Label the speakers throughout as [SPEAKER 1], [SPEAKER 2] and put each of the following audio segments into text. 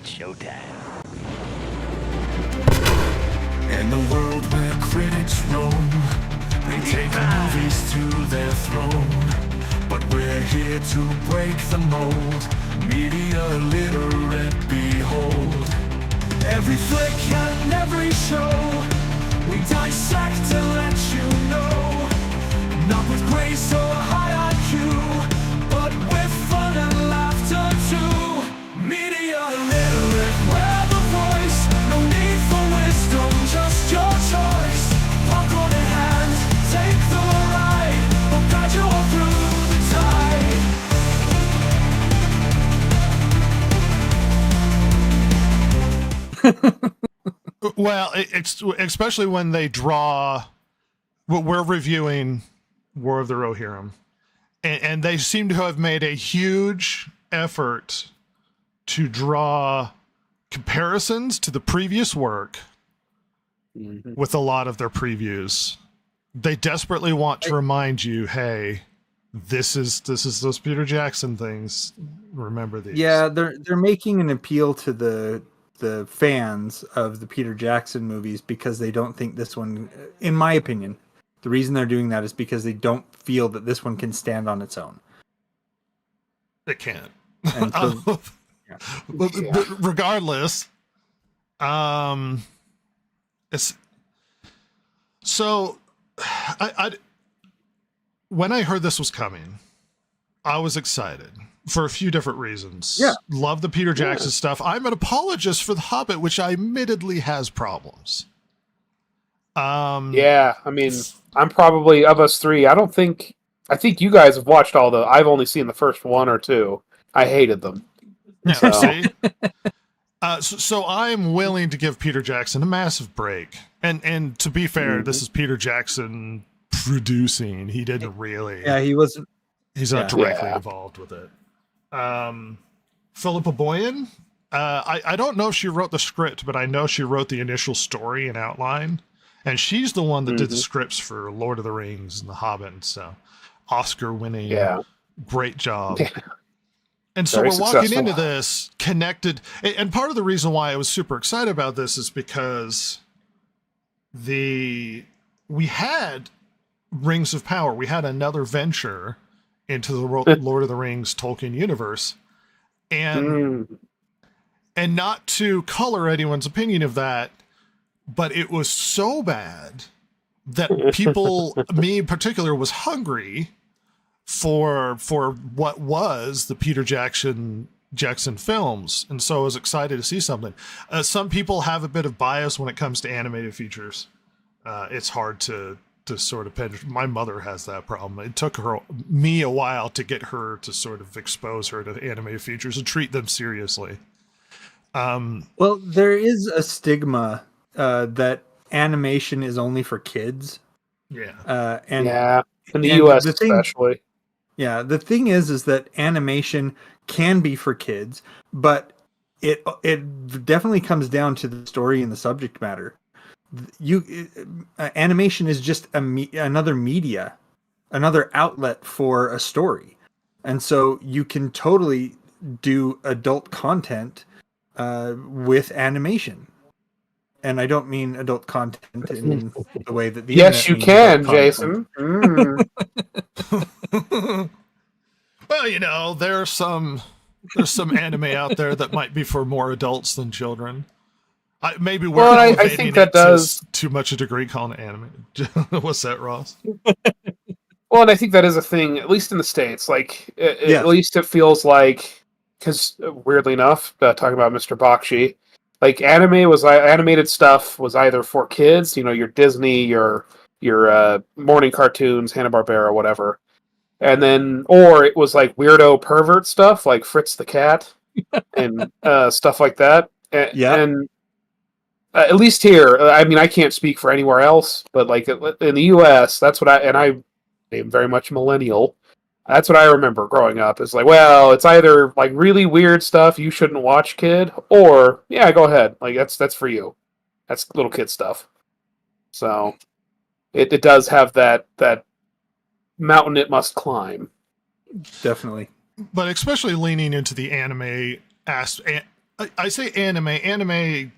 [SPEAKER 1] It's showtime.
[SPEAKER 2] In the world where critics roam, they take the movies to their throne. But we're here to break the mold. Media literate, behold. Every flick and every show, we dissect to let you know. Not with grace or high IQ, but with fun and laughter too. Media literate, we're the voice. No need for wisdom, just your choice. Popcorn in hand, take the ride. We'll guide you all through the
[SPEAKER 3] Well, it's especially when they draw. We're reviewing War of the Rohirrim, and they seem to have made a huge effort to draw comparisons to the previous work with a lot of their previews. They desperately want to remind you, hey, this is those Peter Jackson things. Remember these.
[SPEAKER 4] Yeah, they're making an appeal to the fans of the Peter Jackson movies because they don't think this one, in my opinion, the reason they're doing that is because they don't feel that this one can stand on its own.
[SPEAKER 3] It can't.
[SPEAKER 4] And so, yeah.
[SPEAKER 3] But regardless, it's so. I when I heard this was coming, I was excited for a few different reasons.
[SPEAKER 4] Yeah.
[SPEAKER 3] Love the Peter Jackson stuff. I'm an apologist for The Hobbit, which admittedly has problems.
[SPEAKER 5] Yeah, I mean, I'm probably, of us three, I think you guys have watched I've only seen the first one or two. I hated them.
[SPEAKER 3] Yeah,
[SPEAKER 5] So.
[SPEAKER 3] see? So I'm willing to give Peter Jackson a massive break. And to be fair, this is Peter Jackson producing. He didn't really.
[SPEAKER 4] Yeah, he wasn't.
[SPEAKER 3] He's not directly involved with it. Philippa Boyan, I don't know if she wrote the script, but I know she wrote the initial story and outline. And she's the one that did the scripts for Lord of the Rings and The Hobbit. So Oscar-winning, great job. Yeah. And so we're walking into this connected. And part of the reason why I was super excited about this is because we had Rings of Power. We had another venture into the Lord of the Rings Tolkien universe. And not to color anyone's opinion of that, but it was so bad that people, me in particular, was hungry for what was the Peter Jackson films. And so I was excited to see something. Some people have a bit of bias when it comes to animated features. It's hard to sort of penetrate. My mother has that problem. It took me a while to get her to sort of expose her to animated features and treat them seriously.
[SPEAKER 4] Well, there is a stigma that animation is only for kids.
[SPEAKER 3] Yeah.
[SPEAKER 4] And
[SPEAKER 5] in the US especially.
[SPEAKER 4] Yeah, the thing is that animation can be for kids, but it definitely comes down to the story and the subject matter. Animation is just another media, another outlet for a story, and so you can totally do adult content with animation. And I don't mean adult content in the way that the
[SPEAKER 5] yes, you can, Jason.
[SPEAKER 3] Well, there's some anime out there that might be for more adults than children. Maybe we're
[SPEAKER 5] I think that does
[SPEAKER 3] too much a degree calling it anime. What's that, Ross?
[SPEAKER 5] Well, and I think that is a thing, at least in the States. Like, at least it feels like, because weirdly enough, talking about Mr. Bakshi, like animated stuff was either for kids, your Disney, your morning cartoons, Hanna-Barbera, whatever, and then or it was like weirdo pervert stuff like Fritz the Cat and stuff like that. And at least here, I mean, I can't speak for anywhere else, but like in the U.S., that's what I am very much millennial. That's what I remember growing up. Is like, well, it's either like really weird stuff you shouldn't watch, kid, or go ahead, like that's for you. That's little kid stuff. So it does have that mountain it must climb.
[SPEAKER 4] Definitely.
[SPEAKER 3] But especially leaning into the I say anime. Anime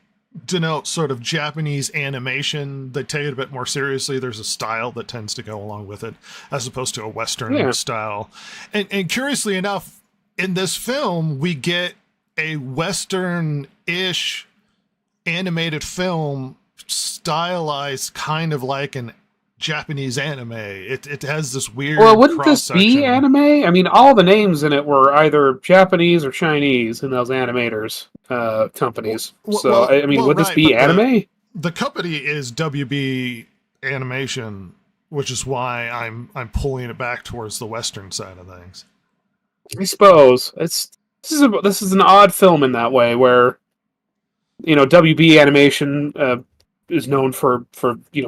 [SPEAKER 3] denotes sort of Japanese animation. They take it a bit more seriously. There's a style that tends to go along with it, as opposed to a Western style. And curiously enough, in this film, we get a Western-ish animated film stylized kind of like an Japanese anime. It has this weird.
[SPEAKER 5] Well, wouldn't this be anime? I mean, all the names in it were either Japanese or Chinese in those animators companies. Would this be anime?
[SPEAKER 3] The company is WB Animation, which is why I'm pulling it back towards the Western side of things.
[SPEAKER 5] I suppose this is an odd film in that way, where WB Animation is known for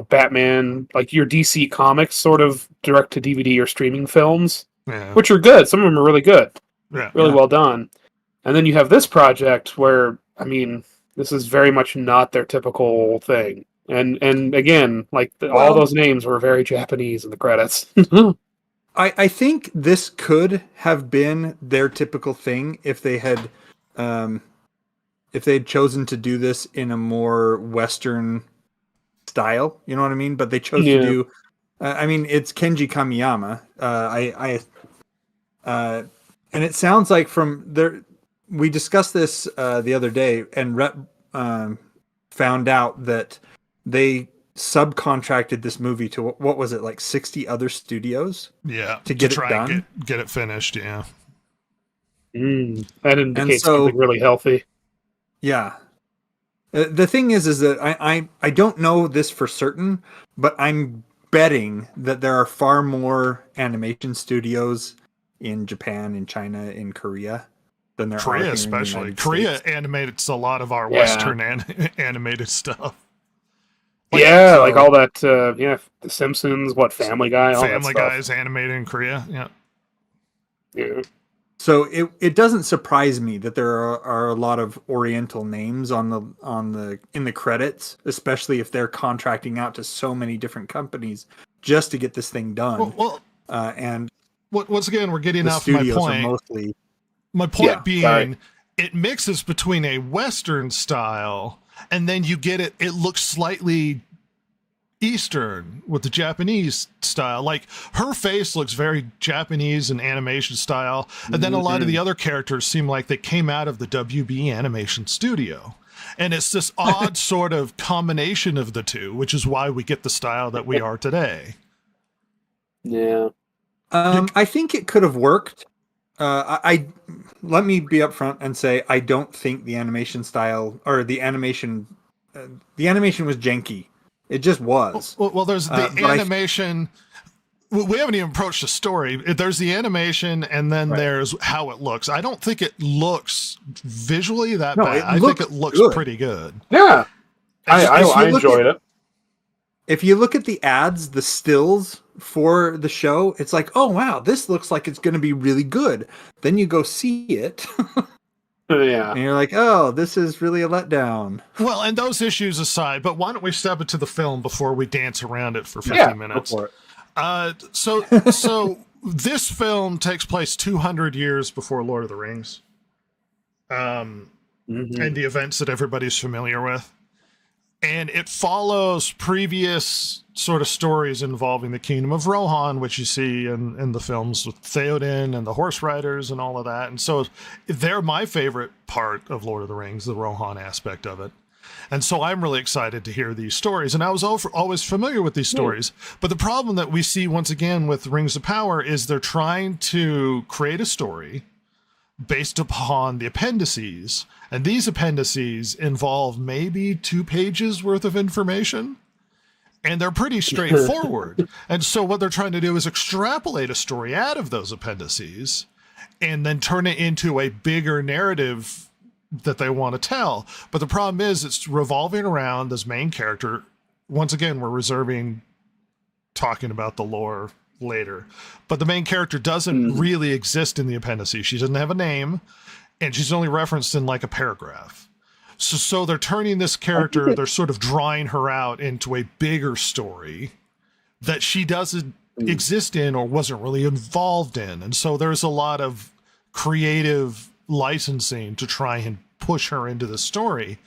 [SPEAKER 5] Batman, like your DC Comics sort of direct to DVD or streaming films, which are good. Some of them are really good, really well done. And then you have this project where, I mean, this is very much not their typical thing. And again, all those names were very Japanese in the credits.
[SPEAKER 4] I think this could have been their typical thing if they had chosen to do this in a more Western style, you know what I mean? But they chose to do. It's Kenji Kamiyama. And it sounds like from there. We discussed this the other day, and Rhett found out that they subcontracted this movie to what was it, like 60 other studios?
[SPEAKER 3] Yeah,
[SPEAKER 4] to get
[SPEAKER 3] it
[SPEAKER 4] done,
[SPEAKER 3] and get it finished. Yeah,
[SPEAKER 5] that indicates something really healthy.
[SPEAKER 4] Yeah. The thing is that I don't know this for certain, but I'm betting that there are far more animation studios in Japan, in China, in Korea than there are here
[SPEAKER 3] especially.
[SPEAKER 4] In the
[SPEAKER 3] Korea
[SPEAKER 4] States.
[SPEAKER 3] Animates a lot of our Western animated stuff.
[SPEAKER 5] Like all that, The Simpsons, Family Guy, all
[SPEAKER 3] Family
[SPEAKER 5] that stuff.
[SPEAKER 3] Guy is animated in Korea.
[SPEAKER 5] Yeah.
[SPEAKER 4] So it doesn't surprise me that there are a lot of Oriental names in the credits, especially if they're contracting out to so many different companies just to get this thing done. And
[SPEAKER 3] once again, we're getting off my point. My point being, it mixes between a Western style and then you get it. It looks slightly Eastern with the Japanese style. Like her face looks very Japanese in animation style, and then a lot of the other characters seem like they came out of the WB animation studio, and it's this odd sort of combination of the two, which is why we get the style that we are today.
[SPEAKER 4] I think it could have worked. Let me be upfront and say I don't think the animation style or the animation was janky. It just was.
[SPEAKER 3] Well, there's the animation. We haven't even approached the story. There's the animation, and then there's how it looks. I don't think it looks visually that bad. I think it looks pretty good.
[SPEAKER 5] Yeah, I enjoyed it.
[SPEAKER 4] If you look at the ads, the stills for the show, it's like, oh wow, this looks like it's going to be really good. Then you go see it. And you're like, oh, this is really a letdown.
[SPEAKER 3] Well, and those issues aside, but why don't we step into the film before we dance around it for 50 minutes?
[SPEAKER 4] Go for it.
[SPEAKER 3] So this film takes place 200 years before Lord of the Rings, and the events that everybody's familiar with. And it follows previous sort of stories involving the Kingdom of Rohan, which you see in the films with Theoden and the horse riders and all of that. And so they're my favorite part of Lord of the Rings, the Rohan aspect of it. And so I'm really excited to hear these stories. And I was always familiar with these stories. But the problem that we see once again with Rings of Power is they're trying to create a story based upon the appendices. And these appendices involve maybe 2 pages worth of information. And they're pretty straightforward. And so what they're trying to do is extrapolate a story out of those appendices and then turn it into a bigger narrative that they want to tell. But the problem is it's revolving around this main character. Once again, we're reserving talking about the lore later. But the main character doesn't really exist in the appendices. She doesn't have a name, and she's only referenced in like a paragraph. So they're turning this character, they're sort of drawing her out into a bigger story that she doesn't exist in or wasn't really involved in. And so there's a lot of creative licensing to try and push her into the story.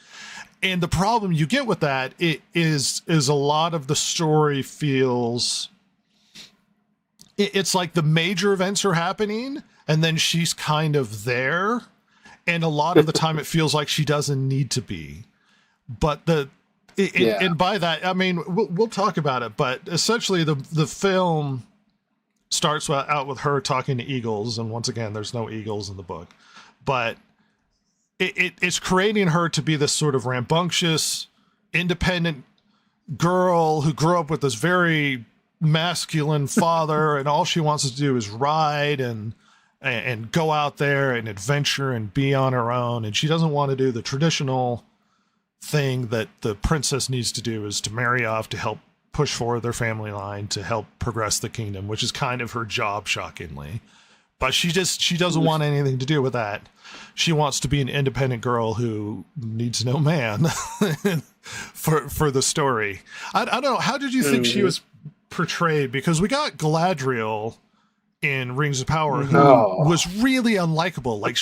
[SPEAKER 3] And the problem you get with that is a lot of the story feels it's like the major events are happening and then she's kind of there, and a lot of the time it feels like she doesn't need to be. But and by that I mean we'll talk about it, but essentially the film starts out with her talking to eagles, and once again there's no eagles in the book, but it's creating her to be this sort of rambunctious, independent girl who grew up with this very masculine father, and all she wants to do is ride and go out there and adventure and be on her own. And she doesn't want to do the traditional thing that the princess needs to do, is to marry off to help push forward their family line, to help progress the kingdom, which is kind of her job, shockingly. But she doesn't want anything to do with that. She wants to be an independent girl who needs no man for the story. I don't know. How did you think she was portrayed? Because we got Galadriel in Rings of Power, who was really unlikable. Like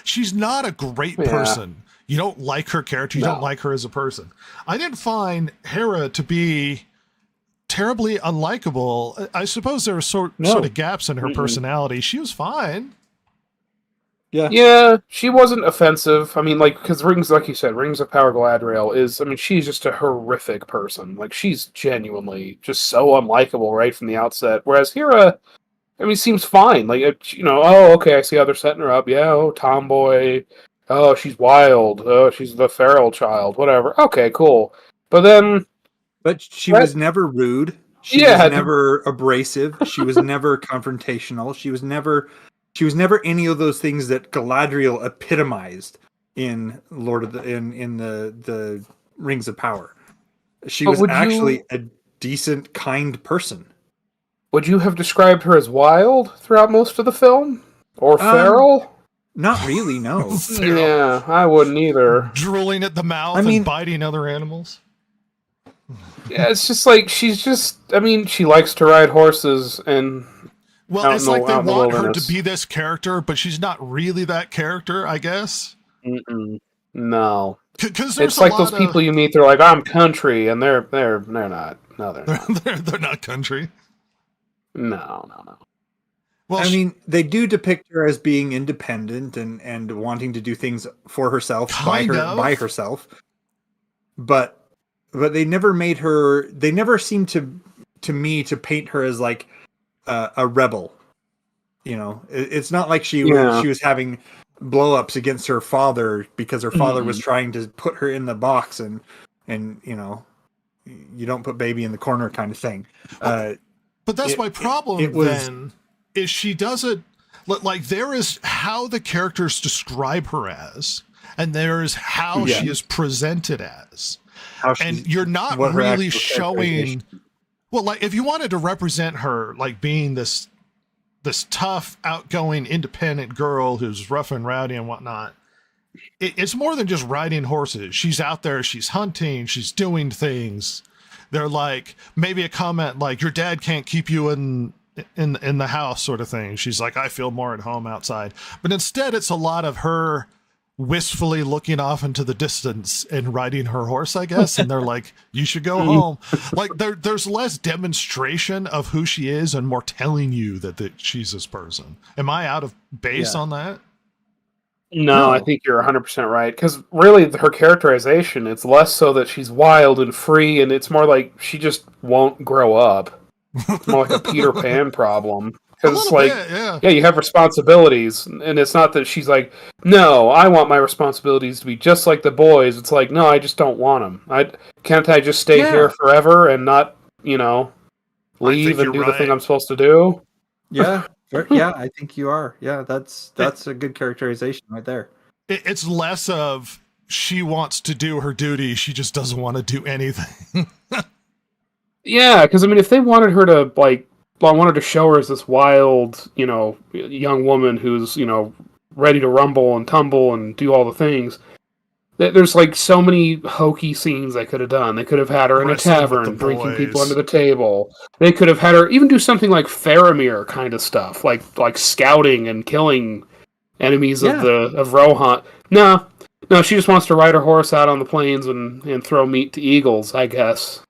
[SPEAKER 3] she's not a great person. You don't like her character. You don't like her as a person. I didn't find Hera to be terribly unlikable. I suppose there were sort of gaps in her personality. She was fine.
[SPEAKER 5] Yeah, she wasn't offensive. I mean, like, because like you said, Rings of Power Galadriel is, I mean, she's just a horrific person. Like, she's genuinely just so unlikable right from the outset. Whereas Hera, I mean, seems fine. Like, okay, I see how they're setting her up. Yeah, tomboy. Oh, she's wild. Oh, she's the feral child. Whatever. Okay, cool. But then...
[SPEAKER 4] But she was never rude. She was never abrasive. She was never confrontational. She was never any of those things that Galadriel epitomized in in the Rings of Power. She was actually a decent, kind person.
[SPEAKER 5] Would you have described her as wild throughout most of the film? Or feral?
[SPEAKER 4] Not really, no.
[SPEAKER 5] Yeah, I wouldn't either.
[SPEAKER 3] Drooling at the mouth and biting other animals.
[SPEAKER 5] Yeah, it's just like she likes to ride horses and...
[SPEAKER 3] Well, it's like they want her to be this character, but she's not really that character, I guess.
[SPEAKER 5] No.
[SPEAKER 3] Because
[SPEAKER 5] it's like those people you meet, they're like, I'm country, and they're not. No, they're not.
[SPEAKER 3] they're not country.
[SPEAKER 5] No.
[SPEAKER 3] Well,
[SPEAKER 4] I mean, they do depict her as being independent and wanting to do things for herself by herself. But they never made her. They never seemed to me to paint her as like a rebel. You know, it's not like she was having blow-ups against her father because her father was trying to put her in the box and you know, you don't put baby in the corner kind of thing.
[SPEAKER 3] But that's my problem then, is she doesn't, like, there is how the characters describe her as, and there is how she is presented as. And you're not really showing, well, like, if you wanted to represent her, like, being this tough, outgoing, independent girl who's rough and rowdy and whatnot, it's more than just riding horses. She's out there, she's hunting, she's doing things. They're like, maybe a comment like, your dad can't keep you in the house, sort of thing. She's like, I feel more at home outside. But instead, it's a lot of her wistfully looking off into the distance and riding her horse, I guess. And they're like, you should go home. Like, there's less demonstration of who she is and more telling you that she's this person. Am I out of base on that?
[SPEAKER 5] No, I think you're 100% right. Because really, her characterization, it's less so that she's wild and free, and it's more like she just won't grow up. It's more like a Peter Pan problem. Because, like, you have responsibilities, and it's not that she's like, no, I want my responsibilities to be just like the boys. It's like, no, I just don't want them. Can't I just stay here forever and not, you know, leave and do the thing I'm supposed to do?
[SPEAKER 4] Yeah. Yeah, I think you are. Yeah, that's a good characterization right there.
[SPEAKER 3] It's less of she wants to do her duty, she just doesn't want to do anything.
[SPEAKER 5] Yeah, because I mean, if they wanted her to wanted to show her as this wild, you know, young woman who's, you know, ready to rumble and tumble and do all the things. There's like so many hokey scenes they could have done. They could have had her in a tavern drinking people under the table. They could have had her even do something like Faramir kind of stuff, like scouting and killing enemies of Rohan. No, No, she just wants to ride her horse out on the plains and throw meat to eagles, I guess.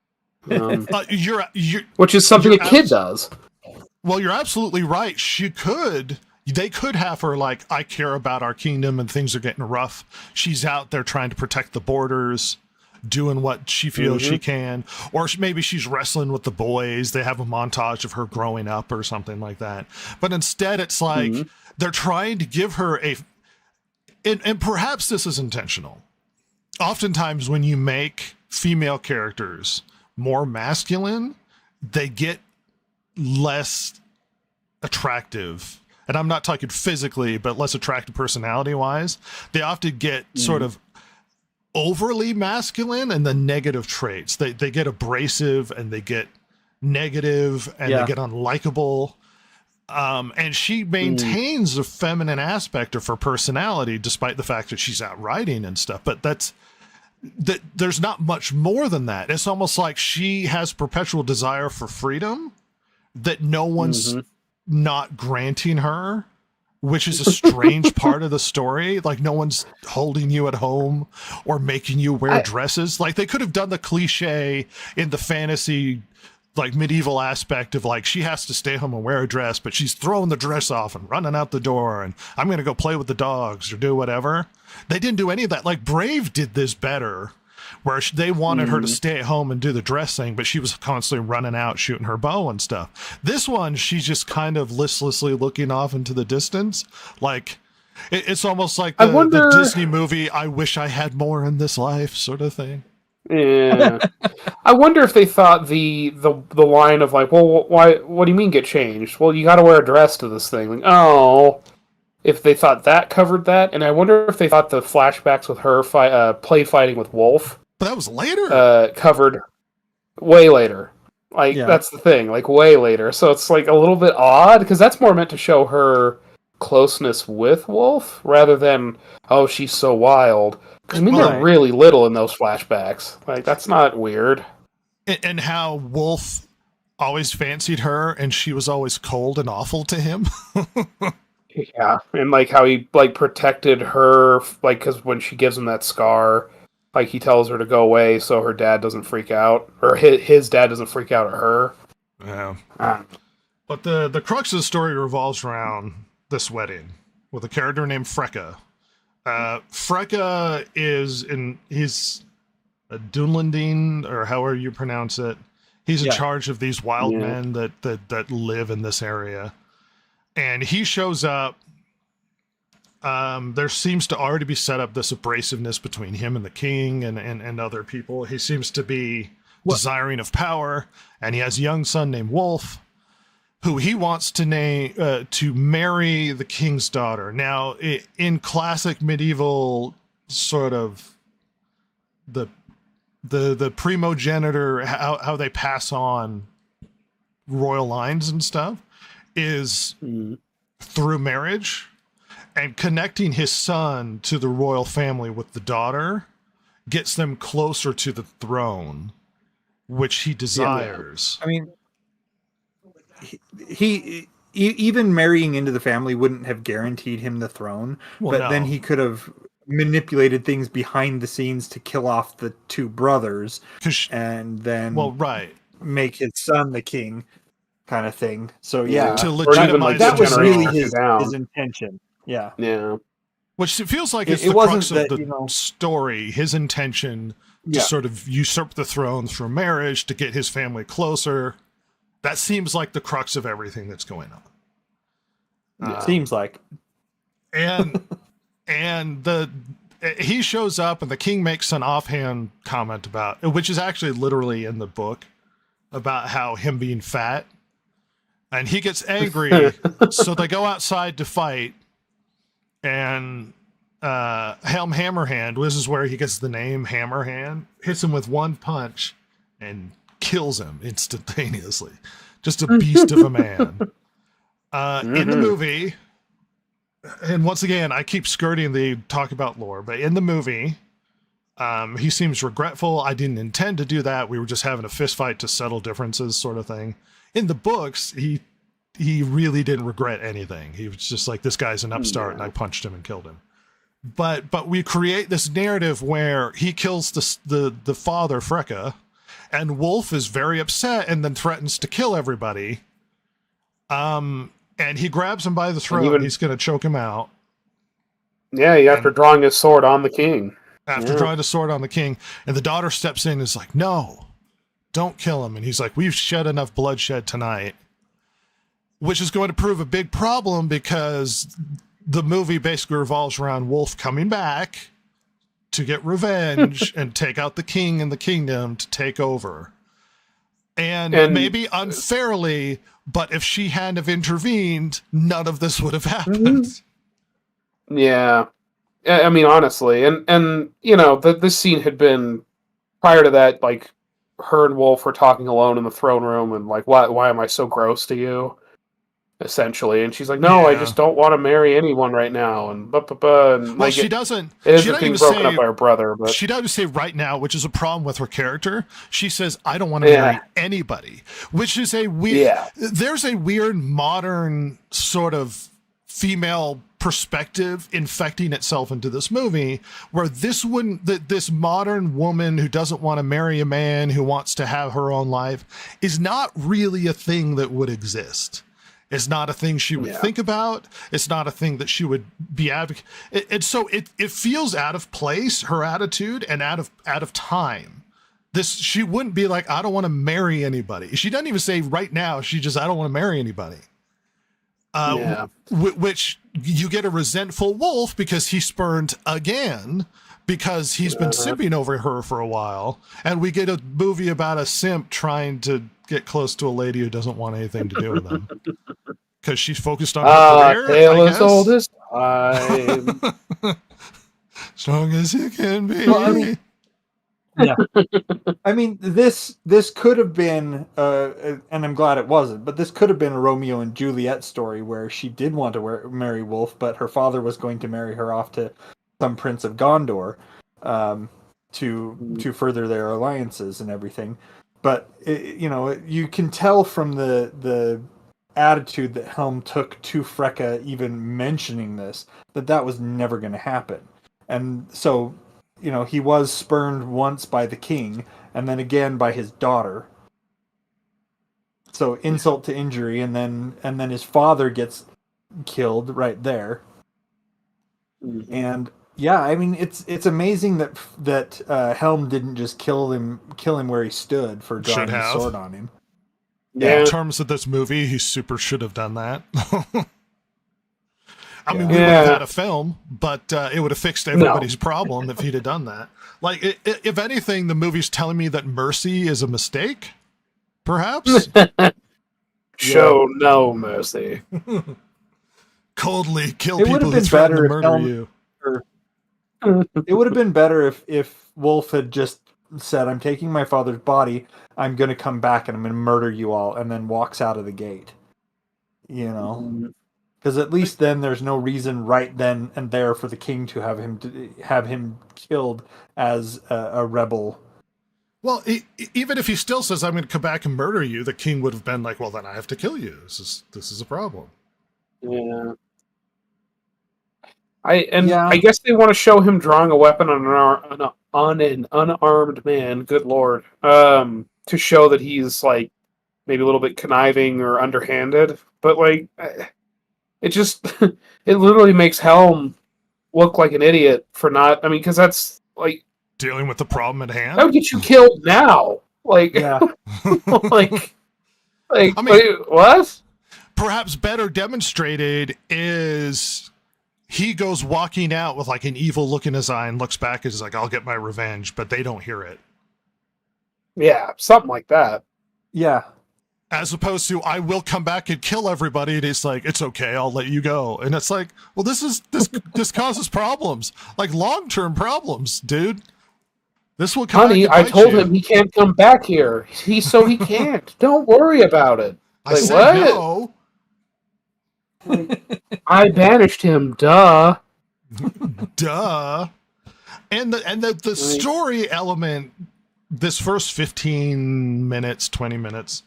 [SPEAKER 3] You're
[SPEAKER 5] which is something a kid does.
[SPEAKER 3] Well, you're absolutely right. They could have her like, I care about our kingdom and things are getting rough. She's out there trying to protect the borders, doing what she feels she can. Or maybe she's wrestling with the boys. They have a montage of her growing up or something like that. But instead, it's like they're trying to give her and perhaps this is intentional. Oftentimes when you make female characters more masculine, they get less attractive. And I'm not talking physically, but less attractive personality wise. They often get sort of overly masculine and the negative traits. They get abrasive and they get negative and they get unlikable. And she maintains the feminine aspect of her personality despite the fact that she's out riding and stuff. But there's not much more than that. It's almost like she has perpetual desire for freedom that no one's not granting her, which is a strange part of the story. Like no one's holding you at home or making you wear dresses. Like they could have done the cliche in the fantasy, like medieval aspect of like, she has to stay home and wear a dress, but she's throwing the dress off and running out the door and I'm going to go play with the dogs or do whatever. They didn't do any of that. Like Brave did this better, where they wanted her to stay at home and do the dress thing, but she was constantly running out, shooting her bow and stuff. This one, she's just kind of listlessly looking off into the distance. Like it's almost like the Disney movie, I wish I had more in this life sort of thing.
[SPEAKER 5] Yeah. I wonder if they thought the line of like, well, why? What do you mean get changed? Well, you got to wear a dress to this thing. Like, oh, if they thought that covered that, and I wonder if they thought the flashbacks with her play fighting with Wolf.
[SPEAKER 3] But that was later.
[SPEAKER 5] Covered way later. Like that's the thing, like way later. So it's like a little bit odd because that's more meant to show her closeness with Wolf rather than she's so wild. Because I mean they're really little in those flashbacks. Like that's not weird.
[SPEAKER 3] And how Wolf always fancied her, and she was always cold and awful to him.
[SPEAKER 5] Yeah, and like how he like protected her, like because when she gives him that scar, like he tells her to go away so her dad doesn't freak out, or his dad doesn't freak out at her.
[SPEAKER 3] Yeah. But the crux of the story revolves around this wedding with a character named Freka. Freka he's a Dunlandine, or however you pronounce it. He's in charge of these wild men that live in this area. And he shows up. There seems to already be set up this abrasiveness between him and the king and other people. He seems to be desiring of power, and he has a young son named Wolf, who he wants to marry the king's daughter. Now, in classic medieval sort of the primogenitor, how they pass on royal lines and stuff is through marriage, and connecting his son to the royal family with the daughter gets them closer to the throne, which he desires.
[SPEAKER 4] I mean, he even marrying into the family wouldn't have guaranteed him the throne, then he could have manipulated things behind the scenes to kill off the two brothers and then make his son the king. Kind of thing. So
[SPEAKER 3] to legitimize
[SPEAKER 4] that was really his intention. Yeah.
[SPEAKER 3] Which it feels like it's the crux of the story. His intention to sort of usurp the throne through marriage to get his family closer. That seems like the crux of everything that's going on.
[SPEAKER 4] It seems like.
[SPEAKER 3] And he shows up, and the king makes an offhand comment about, which is actually literally in the book, about how him being fat. And he gets angry, so they go outside to fight, and Helm Hammerhand, this is where he gets the name Hammerhand, hits him with one punch and kills him instantaneously. Just a beast of a man. In the movie, and once again, I keep skirting the talk about lore, but in the movie, he seems regretful. I didn't intend to do that. We were just having a fist fight to settle differences sort of thing. In the books, he really didn't regret anything. He was just like, this guy's an upstart, and I punched him and killed him. but we create this narrative where he kills the father Freka, and Wolf is very upset and then threatens to kill everybody. And he grabs him by the throat and he's going to choke him out.
[SPEAKER 5] Yeah, after drawing his sword on the king.
[SPEAKER 3] After drawing his sword on the king, and the daughter steps in and is like, "No, don't kill him." And he's like, "We've shed enough bloodshed tonight," which is going to prove a big problem because the movie basically revolves around Wolf coming back to get revenge and take out the king and the kingdom to take over. And maybe unfairly, but if she hadn't have intervened, none of this would have happened.
[SPEAKER 5] Yeah. I mean, honestly, and you know, this scene had been, prior to that, like, her and Wolf were talking alone in the throne room, and like, why am I so gross to you? Essentially, and she's like, "No, I just don't want to marry anyone right now." And and like,
[SPEAKER 3] she doesn't.
[SPEAKER 5] It
[SPEAKER 3] she
[SPEAKER 5] isn't
[SPEAKER 3] doesn't
[SPEAKER 5] being broken up by her brother, but
[SPEAKER 3] she doesn't say right now, which is a problem with her character. She says, "I don't want to marry anybody," which is a weird.
[SPEAKER 5] Yeah.
[SPEAKER 3] There's a weird modern sort of female perspective infecting itself into this movie, where this modern woman who doesn't want to marry a man who wants to have her own life is not really a thing that would exist. It's not a thing she would think about. It's not a thing that she would be advocate. And so it feels out of place, her attitude, and out of time. She wouldn't be like, "I don't want to marry anybody." She doesn't even say right now. She just, "I don't want to marry anybody." Which you get a resentful Wolf because he's spurned again because he's been simping over her for a while. And we get a movie about a simp trying to get close to a lady who doesn't want anything to do with him because she's focused on her career.
[SPEAKER 5] Tale as old as time.
[SPEAKER 3] Strong as you can be.
[SPEAKER 4] Well, I mean, this could have been, and I'm glad it wasn't, but this could have been a Romeo and Juliet story where she did want to marry Wolf, but her father was going to marry her off to some prince of Gondor to further their alliances and everything. But you can tell from the attitude that Helm took to Freka even mentioning this that was never going to happen. And so, he was spurned once by the king and then again by his daughter. So insult to injury, and then his father gets killed right there. Mm-hmm. And yeah, I mean, it's amazing that Helm didn't just kill him where he stood for drawing his sword on him.
[SPEAKER 3] Yeah, in terms of this movie, he super should have done that. I mean, we would have had a film, but it would have fixed everybody's problem if he'd have done that. Like, if anything, the movie's telling me that mercy is a mistake, perhaps?
[SPEAKER 5] Show no mercy.
[SPEAKER 3] Coldly kill people who threaten to murder you.
[SPEAKER 4] It would have been better if Wolf had just said, "I'm taking my father's body, I'm going to come back and I'm going to murder you all," and then walks out of the gate. Because at least then there's no reason right then and there for the king to have him killed as a rebel.
[SPEAKER 3] Well, even if he still says, "I'm going to come back and murder you," the king would have been like, "Well, then I have to kill you. This is a problem."
[SPEAKER 5] Yeah. I guess they want to show him drawing a weapon on an unarmed man. Good lord, to show that he's like maybe a little bit conniving or underhanded. But like, it just it literally makes Helm look like an idiot for not. I mean, because that's like
[SPEAKER 3] dealing with the problem at hand.
[SPEAKER 5] That would get you killed now. Like, like I mean, wait, what?
[SPEAKER 3] Perhaps better demonstrated is. He goes walking out with like an evil look in his eye and looks back and is like, "I'll get my revenge," but they don't hear it.
[SPEAKER 5] Yeah, something like that.
[SPEAKER 4] Yeah.
[SPEAKER 3] As opposed to, "I will come back and kill everybody," and it's like, "It's okay, I'll let you go." And it's like, well, this causes problems, like long-term problems, dude. This will come.
[SPEAKER 5] Honey, I told him he can't come back here. He can't. Don't worry about it.
[SPEAKER 3] I said no.
[SPEAKER 5] I banished him, duh.
[SPEAKER 3] Duh. And the story element, this first 15 minutes, 20 minutes,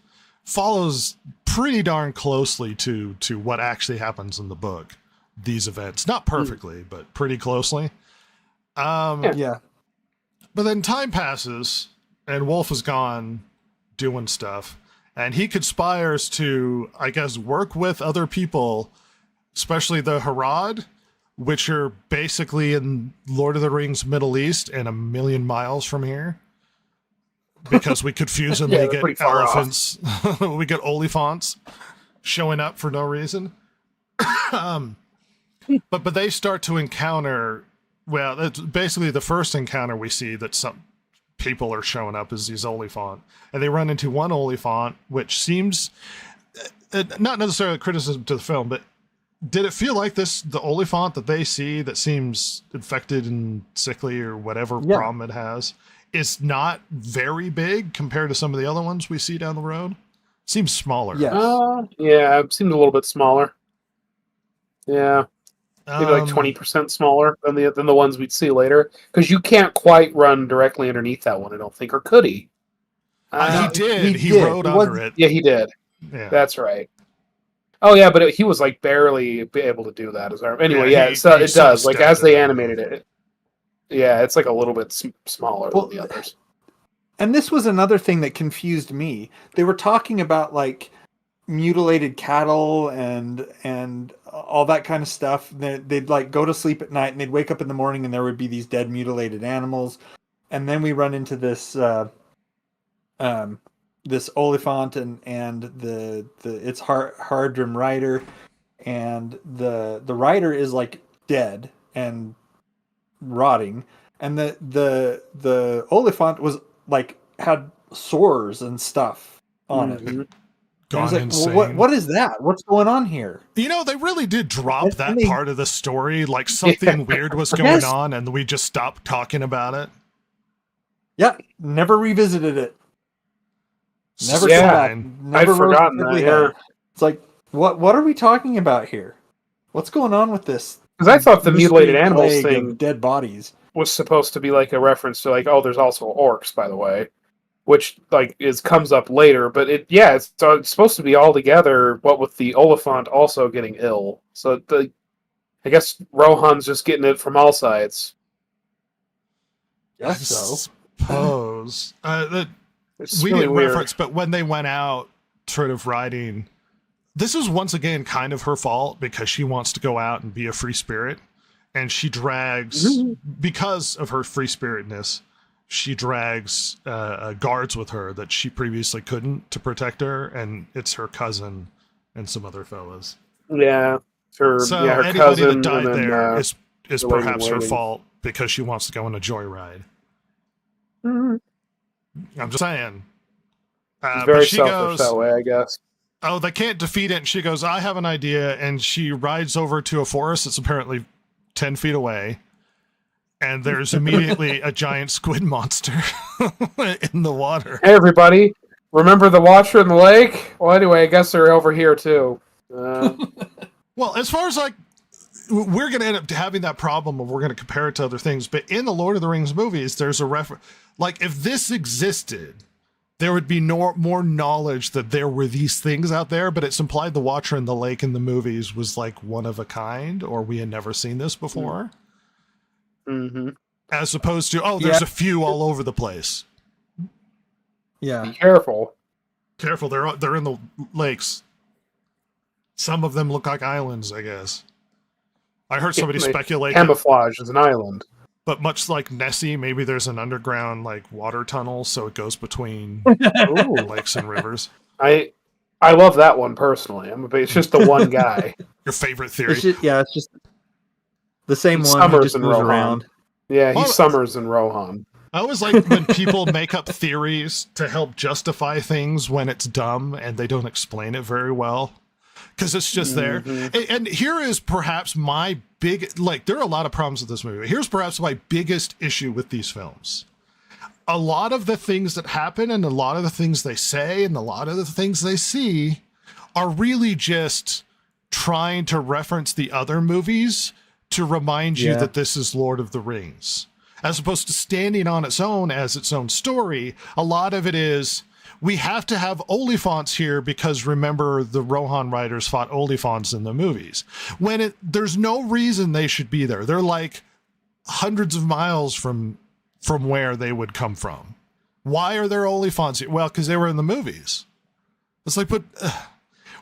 [SPEAKER 3] follows pretty darn closely to what actually happens in the book. these events. Not perfectly, but pretty closely.
[SPEAKER 4] Yeah.
[SPEAKER 3] But then time passes, and Wolf is gone doing stuff, and he conspires to, I guess, work with other people, especially the Harad, which are basically in Lord of the Rings Middle East and 1,000,000 miles from here. Because we confusingly
[SPEAKER 5] Yeah, they're
[SPEAKER 3] get
[SPEAKER 5] pretty far off.
[SPEAKER 3] elephants. We get Oliphants showing up for no reason. But they start to encounter, well, it's basically the first encounter we see that some people are showing up is these Oliphant. And they run into one Oliphant, which seems, not necessarily a criticism to the film, but did it feel like the Oliphant that they see that seems infected and sickly or whatever problem it has is not very big compared to some of the other ones we see down the road? Seems smaller.
[SPEAKER 5] Yeah, it seemed a little bit smaller. Yeah. Maybe like 20% smaller than the ones we'd see later. Because you can't quite run directly underneath that one, I don't think. Or could he?
[SPEAKER 3] He did. He rode under it.
[SPEAKER 5] Yeah, he did.
[SPEAKER 3] Yeah.
[SPEAKER 5] That's right. Oh, yeah, but he was like barely able to do that. Anyway, so it does. Like, as they animated it, yeah, it's like a little bit smaller than the others.
[SPEAKER 4] And this was another thing that confused me. They were talking about like mutilated cattle and all that kind of stuff. They'd like go to sleep at night and they'd wake up in the morning and there would be these dead mutilated animals. And then we run into this this Oliphant and its Hardrim rider, and the rider is like dead and rotting, and the Oliphant was like had sores and stuff on it.
[SPEAKER 3] Gone
[SPEAKER 4] like,
[SPEAKER 3] insane.
[SPEAKER 4] well, what is that? What's going on here?
[SPEAKER 3] You know, they really did drop that part of the story, like something weird was going on, and we just stopped talking about it.
[SPEAKER 4] Yeah, never revisited it. Never
[SPEAKER 5] I'd forgotten that. Yeah.
[SPEAKER 4] It's like, what are we talking about here? What's going on with this?
[SPEAKER 5] Because I thought the mutilated animals thing,
[SPEAKER 4] dead bodies,
[SPEAKER 5] was supposed to be like a reference to like, oh, there's also orcs, by the way, which like comes up later. But it's supposed to be all together. What with the Oliphant also getting ill, so I guess Rohan's just getting it from all sides.
[SPEAKER 3] I suppose.
[SPEAKER 5] It's
[SPEAKER 3] we
[SPEAKER 5] really
[SPEAKER 3] didn't
[SPEAKER 5] weird.
[SPEAKER 3] reference, but when they went out sort of riding, this is once again kind of her fault because she wants to go out and be a free spirit, and she drags, because of her free spiritness, she drags guards with her that she previously couldn't to protect her, and it's her cousin and some other fellas.
[SPEAKER 5] Yeah, her
[SPEAKER 3] anybody
[SPEAKER 5] cousin
[SPEAKER 3] that died there is perhaps her
[SPEAKER 5] waiting.
[SPEAKER 3] fault because she wants to go on a joyride. I'm just saying.
[SPEAKER 5] She's very selfish that way, I guess.
[SPEAKER 3] Oh, they can't defeat it. And she goes, I have an idea. And she rides over to a forest that's apparently 10 feet away. And there's immediately a giant squid monster in the water.
[SPEAKER 5] Hey, everybody. Remember the Watcher in the lake? Well, anyway, I guess they're over here, too.
[SPEAKER 3] Well, as far as like, we're going to end up having that problem of we're going to compare it to other things. But in the Lord of the Rings movies, there's a reference. Like, if this existed, there would be more knowledge that there were these things out there, but it's implied the Watcher in the lake in the movies was like one of a kind, or we had never seen this before.
[SPEAKER 5] Mm-hmm.
[SPEAKER 3] As opposed to, there's a few all over the place.
[SPEAKER 4] Yeah.
[SPEAKER 5] Be careful.
[SPEAKER 3] Careful, they're in the lakes. Some of them look like islands, I guess. I heard somebody speculate
[SPEAKER 5] camouflage is an island.
[SPEAKER 3] But much like Nessie, maybe there's an underground like water tunnel, so it goes between lakes and rivers.
[SPEAKER 5] I love that one personally. It's just the one guy.
[SPEAKER 3] Your favorite theory?
[SPEAKER 4] It's just the same one.
[SPEAKER 5] Summers
[SPEAKER 4] just
[SPEAKER 5] and
[SPEAKER 4] moves
[SPEAKER 5] Rohan.
[SPEAKER 4] around.
[SPEAKER 5] Yeah, he's Summers and Rohan.
[SPEAKER 3] I always like when people make up theories to help justify things when it's dumb and they don't explain it very well. Because it's just there. And here is perhaps my big, like, there are a lot of problems with this movie. Here's perhaps my biggest issue with these films. A lot of the things that happen and a lot of the things they say and a lot of the things they see are really just trying to reference the other movies to remind you that this is Lord of the Rings. As opposed to standing on its own as its own story, a lot of it is, we have to have Oliphants here because remember the Rohan riders fought Oliphants in the movies. There's no reason they should be there. They're like hundreds of miles from where they would come from. Why are there Oliphants here? Well, because they were in the movies. It's like, but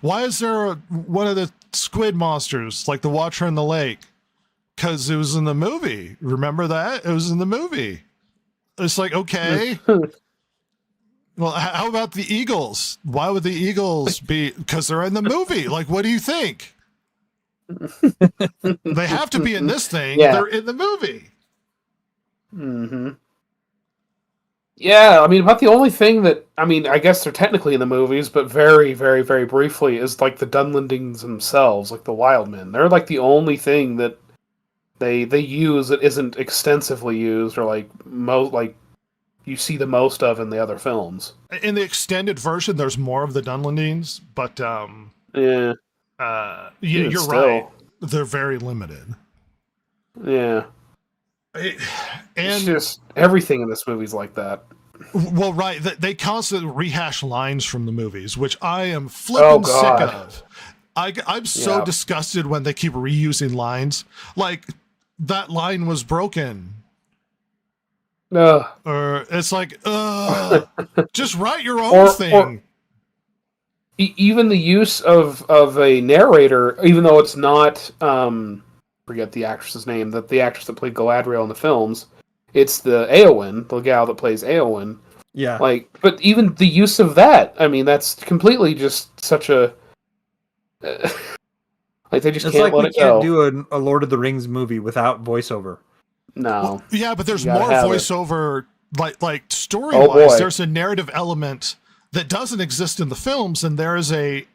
[SPEAKER 3] why is there one of the squid monsters like the Watcher in the Lake? Because it was in the movie. Remember that? It was in the movie. It's like, okay. Well, how about the Eagles? Why would the Eagles be? Because they're in the movie. Like, what do you think? They have to be in this thing. Yeah. They're in the movie.
[SPEAKER 5] Mm-hmm. Yeah, I mean, about the only thing that, I mean, I guess they're technically in the movies, but very, very, very briefly, is like the Dunlendings themselves, like the Wildmen. They're like the only thing that they use that isn't extensively used, or like you see the most of in the other films.
[SPEAKER 3] In the extended version, there's more of the Dunlendings, but
[SPEAKER 5] yeah,
[SPEAKER 3] you're still right. They're very limited.
[SPEAKER 5] Yeah. And it's just everything in this movie's like that.
[SPEAKER 3] Well, right. They constantly rehash lines from the movies, which I am flipping sick of. I'm so disgusted when they keep reusing lines. Like, that line was broken. Or it's like, just write your own thing. Or
[SPEAKER 5] even the use of a narrator, even though it's not... forget the actress's name, the actress that played Galadriel in the films, it's the Éowyn, the gal that plays Éowyn.
[SPEAKER 4] Yeah.
[SPEAKER 5] Like, but even the use of that, I mean, that's completely just such a like they just
[SPEAKER 4] it's
[SPEAKER 5] can't
[SPEAKER 4] like
[SPEAKER 5] let it go.
[SPEAKER 4] We can't do a Lord of the Rings movie without voiceover.
[SPEAKER 5] No.
[SPEAKER 3] Well, yeah, but there's more voiceover, like story-wise. There's a narrative element that doesn't exist in the films, and there is a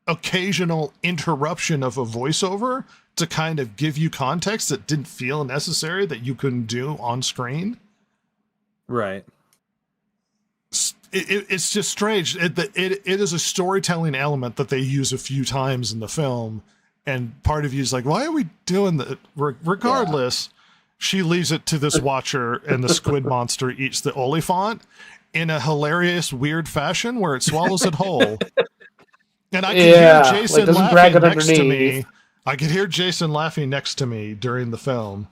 [SPEAKER 3] occasional interruption of a voiceover to kind of give you context that didn't feel necessary, that you couldn't do on screen.
[SPEAKER 4] Right.
[SPEAKER 3] It's just strange. It is a storytelling element that they use a few times in the film, and part of you is like, why are we doing that? Regardless, she leaves it to this Watcher, and the squid monster eats the Oliphant in a hilarious, weird fashion where it swallows it whole. And I can hear Jason laughing next to me. I could hear Jason laughing next to me during the film,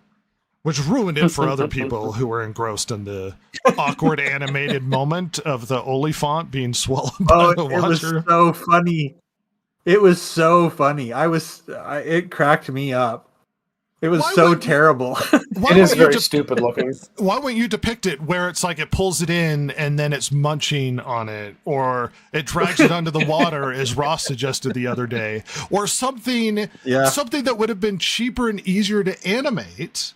[SPEAKER 3] which ruined it for other people who were engrossed in the awkward animated moment of the Oliphant being swallowed by the Watcher.
[SPEAKER 4] It was so funny. It was so funny. It cracked me up. It was terrible.
[SPEAKER 5] It is very stupid looking.
[SPEAKER 3] Why wouldn't you depict it where it's like it pulls it in and then it's munching on it, or it drags it under the water, as Ross suggested the other day, or something that would have been cheaper and easier to animate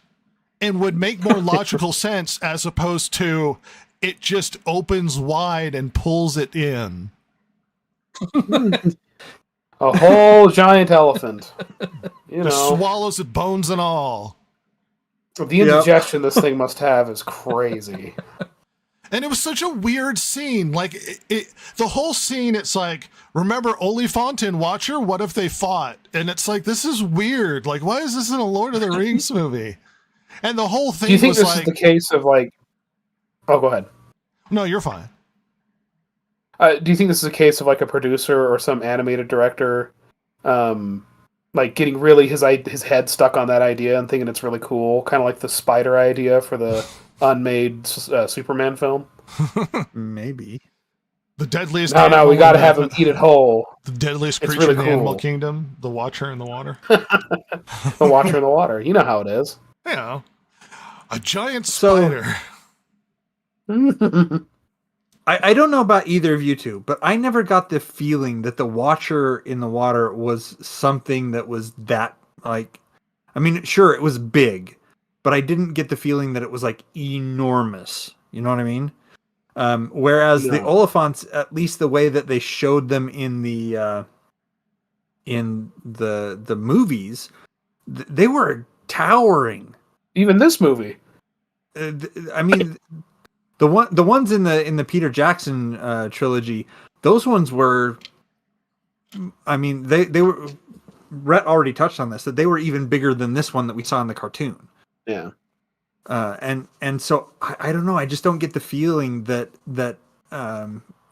[SPEAKER 3] and would make more logical sense, as opposed to it just opens wide and pulls it in.
[SPEAKER 5] A whole giant elephant.
[SPEAKER 3] Just swallows it, bones and all.
[SPEAKER 5] The indigestion this thing must have is crazy.
[SPEAKER 3] And it was such a weird scene. Like, the whole scene, it's like, remember Oliphant and Watcher? What if they fought? And it's like, this is weird. Like, why is this in a Lord of the Rings movie? And the whole thing was like...
[SPEAKER 5] Do you think this is the case of, like... Oh, go ahead.
[SPEAKER 3] No, you're fine.
[SPEAKER 5] Do you think this is a case of like a producer or some animated director, like getting really his head stuck on that idea and thinking it's really cool, kind of like the spider idea for the unmade Superman film?
[SPEAKER 4] Maybe.
[SPEAKER 3] The deadliest.
[SPEAKER 5] No, we got to have him eat it whole.
[SPEAKER 3] The deadliest creature in the animal kingdom, the Watcher in the water.
[SPEAKER 5] The Watcher in the water. You know how it is.
[SPEAKER 3] You know, a giant spider.
[SPEAKER 4] I don't know about either of you two, but I never got the feeling that the Watcher in the water was something that was that, like... I mean, sure, it was big, but I didn't get the feeling that it was, like, enormous. You know what I mean? Whereas the Oliphants, at least the way that they showed them in the movies, they were towering.
[SPEAKER 5] Even this movie.
[SPEAKER 4] I mean... The ones in the Peter Jackson trilogy, those ones were, I mean, they were. Rhett already touched on this, that they were even bigger than this one that we saw in the cartoon.
[SPEAKER 5] Yeah.
[SPEAKER 4] And so I don't know. I just don't get the feeling that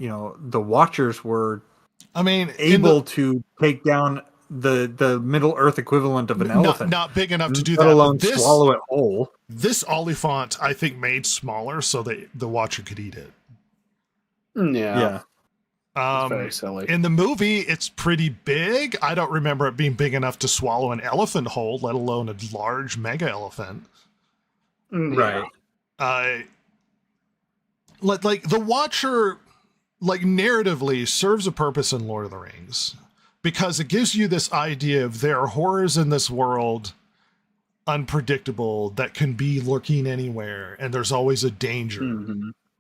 [SPEAKER 4] the Watchers were
[SPEAKER 3] I mean,
[SPEAKER 4] able to take down the Middle Earth equivalent of an elephant.
[SPEAKER 3] Not big enough to do
[SPEAKER 4] let
[SPEAKER 3] that.
[SPEAKER 4] alone
[SPEAKER 3] But
[SPEAKER 4] swallow it whole.
[SPEAKER 3] This Oliphant, I think, made smaller so that the Watcher could eat it.
[SPEAKER 5] Yeah. It's very silly.
[SPEAKER 3] In the movie, it's pretty big. I don't remember it being big enough to swallow an elephant whole, let alone a large mega elephant.
[SPEAKER 4] Right.
[SPEAKER 3] Like the Watcher, like narratively, serves a purpose in Lord of the Rings because it gives you this idea of there are horrors in this world, unpredictable, that can be lurking anywhere, and there's always a danger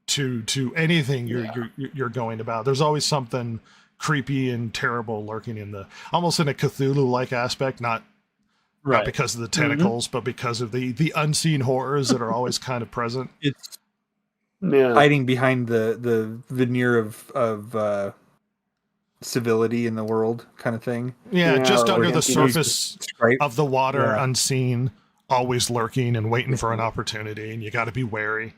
[SPEAKER 3] to anything you're going about. There's always something creepy and terrible lurking in almost in a Cthulhu-like aspect, not because of the tentacles, but because of the unseen horrors that are always kind of present.
[SPEAKER 4] It's hiding behind the veneer of civility in the world, kind of thing.
[SPEAKER 3] Just under the surface of the water, unseen, always lurking and waiting for an opportunity, and you got to be wary.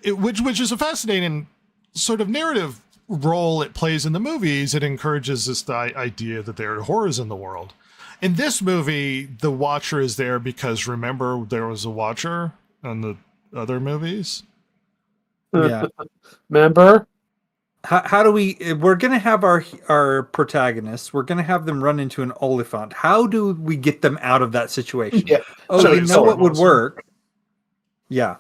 [SPEAKER 3] Which is a fascinating sort of narrative role it plays in the movies. It encourages this idea that there are horrors in the world. In this movie, the Watcher is there because, remember, there was a Watcher in the other movies?
[SPEAKER 4] Yeah.
[SPEAKER 5] Remember?
[SPEAKER 4] How do we're going to have our protagonists, we're going to have them run into an Oliphant. How do we get them out of that situation?
[SPEAKER 5] Yeah.
[SPEAKER 4] Oh, you know what would work? Yeah.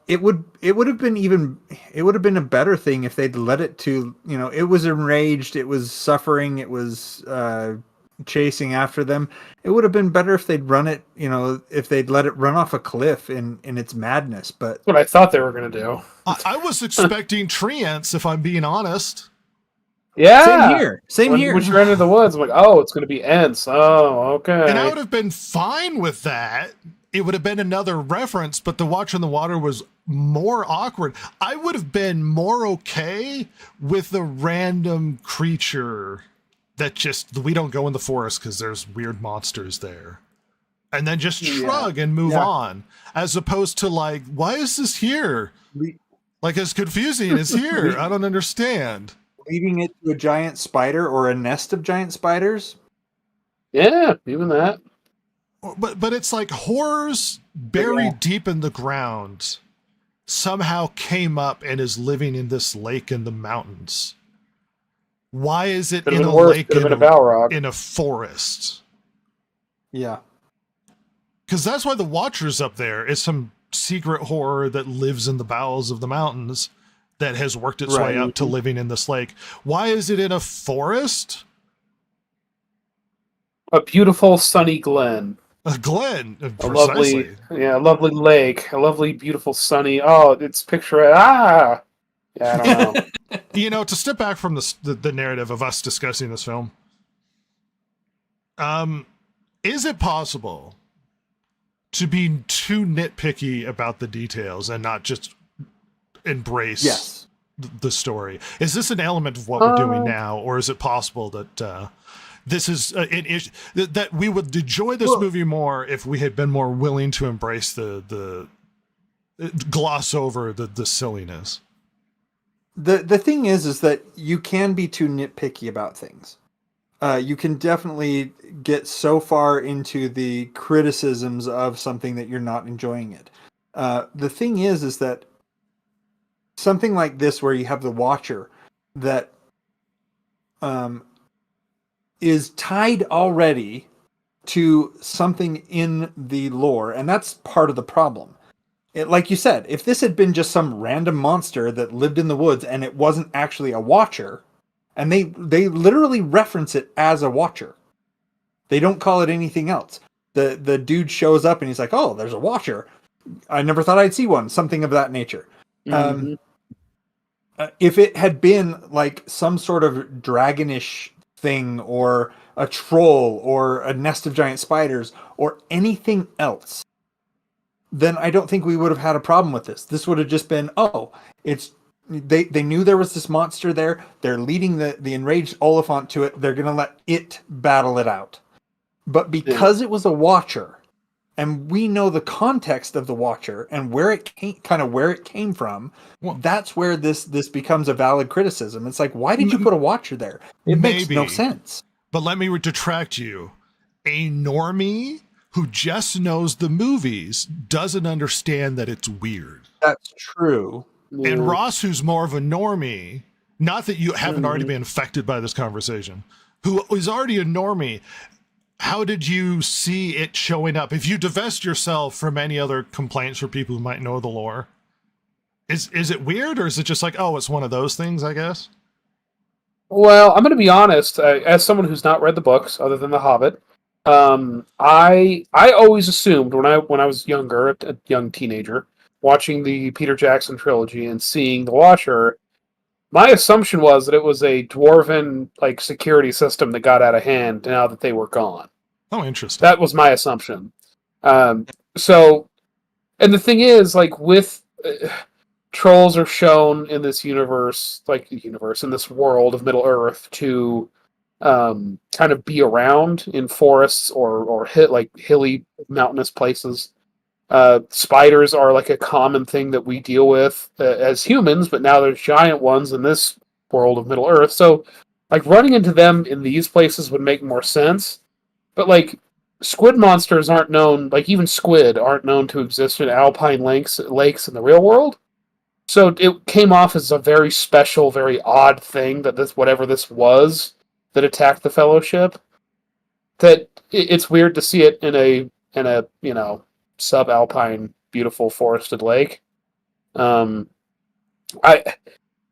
[SPEAKER 4] It would have been a better thing if they'd let it to, it was enraged, it was suffering, it was chasing after them. It would have been better if they'd run it, if they'd let it run off a cliff in its madness. But
[SPEAKER 5] that's what I thought they were going to do.
[SPEAKER 3] I was expecting tree ants, if I'm being honest.
[SPEAKER 5] Yeah.
[SPEAKER 4] Same here.
[SPEAKER 5] When you're into the woods, I'm like, oh, it's going to be ants. Oh, okay.
[SPEAKER 3] And I would have been fine with that. It would have been another reference, but the Watcher in the Water was more awkward. I would have been more okay with the random creature that we don't go in the forest because there's weird monsters there. And then just shrug and move on. As opposed to like, why is this here? It's confusing as here. I don't understand.
[SPEAKER 4] Leading it to a giant spider or a nest of giant spiders?
[SPEAKER 5] Yeah, even that.
[SPEAKER 3] But it's like horrors buried deep in the ground somehow came up and is living in this lake in the mountains. Why is it in a lake in a forest?
[SPEAKER 4] Yeah.
[SPEAKER 3] Because that's why the Watcher's up there. It's some secret horror that lives in the bowels of the mountains that has worked its way up to living in this lake. Why is it in a forest?
[SPEAKER 5] A beautiful sunny glen.
[SPEAKER 3] A glen, precisely.
[SPEAKER 5] A lovely lake, a lovely, beautiful, sunny. Oh, it's picturesque. Yeah, I don't know.
[SPEAKER 3] To step back from the narrative of us discussing this film, is it possible to be too nitpicky about the details and not just embrace the story? Is this an element of what we're doing now, or is it possible that this is an issue that we would enjoy this movie more if we had been more willing to embrace the gloss over the silliness?
[SPEAKER 4] The thing is that you can be too nitpicky about things. You can definitely get so far into the criticisms of something that you're not enjoying it. The thing is that something like this, where you have the Watcher that is tied already to something in the lore, and that's part of the problem. Like you said, if this had been just some random monster that lived in the woods and it wasn't actually a Watcher, and they literally reference it as a Watcher. They don't call it anything else. The dude shows up and he's like, oh, there's a Watcher. I never thought I'd see one. Something of that nature. Mm-hmm. If it had been like some sort of dragonish thing, or a troll, or a nest of giant spiders, or anything else, then I don't think we would have had a problem with this. This would have just been, they knew there was this monster there. They're leading the enraged Oliphant to it. They're going to let it battle it out. But because it was a Watcher, and we know the context of the Watcher and where it came from, that's where this becomes a valid criticism. It's like, why did you put a Watcher there? It makes no sense.
[SPEAKER 3] But let me detract you. A normie who just knows the movies doesn't understand that it's weird.
[SPEAKER 4] That's true.
[SPEAKER 3] And Ross, who's more of a normie, not that you haven't already been affected by this conversation, who is already a normie, how did you see it showing up? If you divest yourself from any other complaints for people who might know the lore, is it weird, or is it just like, oh, it's one of those things, I guess?
[SPEAKER 5] Well, I'm going to be honest. As someone who's not read the books, other than The Hobbit, I always assumed when I was younger, a young teenager, watching the Peter Jackson trilogy and seeing the Watcher, my assumption was that it was a dwarven security system that got out of hand now that they were gone.
[SPEAKER 3] Oh, interesting.
[SPEAKER 5] That was my assumption. So, and the thing is, with trolls are shown in this universe, in this world of Middle Earth, to kind of be around in forests or hilly mountainous places. Spiders are a common thing that we deal with as humans, but now there's giant ones in this world of Middle Earth. So, running into them in these places would make more sense. But squid monsters aren't known, even squid aren't known to exist in alpine lakes in the real world. So it came off as a very special, very odd thing that whatever this was that attacked the Fellowship. That it's weird to see it in a subalpine, beautiful forested lake. It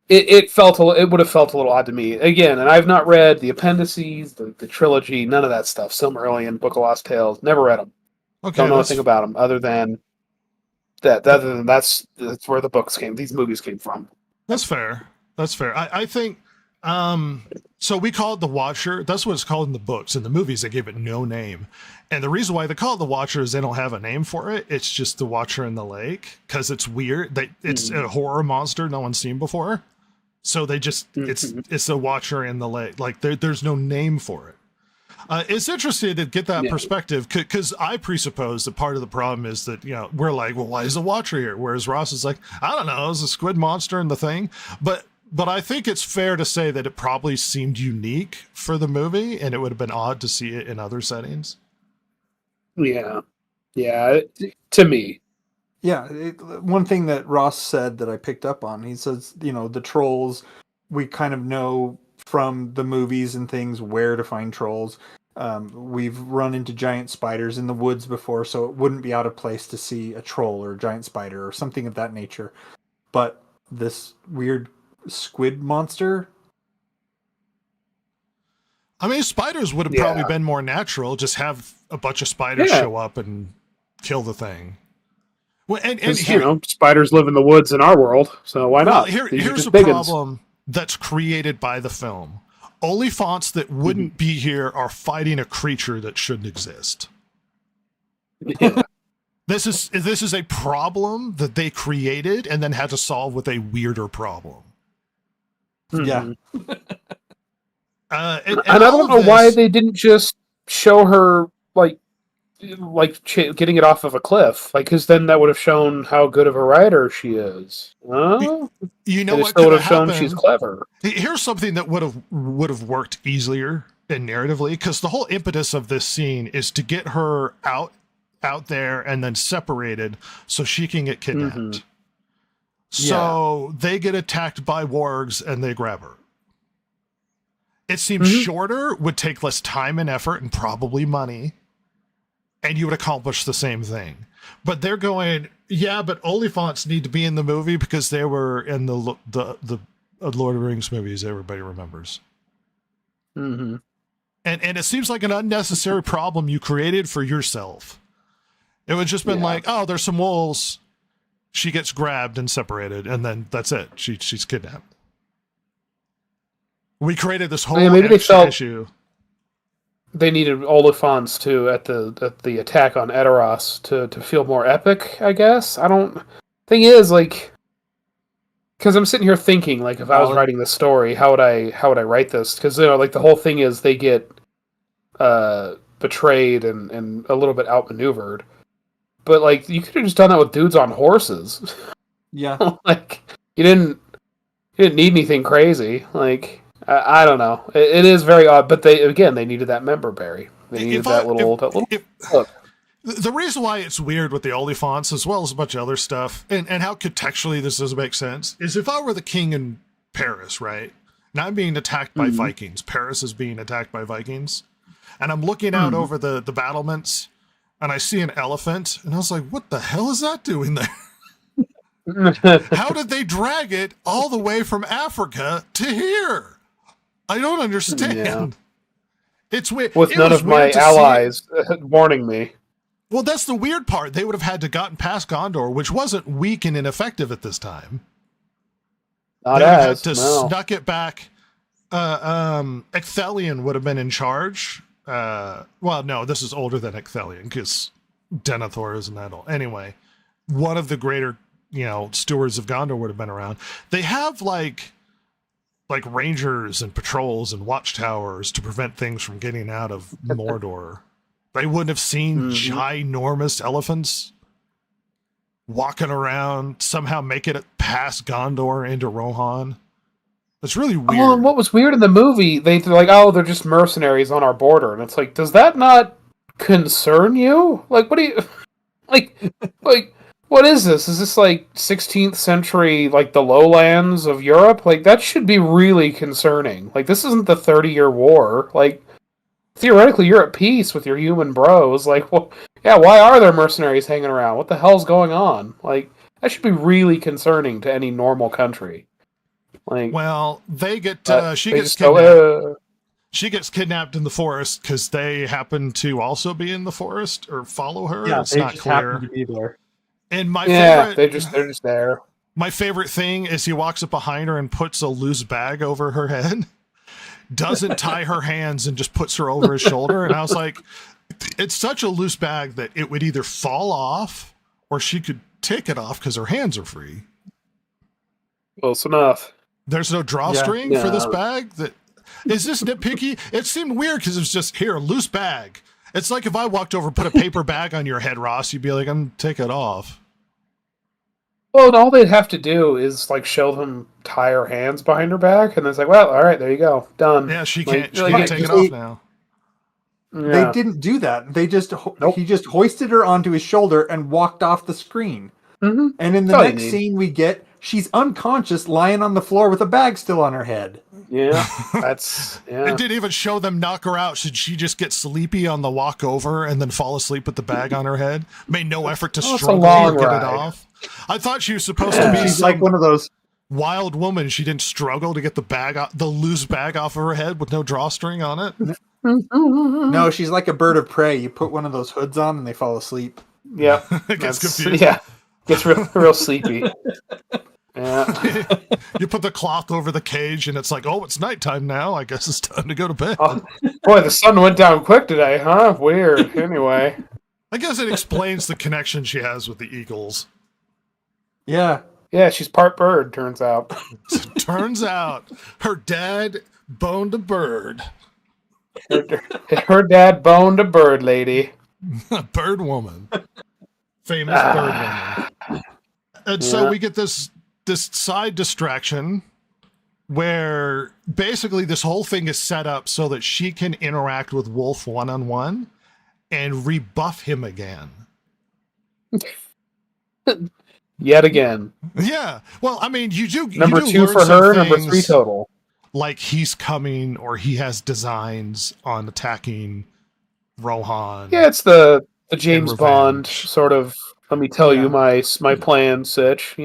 [SPEAKER 5] would have felt a little odd to me again, and I've not read the appendices, the trilogy, none of that stuff. Silmarillion, Book of Lost Tales, never read them.
[SPEAKER 3] Okay,
[SPEAKER 5] don't know anything about them other than that. Other than that's where the books these movies came from.
[SPEAKER 3] That's fair. I think. So we call it the Watcher. That's what it's called in the books. In the movies, they gave it no name. And the reason why they call it the Watcher is they don't have a name for it. It's just the Watcher in the lake because it's weird. It's a horror monster no one's seen before. So they just it's the Watcher in the lake. There's no name for it. It's interesting to get that perspective because I presuppose that part of the problem is that we're like, well, why is the Watcher here? Whereas Ross is like, I don't know, it's a squid monster in the thing, but I think it's fair to say that it probably seemed unique for the movie, and it would have been odd to see it in other settings.
[SPEAKER 5] Yeah, to me.
[SPEAKER 4] Yeah, one thing that Ross said that I picked up on, he says, the trolls, we kind of know from the movies and things where to find trolls. We've run into giant spiders in the woods before, so it wouldn't be out of place to see a troll or a giant spider or something of that nature. But this weird squid monster,
[SPEAKER 3] I mean, spiders would have probably been more natural. Just have a bunch of spiders show up and kill the thing. Well, and here,
[SPEAKER 5] spiders live in the woods in our world, so why not?
[SPEAKER 3] Here's a problem that's created by the film. Oliphants that wouldn't be here are fighting a creature that shouldn't exist.
[SPEAKER 5] Yeah.
[SPEAKER 3] This is a problem that they created and then had to solve with a weirder problem.
[SPEAKER 4] Yeah.
[SPEAKER 5] And I don't know why they didn't just show her getting it off of a cliff, because then that would have shown how good of a writer she is. What
[SPEAKER 3] still
[SPEAKER 5] would have shown she's clever.
[SPEAKER 3] Here's something that would have worked easier and narratively, because the whole impetus of this scene is to get her out there and then separated so she can get kidnapped. So they get attacked by wargs and they grab her. It seems shorter, would take less time and effort and probably money, and you would accomplish the same thing. But they're going, but Oliphants need to be in the movie because they were in the Lord of the Rings movies everybody remembers. And it seems like an unnecessary problem you created for yourself. It would just been there's some wolves. She gets grabbed and separated, and then that's it. She's kidnapped. We created this whole
[SPEAKER 5] maybe they felt
[SPEAKER 3] issue.
[SPEAKER 5] They needed Oliphants at the attack on Edoras to feel more epic, I guess. Thing is, because I'm sitting here thinking, if I was writing this story, how would I write this? Because the whole thing is they get betrayed and a little bit outmaneuvered. but like you could have just done that with dudes on horses.
[SPEAKER 4] Yeah.
[SPEAKER 5] Like you didn't need anything crazy. Like I don't know. It is very odd, but they needed that member berry. They needed that little look.
[SPEAKER 3] The reason why it's weird with the Oliphants, as well as a bunch of other stuff, and how contextually this doesn't make sense, is if I were the king in Paris, right? And I'm being attacked by Vikings. Paris is being attacked by Vikings. And I'm looking out over the battlements, and I see an elephant, and I was like, what the hell is that doing there? How did they drag it all the way from Africa to here? I don't understand.
[SPEAKER 5] Yeah.
[SPEAKER 3] It's weird.
[SPEAKER 5] With none of my allies warning me.
[SPEAKER 3] Well, that's the weird part. They would have had to gotten past Gondor, which wasn't weak and ineffective at this time.
[SPEAKER 5] Not
[SPEAKER 3] they would have
[SPEAKER 5] as,
[SPEAKER 3] had to snuck it back. Ecthelion would have been in charge. Well, no, this is older than Ecthelion because Denethor isn't that old. Anyway, one of the greater, stewards of Gondor would have been around. They have like rangers and patrols and watchtowers to prevent things from getting out of Mordor. They wouldn't have seen ginormous elephants walking around, somehow making it past Gondor into Rohan. It's really weird.
[SPEAKER 5] Oh, and what was weird in the movie, they're like, they're just mercenaries on our border. And it's like, does that not concern you? Like, what do you... Like, what is this? Is this like 16th century, like the lowlands of Europe? Like, that should be really concerning. Like, this isn't the 30-year war. Like, theoretically, you're at peace with your human bros. Like, well, yeah, why are there mercenaries hanging around? What the hell's going on? Like, that should be really concerning to any normal country. Like,
[SPEAKER 3] well, they get she gets kidnapped. She gets kidnapped in the forest because they happen to also be in the forest or follow her.
[SPEAKER 4] Yeah,
[SPEAKER 3] it's not
[SPEAKER 4] just
[SPEAKER 3] clear.
[SPEAKER 4] happen to be there.
[SPEAKER 3] And my favorite,
[SPEAKER 5] they're just there.
[SPEAKER 3] My favorite thing is he walks up behind her and puts a loose bag over her head. Doesn't tie her hands and just puts her over his shoulder. And I was like, it's such a loose bag that it would either fall off or she could take it off because her hands are free.
[SPEAKER 5] Close enough.
[SPEAKER 3] There's no drawstring for this bag. Is this nitpicky? It seemed weird because it was just here, a loose bag. It's like if I walked over and put a paper bag on your head, Ross, you'd be like, I'm take it off.
[SPEAKER 5] Well, and all they'd have to do is like show them tie her hands behind her back, and it's like, well, all right, there you go, done.
[SPEAKER 3] Yeah, she can't take it off now.
[SPEAKER 4] They didn't do that. They just he just hoisted her onto his shoulder and walked off the screen.
[SPEAKER 5] Mm-hmm.
[SPEAKER 4] And in the next scene we get, she's unconscious, lying on the floor with a bag still on her head.
[SPEAKER 5] Yeah, that's
[SPEAKER 3] It didn't even show them knock her out. Should she just get sleepy on the walk over and then fall asleep with the bag on her head? Made no effort to struggle or get it off. I thought she was supposed to be
[SPEAKER 4] She's like one of those
[SPEAKER 3] wild woman. She didn't struggle to get the loose bag off of her head with no drawstring on it.
[SPEAKER 4] No, she's like a bird of prey. You put one of those hoods on and they fall asleep.
[SPEAKER 5] Yeah,
[SPEAKER 3] It gets confused.
[SPEAKER 5] Yeah, gets real sleepy. Yeah.
[SPEAKER 3] You put the cloth over the cage and it's like, oh, it's nighttime now. I guess it's time to go to bed.
[SPEAKER 5] Oh, boy, the sun went down quick today, huh? Weird. Anyway.
[SPEAKER 3] I guess it explains the connection she has with the eagles.
[SPEAKER 4] Yeah.
[SPEAKER 5] Yeah, she's part bird, turns out.
[SPEAKER 3] Turns out her dad boned a bird.
[SPEAKER 5] Her dad boned a bird lady.
[SPEAKER 3] Bird woman. Famous bird woman. And so we get this side distraction where basically this whole thing is set up so that she can interact with Wolf one-on-one and rebuff him again.
[SPEAKER 5] Yet again.
[SPEAKER 3] Yeah. Well, I mean, you do
[SPEAKER 5] number
[SPEAKER 3] you do
[SPEAKER 5] 2
[SPEAKER 3] learn
[SPEAKER 5] for
[SPEAKER 3] some
[SPEAKER 5] her, number
[SPEAKER 3] things
[SPEAKER 5] 3 total.
[SPEAKER 3] Like he's coming or he has designs on attacking Rohan.
[SPEAKER 5] Yeah, it's the James Bond sort of, let me tell you my plan sitch,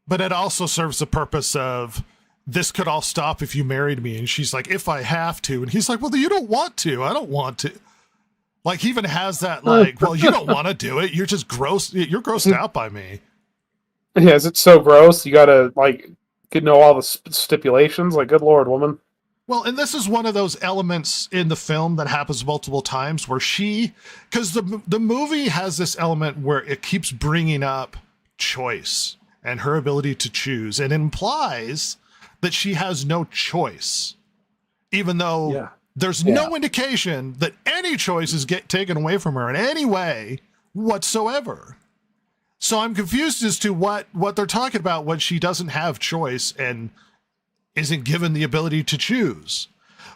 [SPEAKER 3] But it also serves the purpose of, this could all stop if you married me. And she's like, if I have to. And he's like, well, you don't want to. I don't want to. Like, he even has that, like, well, you don't want to do it. You're just gross. You're grossed out by me.
[SPEAKER 5] Yeah, is it so gross? You gotta, like, know all the stipulations? Like, good Lord, woman.
[SPEAKER 3] Well, and this is one of those elements in the film that happens multiple times where because the movie has this element where it keeps bringing up choice and her ability to choose, and implies that she has no choice, even though there's no indication that any choices get taken away from her in any way whatsoever. So I'm confused as to what they're talking about when she doesn't have choice and isn't given the ability to choose.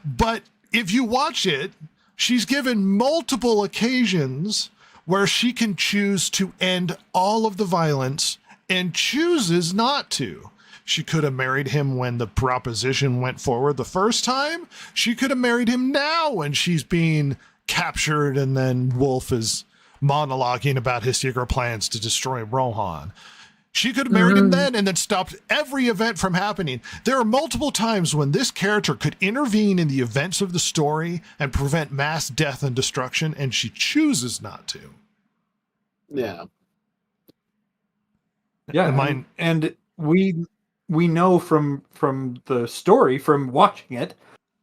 [SPEAKER 3] But if you watch it, she's given multiple occasions where she can choose to end all of the violence and chooses not to. She could have married him when the proposition went forward the first time. She could have married him now when she's being captured and then Wolf is monologuing about his secret plans to destroy Rohan. She could have married him then and then stopped every event from happening. There are multiple times when this character could intervene in the events of the story and prevent mass death and destruction, and she chooses not to.
[SPEAKER 5] Yeah.
[SPEAKER 4] Yeah. And we know from the story, from watching it,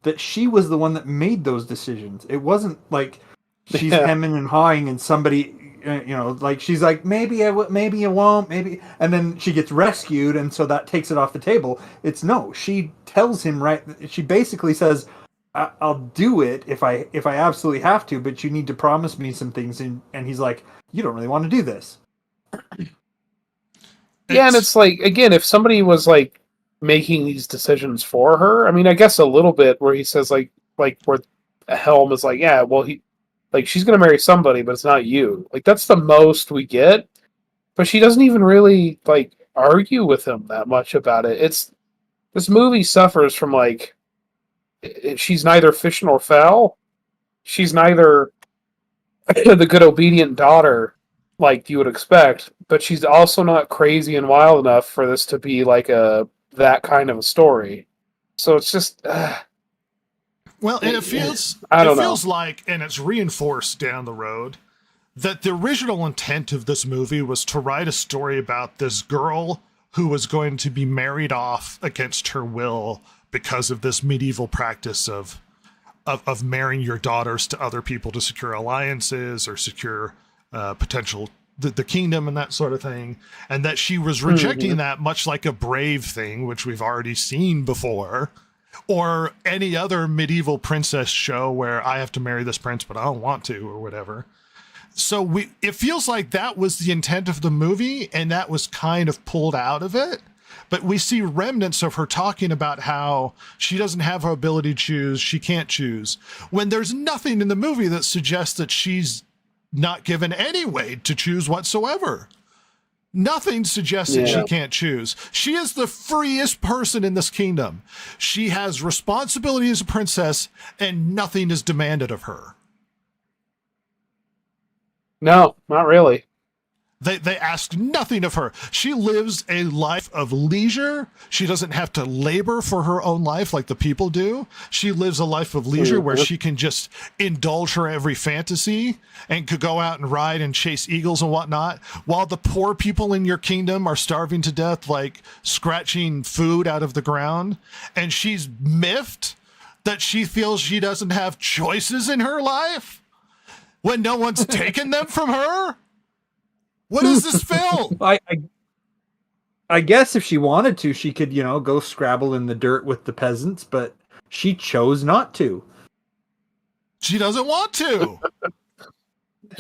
[SPEAKER 4] that she was the one that made those decisions. It wasn't like she's hemming and hawing and somebody, like she's like, maybe I won't, maybe. And then she gets rescued. And so that takes it off the table. It's no, she tells him, right. She basically says, I'll do it if I absolutely have to, but you need to promise me some things. And he's like, you don't really want to do this.
[SPEAKER 5] Yeah, and it's like, again, if somebody was like making these decisions for her, I mean, I guess a little bit where he says like where Helm is like, yeah, well, she's gonna marry somebody, but it's not you. Like that's the most we get, but she doesn't even really like argue with him that much about it. This movie suffers from like she's neither fish nor fowl. She's neither the good obedient daughter like you would expect, but she's also not crazy and wild enough for this to be like that kind of a story. So it's just
[SPEAKER 3] well, and it feels like, and it's reinforced down the road, that the original intent of this movie was to write a story about this girl who was going to be married off against her will because of this medieval practice of marrying your daughters to other people to secure alliances or secure potential the kingdom and that sort of thing, and that she was rejecting that, much like a Brave thing, which we've already seen before, or any other medieval princess show where I have to marry this prince but I don't want to, or whatever. So it feels like that was the intent of the movie, and that was kind of pulled out of it. But we see remnants of her talking about how she doesn't have her ability to choose, she can't choose, when there's nothing in the movie that suggests that she's not given any way to choose whatsoever. Nothing suggests that she can't choose. She is the freest person in this kingdom. She has responsibility as a princess, and nothing is demanded of her.
[SPEAKER 5] No, not really.
[SPEAKER 3] They ask nothing of her. She lives a life of leisure. She doesn't have to labor for her own life like the people do. She lives a life of leisure where she can just indulge her every fantasy and could go out and ride and chase eagles and whatnot, while the poor people in your kingdom are starving to death, like scratching food out of the ground. And she's miffed that she feels she doesn't have choices in her life when no one's taken them from her. What is this film?
[SPEAKER 4] I guess if she wanted to, she could, go scrabble in the dirt with the peasants, but she chose not to.
[SPEAKER 3] She doesn't want to.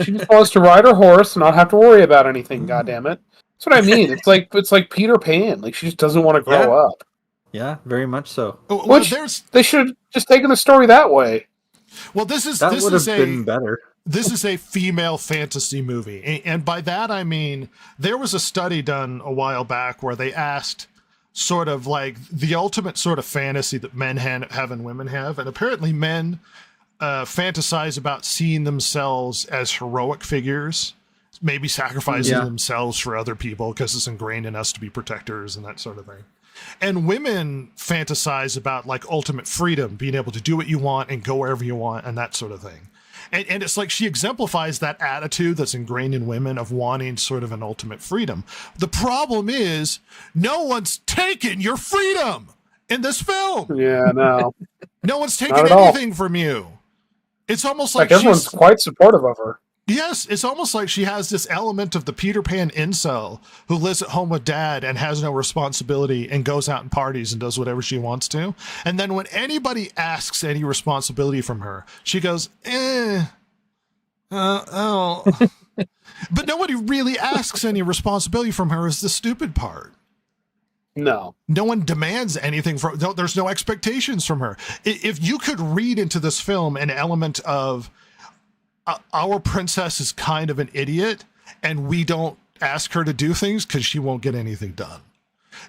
[SPEAKER 5] She just wants to ride her horse and not have to worry about anything, goddammit. That's what I mean. It's like Peter Pan. Like she just doesn't want to grow up.
[SPEAKER 4] Yeah, very much so.
[SPEAKER 5] Which they should have just taken the story that way.
[SPEAKER 3] Well, this would have been better. This is a female fantasy movie. And by that, I mean, there was a study done a while back where they asked sort of like the ultimate sort of fantasy that men have and women have. And apparently men fantasize about seeing themselves as heroic figures, maybe sacrificing themselves for other people because it's ingrained in us to be protectors and that sort of thing. And women fantasize about like ultimate freedom, being able to do what you want and go wherever you want and that sort of thing. And it's like she exemplifies that attitude that's ingrained in women of wanting sort of an ultimate freedom. The problem is no one's taken your freedom in this film.
[SPEAKER 5] Yeah, no.
[SPEAKER 3] No one's taken anything from you. It's almost like
[SPEAKER 5] everyone's quite supportive of her.
[SPEAKER 3] Yes, it's almost like she has this element of the Peter Pan incel who lives at home with dad and has no responsibility and goes out and parties and does whatever she wants to. And then when anybody asks any responsibility from her, she goes, Oh. But nobody really asks any responsibility from her is the stupid part.
[SPEAKER 5] No.
[SPEAKER 3] No one demands anything from, there's no expectations from her. If you could read into this film an element of our princess is kind of an idiot and we don't ask her to do things because she won't get anything done.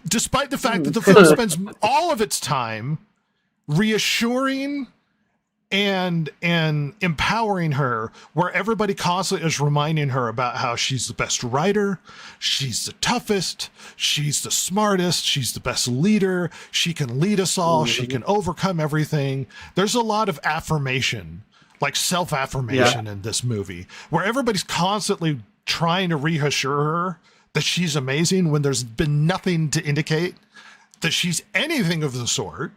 [SPEAKER 3] Despite the fact that the film spends all of its time reassuring and empowering her, where everybody constantly is reminding her about how she's the best writer, she's the toughest, she's the smartest, she's the best leader, she can lead us all, she can overcome everything. There's a lot of affirmation, like self-affirmation in this movie, where everybody's constantly trying to reassure her that she's amazing when there's been nothing to indicate that she's anything of the sort,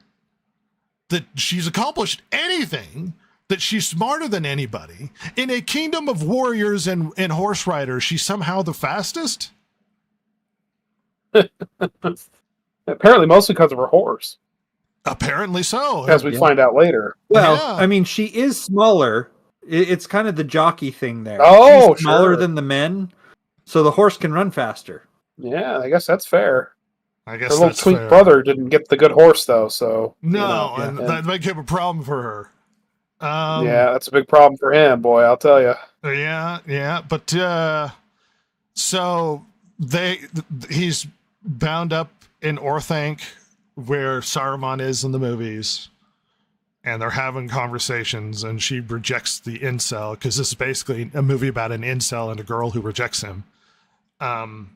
[SPEAKER 3] that she's accomplished anything, that she's smarter than anybody. In a kingdom of warriors and horse riders, she's somehow the fastest?
[SPEAKER 5] Apparently mostly because of her horse.
[SPEAKER 3] Apparently so.
[SPEAKER 5] As we find out later.
[SPEAKER 4] Well,
[SPEAKER 3] Yeah.
[SPEAKER 4] I mean, she is smaller. It's kind of the jockey thing there.
[SPEAKER 5] Oh,
[SPEAKER 4] she's smaller
[SPEAKER 5] sure.
[SPEAKER 4] than the men, so the horse can run faster.
[SPEAKER 5] Yeah, I guess that's fair.
[SPEAKER 3] I
[SPEAKER 5] Her
[SPEAKER 3] guess
[SPEAKER 5] little
[SPEAKER 3] that's
[SPEAKER 5] twink
[SPEAKER 3] fair.
[SPEAKER 5] brother didn't get the good horse, though, so...
[SPEAKER 3] No,
[SPEAKER 4] you know,
[SPEAKER 3] and that might give a problem for her.
[SPEAKER 5] yeah, that's a big problem for him, boy, I'll tell you.
[SPEAKER 3] Yeah, but so he's bound up in Orthanc, where Saruman is in the movies, and they're having conversations, and she rejects the incel, because this is basically a movie about an incel and a girl who rejects him. And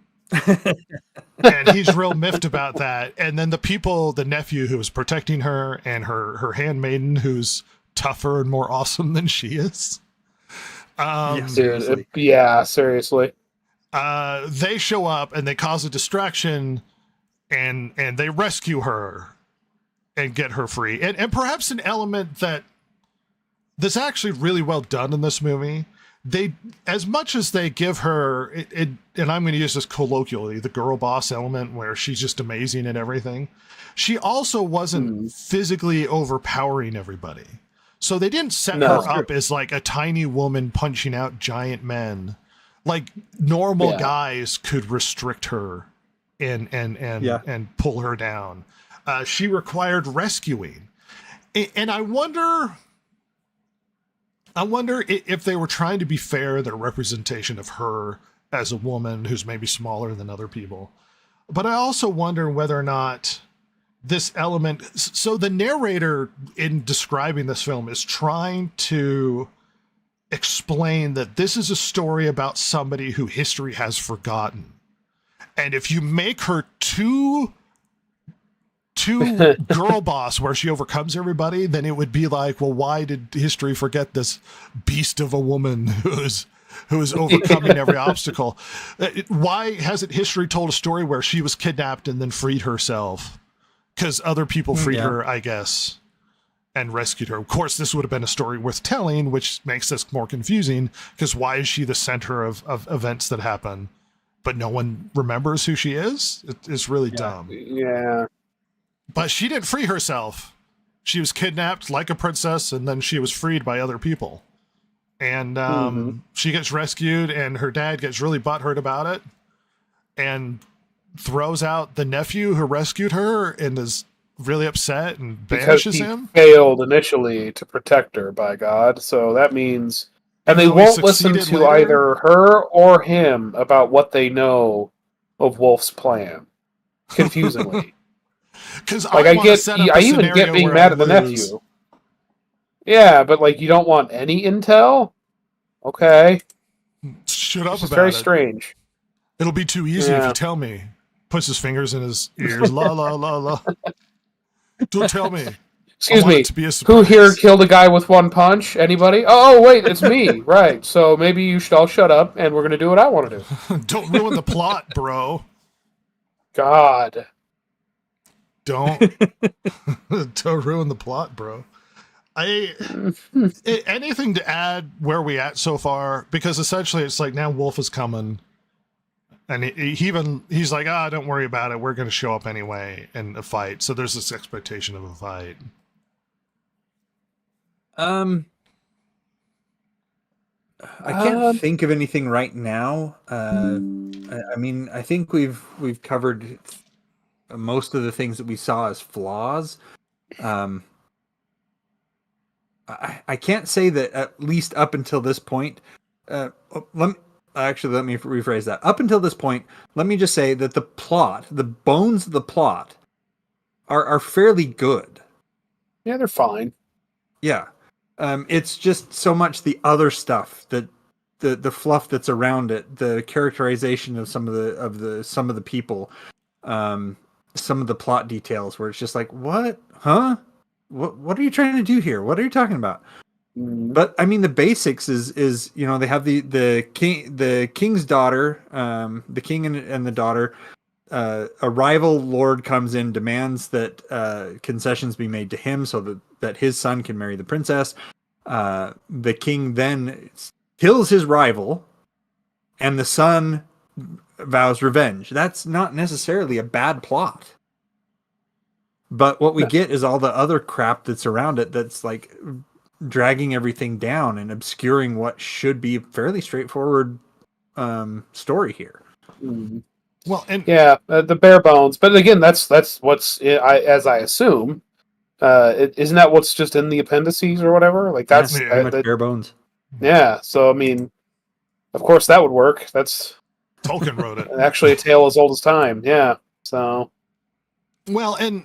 [SPEAKER 3] he's real miffed about that. And then the nephew who is protecting her, and her handmaiden who's tougher and more awesome than she is.
[SPEAKER 4] Seriously.
[SPEAKER 5] Yeah, seriously.
[SPEAKER 3] They show up and they cause a distraction, and they rescue her and get her free. And perhaps an element that's actually really well done in this movie. They, as much as they give her and I'm going to use this colloquially, the girl boss element where she's just amazing at everything, she also wasn't physically overpowering everybody. So they didn't set her up as like a tiny woman punching out giant men. Like normal guys could restrict her and pull her down. She required rescuing. And I wonder if they were trying to be fair, their representation of her as a woman who's maybe smaller than other people. But I also wonder whether or not this element, so the narrator in describing this film is trying to explain that this is a story about somebody who history has forgotten. And if you make her too girl boss where she overcomes everybody, then it would be like, well, why did history forget this beast of a woman who is overcoming every obstacle? Why hasn't history told a story where she was kidnapped and then freed herself? Because other people freed her, I guess, and rescued her. Of course, this would have been a story worth telling, which makes this more confusing, because why is she the center of events that happen, but no one remembers who she is? It's really dumb.
[SPEAKER 5] Yeah.
[SPEAKER 3] But she didn't free herself. She was kidnapped like a princess, and then she was freed by other people. And she gets rescued, and her dad gets really butthurt about it, and throws out the nephew who rescued her, and is really upset and banishes him.
[SPEAKER 5] Failed initially to protect her, by God. So that means... And they won't listen to either her or him about what they know of Wolf's plan. Confusingly.
[SPEAKER 3] Because
[SPEAKER 5] like I even get being mad at the nephew. Yeah, but like you don't want any intel? Okay.
[SPEAKER 3] Shut up about it.
[SPEAKER 5] It's very strange.
[SPEAKER 3] It'll be too easy if you tell me. Puts his fingers in his ears. La la la la. Don't tell me.
[SPEAKER 5] Excuse me. Who here killed a guy with one punch? Anybody? Oh wait, it's me. Right. So maybe you should all shut up and we're gonna do what I want to do.
[SPEAKER 3] Don't ruin the plot, bro.
[SPEAKER 5] God.
[SPEAKER 3] Don't ruin the plot, bro. Anything to add where we at so far? Because essentially it's like now Wolf is coming, and he's like, don't worry about it. We're going to show up anyway in a fight. So there's this expectation of a fight.
[SPEAKER 4] I can't think of anything right now. I mean, I think we've covered most of the things that we saw as flaws. I can't say that at least up until this point. Let me rephrase that. Up until this point, let me just say that the plot, the bones of the plot, are fairly good.
[SPEAKER 5] Yeah, they're fine.
[SPEAKER 4] Yeah, it's just so much the other stuff that the fluff that's around it, the characterization of some of the people, some of the plot details, where it's just like, what, huh? What are you trying to do here? What are you talking about? But I mean, the basics is they have the king's daughter, the king and the daughter. A rival lord comes in, demands that concessions be made to him so that his son can marry the princess. The king then kills his rival, and the son vows revenge. That's not necessarily a bad plot. But what we get is all the other crap that's around it that's like dragging everything down and obscuring what should be a fairly straightforward story here.
[SPEAKER 3] Well, and
[SPEAKER 5] the bare bones. But again, that's what's as I assume. Isn't that what's just in the appendices or whatever? Like that's
[SPEAKER 4] pretty much bare bones.
[SPEAKER 5] Yeah. So I mean, of course that would work. That's
[SPEAKER 3] Tolkien wrote it.
[SPEAKER 5] Actually, a tale as old as time. Yeah. So.
[SPEAKER 3] Well, and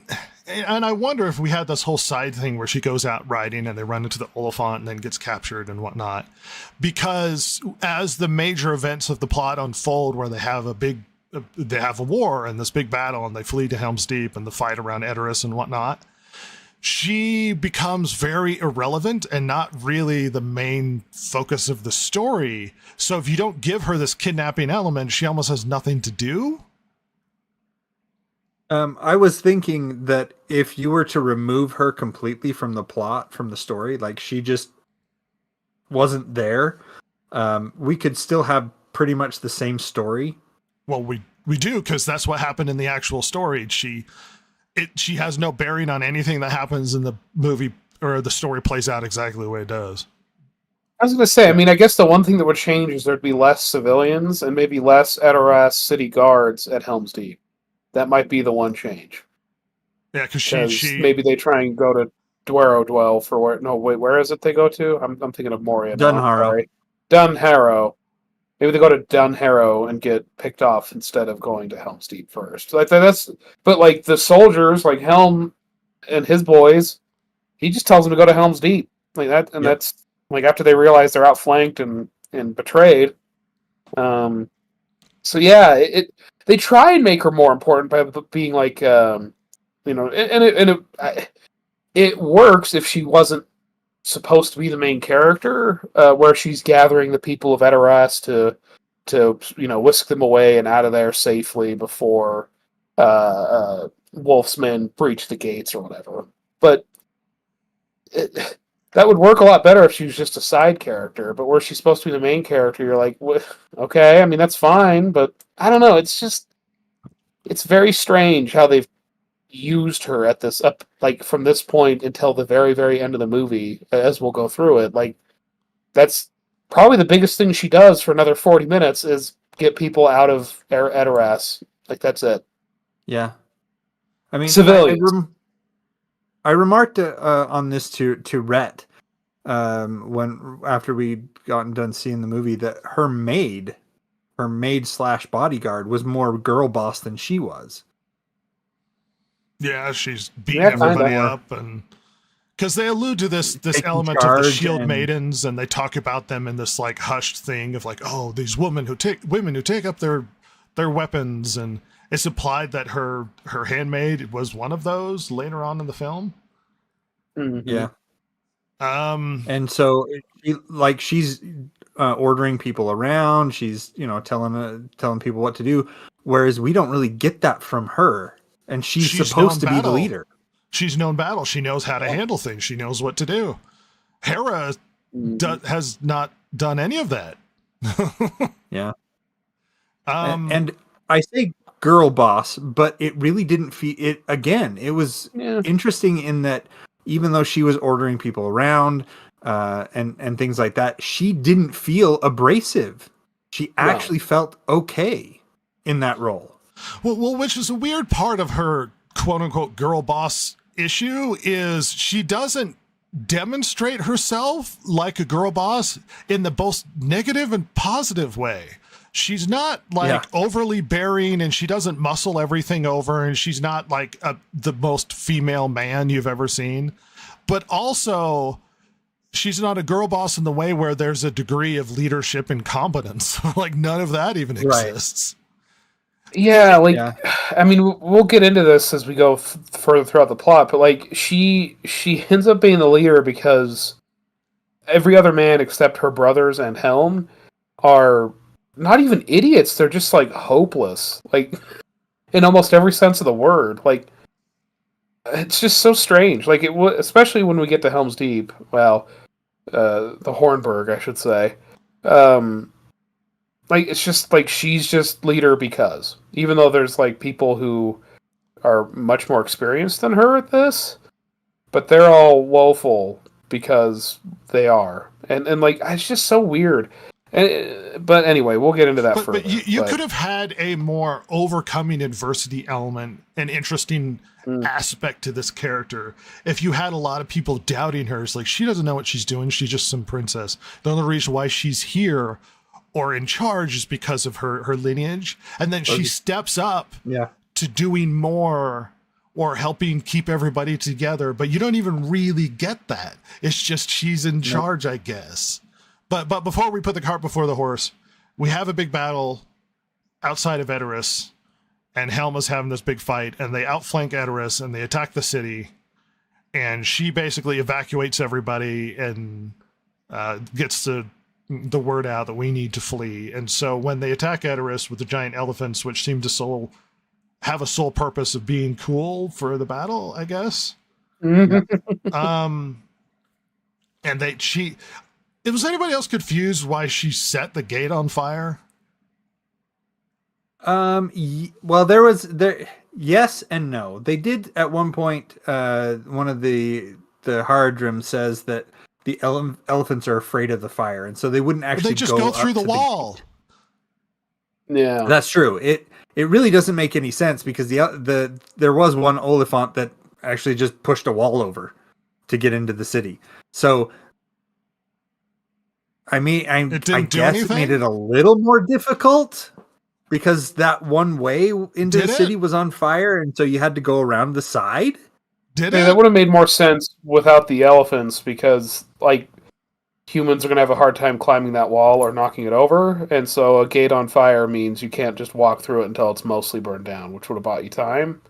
[SPEAKER 3] I wonder if we had this whole side thing where she goes out riding and they run into the Oliphant and then gets captured and whatnot. Because as the major events of the plot unfold, where they have a war and this big battle and they flee to Helm's Deep and the fight around Edoras and whatnot, she becomes very irrelevant and not really the main focus of the story. So if you don't give her this kidnapping element, she almost has nothing to do.
[SPEAKER 4] I was thinking that if you were to remove her completely from the plot, from the story, like she just wasn't there, we could still have pretty much the same story.
[SPEAKER 3] Well, we do, because that's what happened in the actual story. She has no bearing on anything that happens in the movie, or the story plays out exactly the way it does.
[SPEAKER 5] I was going to say, I mean, I guess the one thing that would change is there'd be less civilians and maybe less Edoras city guards at Helm's Deep. That might be the one change.
[SPEAKER 3] Yeah, because she
[SPEAKER 5] maybe they try and go to Dwaro Dwell for where? No, wait, where is it they go to? I'm thinking of Moria.
[SPEAKER 4] Dunharrow.
[SPEAKER 5] Dunharrow. Maybe they go to Dunharrow and get picked off instead of going to Helm's Deep first. Like but like the soldiers, like Helm and his boys, he just tells them to go to Helm's Deep, like that, and that's like after they realize they're outflanked and betrayed. So yeah, they try and make her more important by being like, and it works if she wasn't supposed to be the main character, where she's gathering the people of Edoras to whisk them away and out of there safely before Wolf's men breach the gates or whatever. But that would work a lot better if she was just a side character. But where she's supposed to be the main character, you're like, okay, I mean, that's fine, but I don't know. It's very strange how they've used her at this from this point until the very, very end of the movie, as we'll go through it. Like, that's probably the biggest thing she does for another 40 minutes is get people out of Edoras. Like, that's it.
[SPEAKER 4] Yeah. I mean,
[SPEAKER 5] civilians.
[SPEAKER 4] I remarked on this to Rhett after we'd gotten done seeing the movie, that her maid / bodyguard was more girl boss than she was.
[SPEAKER 3] Yeah, she's beating everybody up, and because they allude to this element of the shield maidens, and they talk about them in this like hushed thing of like, oh, these women who take up their weapons, and it's implied that her handmaid was one of those later on in the film.
[SPEAKER 5] Mm-hmm.
[SPEAKER 4] Yeah. And so she's ordering people around. She's telling people what to do, whereas we don't really get that from her. And she's supposed to be the leader.
[SPEAKER 3] She's known battle. She knows how to handle things. She knows what to do. Hera has not done any of that.
[SPEAKER 4] Yeah. And I say girl boss, but it really didn't feel it. Again, it was interesting in that even though she was ordering people around, and things like that, she didn't feel abrasive. She actually felt okay in that role.
[SPEAKER 3] Well, which is a weird part of her quote unquote girl boss issue is she doesn't demonstrate herself like a girl boss in the both negative and positive way. She's not like overly bearing, and she doesn't muscle everything over, and she's not like the most female man you've ever seen. But also, she's not a girl boss in the way where there's a degree of leadership and competence. Like none of that even exists.
[SPEAKER 5] Yeah, I mean, we'll get into this as we go further throughout the plot, but like she ends up being the leader because every other man except her brothers and Helm are not even idiots. They're just like hopeless, like in almost every sense of the word. Like it's just so strange. Like especially when we get to Helm's Deep. Well, the Hornburg, I should say. Like, it's just, like, she's just leader because. Even though there's, like, people who are much more experienced than her at this. But they're all woeful because they are. And like, it's just so weird. But anyway, we'll get into that further.
[SPEAKER 3] But you could have had a more overcoming adversity element, an interesting aspect to this character. If you had a lot of people doubting her, it's like, she doesn't know what she's doing. She's just some princess. The only reason why she's here or in charge is because of her lineage, and then she steps up to doing more or helping keep everybody together, but you don't even really get that. It's just she's in charge, I guess. But before we put the cart before the horse, we have a big battle outside of Edoras, and Helma's having this big fight, and they outflank Edoras, and they attack the city, and she basically evacuates everybody and gets the word out that we need to flee. And so when they attack Edoras with the giant elephants, which seem to have a sole purpose of being cool for the battle, I guess. And was anybody else confused why she set the gate on fire?
[SPEAKER 4] Well, yes and no. They did at one point, one of the Haradrim says that the elephants are afraid of the fire, and so they wouldn't actually
[SPEAKER 3] go through the wall.
[SPEAKER 5] Yeah,
[SPEAKER 4] that's true. It really doesn't make any sense because there was one Oliphant that actually just pushed a wall over to get into the city. So, I mean, I guess it made it a little more difficult because that one way into the city was on fire, and so you had to go around the side.
[SPEAKER 5] That would have made more sense without the elephants because, like, humans are going to have a hard time climbing that wall or knocking it over, and so a gate on fire means you can't just walk through it until it's mostly burned down, which would have bought you time.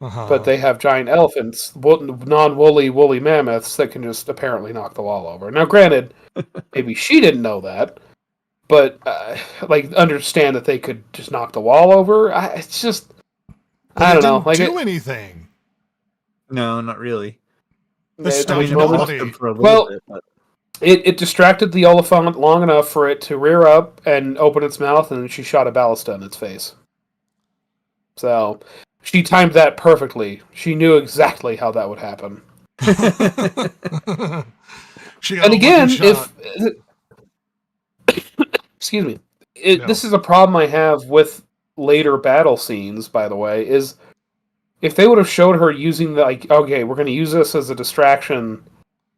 [SPEAKER 5] But they have giant elephants, non-woolly, woolly mammoths that can just apparently knock the wall over. Now, granted, maybe she didn't know that, but, understand that they could just knock the wall over. It's just, I don't know.
[SPEAKER 3] Like, do anything.
[SPEAKER 4] No, not really.
[SPEAKER 5] It distracted the elephant long enough for it to rear up and open its mouth, and then she shot a ballista in its face. So, she timed that perfectly. She knew exactly how that would happen. And again, excuse me, this is a problem I have with later battle scenes, by the way, is if they would have showed her using okay, we're going to use this as a distraction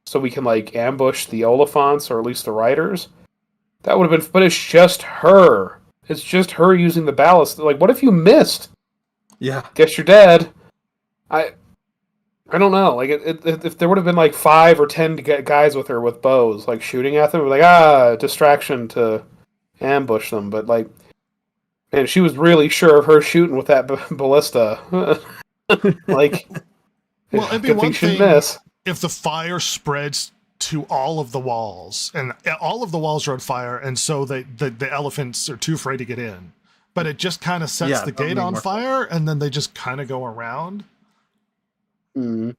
[SPEAKER 5] so we can, ambush the Oliphants, or at least the riders, that would have been, but it's just her. It's just her using the ballast. Like, what if you missed?
[SPEAKER 4] Yeah.
[SPEAKER 5] Guess you're dead. I don't know. Like, if there would have been, 5 or 10 guys with her with bows, shooting at them, distraction to ambush them. But, man, she was really sure of her shooting with that ballista.
[SPEAKER 3] Well, it'd be one thing miss. If the fire spreads to all of the walls, and all of the walls are on fire, and so the elephants are too afraid to get in. But it just kind of sets the gate on fire, and then they just kind of go around. So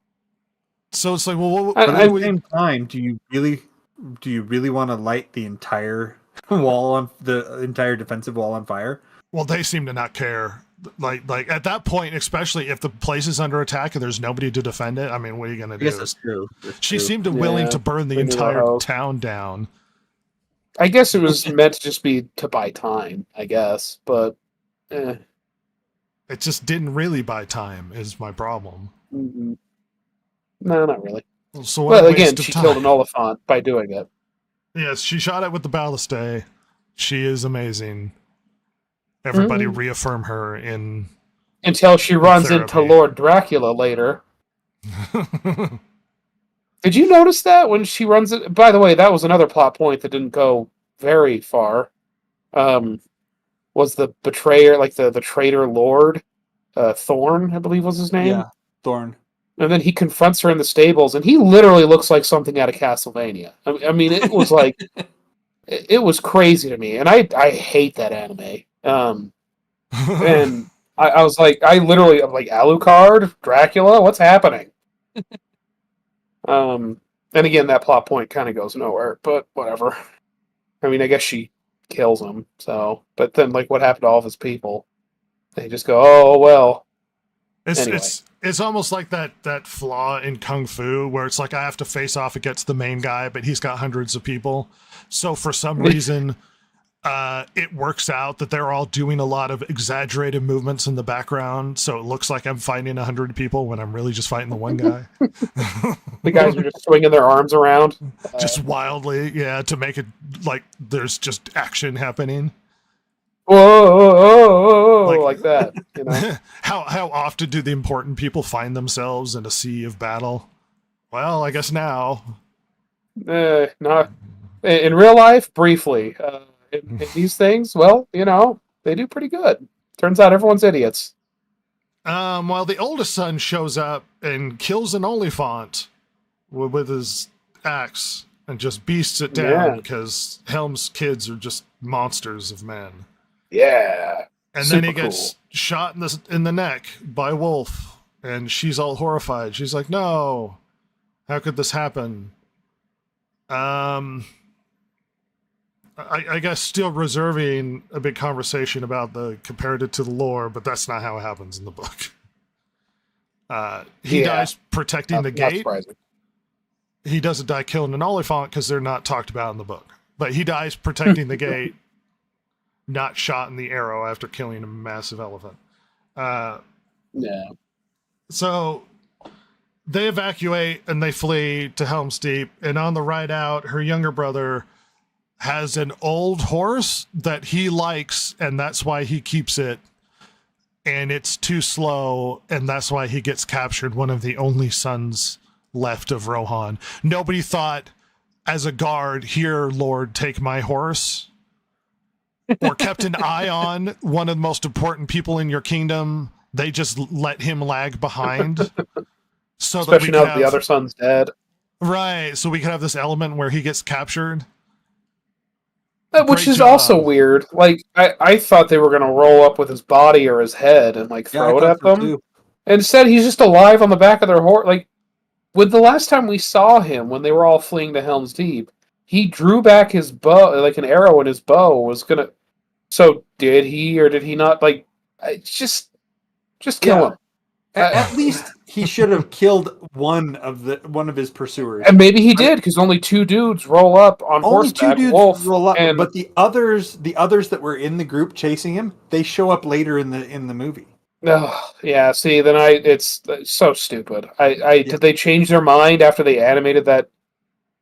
[SPEAKER 3] it's like, well,
[SPEAKER 4] but at the same time, do you really want to light the entire wall on the entire defensive wall on fire?
[SPEAKER 3] Well, they seem to not care. Like at that point, especially if the place is under attack and there's nobody to defend it. I mean, what are you gonna do?
[SPEAKER 4] Yes, that's true.
[SPEAKER 3] She seemed willing to burn the
[SPEAKER 5] They knew
[SPEAKER 3] entire
[SPEAKER 5] how.
[SPEAKER 3] town down.
[SPEAKER 5] I guess it was meant to just be to buy time, I guess, but
[SPEAKER 3] It just didn't really buy time. Is my problem.
[SPEAKER 5] mm-hmm. No, not really.
[SPEAKER 3] So what
[SPEAKER 5] Well,
[SPEAKER 3] a
[SPEAKER 5] again,
[SPEAKER 3] waste
[SPEAKER 5] she
[SPEAKER 3] of time.
[SPEAKER 5] killed an Oliphant by doing it.
[SPEAKER 3] Yes, she shot it with the ballistay. She is amazing. Everybody reaffirm her in
[SPEAKER 5] Until she runs into
[SPEAKER 3] therapy.
[SPEAKER 5] Lord Dracula later. Did you notice that when she runs it? By the way, that was another plot point that didn't go very far. Was the betrayer, like the traitor Lord Thorn, I believe was his name?
[SPEAKER 4] Yeah, Thorn.
[SPEAKER 5] And then he confronts her in the stables, and he literally looks like something out of Castlevania. I mean, it was like it was crazy to me, and I hate that anime. And I was like, I'm like, Alucard, Dracula, what's happening? And again, that plot point kind of goes nowhere, but whatever. I mean, I guess she kills him, so. But then, like, what happened to all of his people? They just go, oh well. Anyway.
[SPEAKER 3] It's almost like that flaw in Kung Fu where it's like I have to face off against the main guy, but he's got hundreds of people. So for some reason, it works out that they're all doing a lot of exaggerated movements in the background, so it looks like I'm fighting 100 people when I'm really just fighting the one guy.
[SPEAKER 5] The guys are just swinging their arms around.
[SPEAKER 3] Just wildly, yeah, to make it like there's just action happening.
[SPEAKER 5] Whoa, like that. You know?
[SPEAKER 3] How often do the important people find themselves in a sea of battle? Well, I guess now.
[SPEAKER 5] Not in real life. Briefly, in these things, well, you know, they do pretty good. Turns out everyone's idiots.
[SPEAKER 3] Well, the oldest son shows up and kills an Oliphant with his axe and just beasts it down because Helm's kids are just monsters of men.
[SPEAKER 5] Yeah.
[SPEAKER 3] And then he gets shot in the neck by Wolf, and she's all horrified. She's like, "No, how could this happen?" I guess still reserving a big conversation about the comparative to the lore, but that's not how it happens in the book. He dies protecting the gate.
[SPEAKER 5] Surprising.
[SPEAKER 3] He doesn't die killing an Oliphant because they're not talked about in the book. But he dies protecting the gate. Not shot in the arrow after killing a massive elephant.
[SPEAKER 5] Yeah.
[SPEAKER 3] So they evacuate and they flee to Helm's Deep. And on the ride out, her younger brother has an old horse that he likes, and that's why he keeps it. And it's too slow, and that's why he gets captured, one of the only sons left of Rohan. Nobody thought, as a guard, here, Lord, take my horse. Or kept an eye on one of the most important people in your kingdom. They just let him lag behind. So
[SPEAKER 5] especially now that the other son's dead.
[SPEAKER 3] Right. So we could have this element where he gets captured.
[SPEAKER 5] Which is also weird. Like, I thought they were going to roll up with his body or his head and, like, throw it at them.
[SPEAKER 4] Too.
[SPEAKER 5] Instead, he's just alive on the back of their horse. Like, with the last time we saw him, when they were all fleeing to Helm's Deep, he drew back his bow, like an arrow in his bow was going to... So, did he or did he not? Like, just kill him.
[SPEAKER 4] At least he should have killed one of his pursuers.
[SPEAKER 5] And maybe he did, because only two dudes roll up on horseback.
[SPEAKER 4] Only two dudes
[SPEAKER 5] Wolf
[SPEAKER 4] roll up,
[SPEAKER 5] and...
[SPEAKER 4] but the others that were in the group chasing him, they show up later in the movie.
[SPEAKER 5] Oh, yeah, see, then it's so stupid. Did they change their mind after they animated that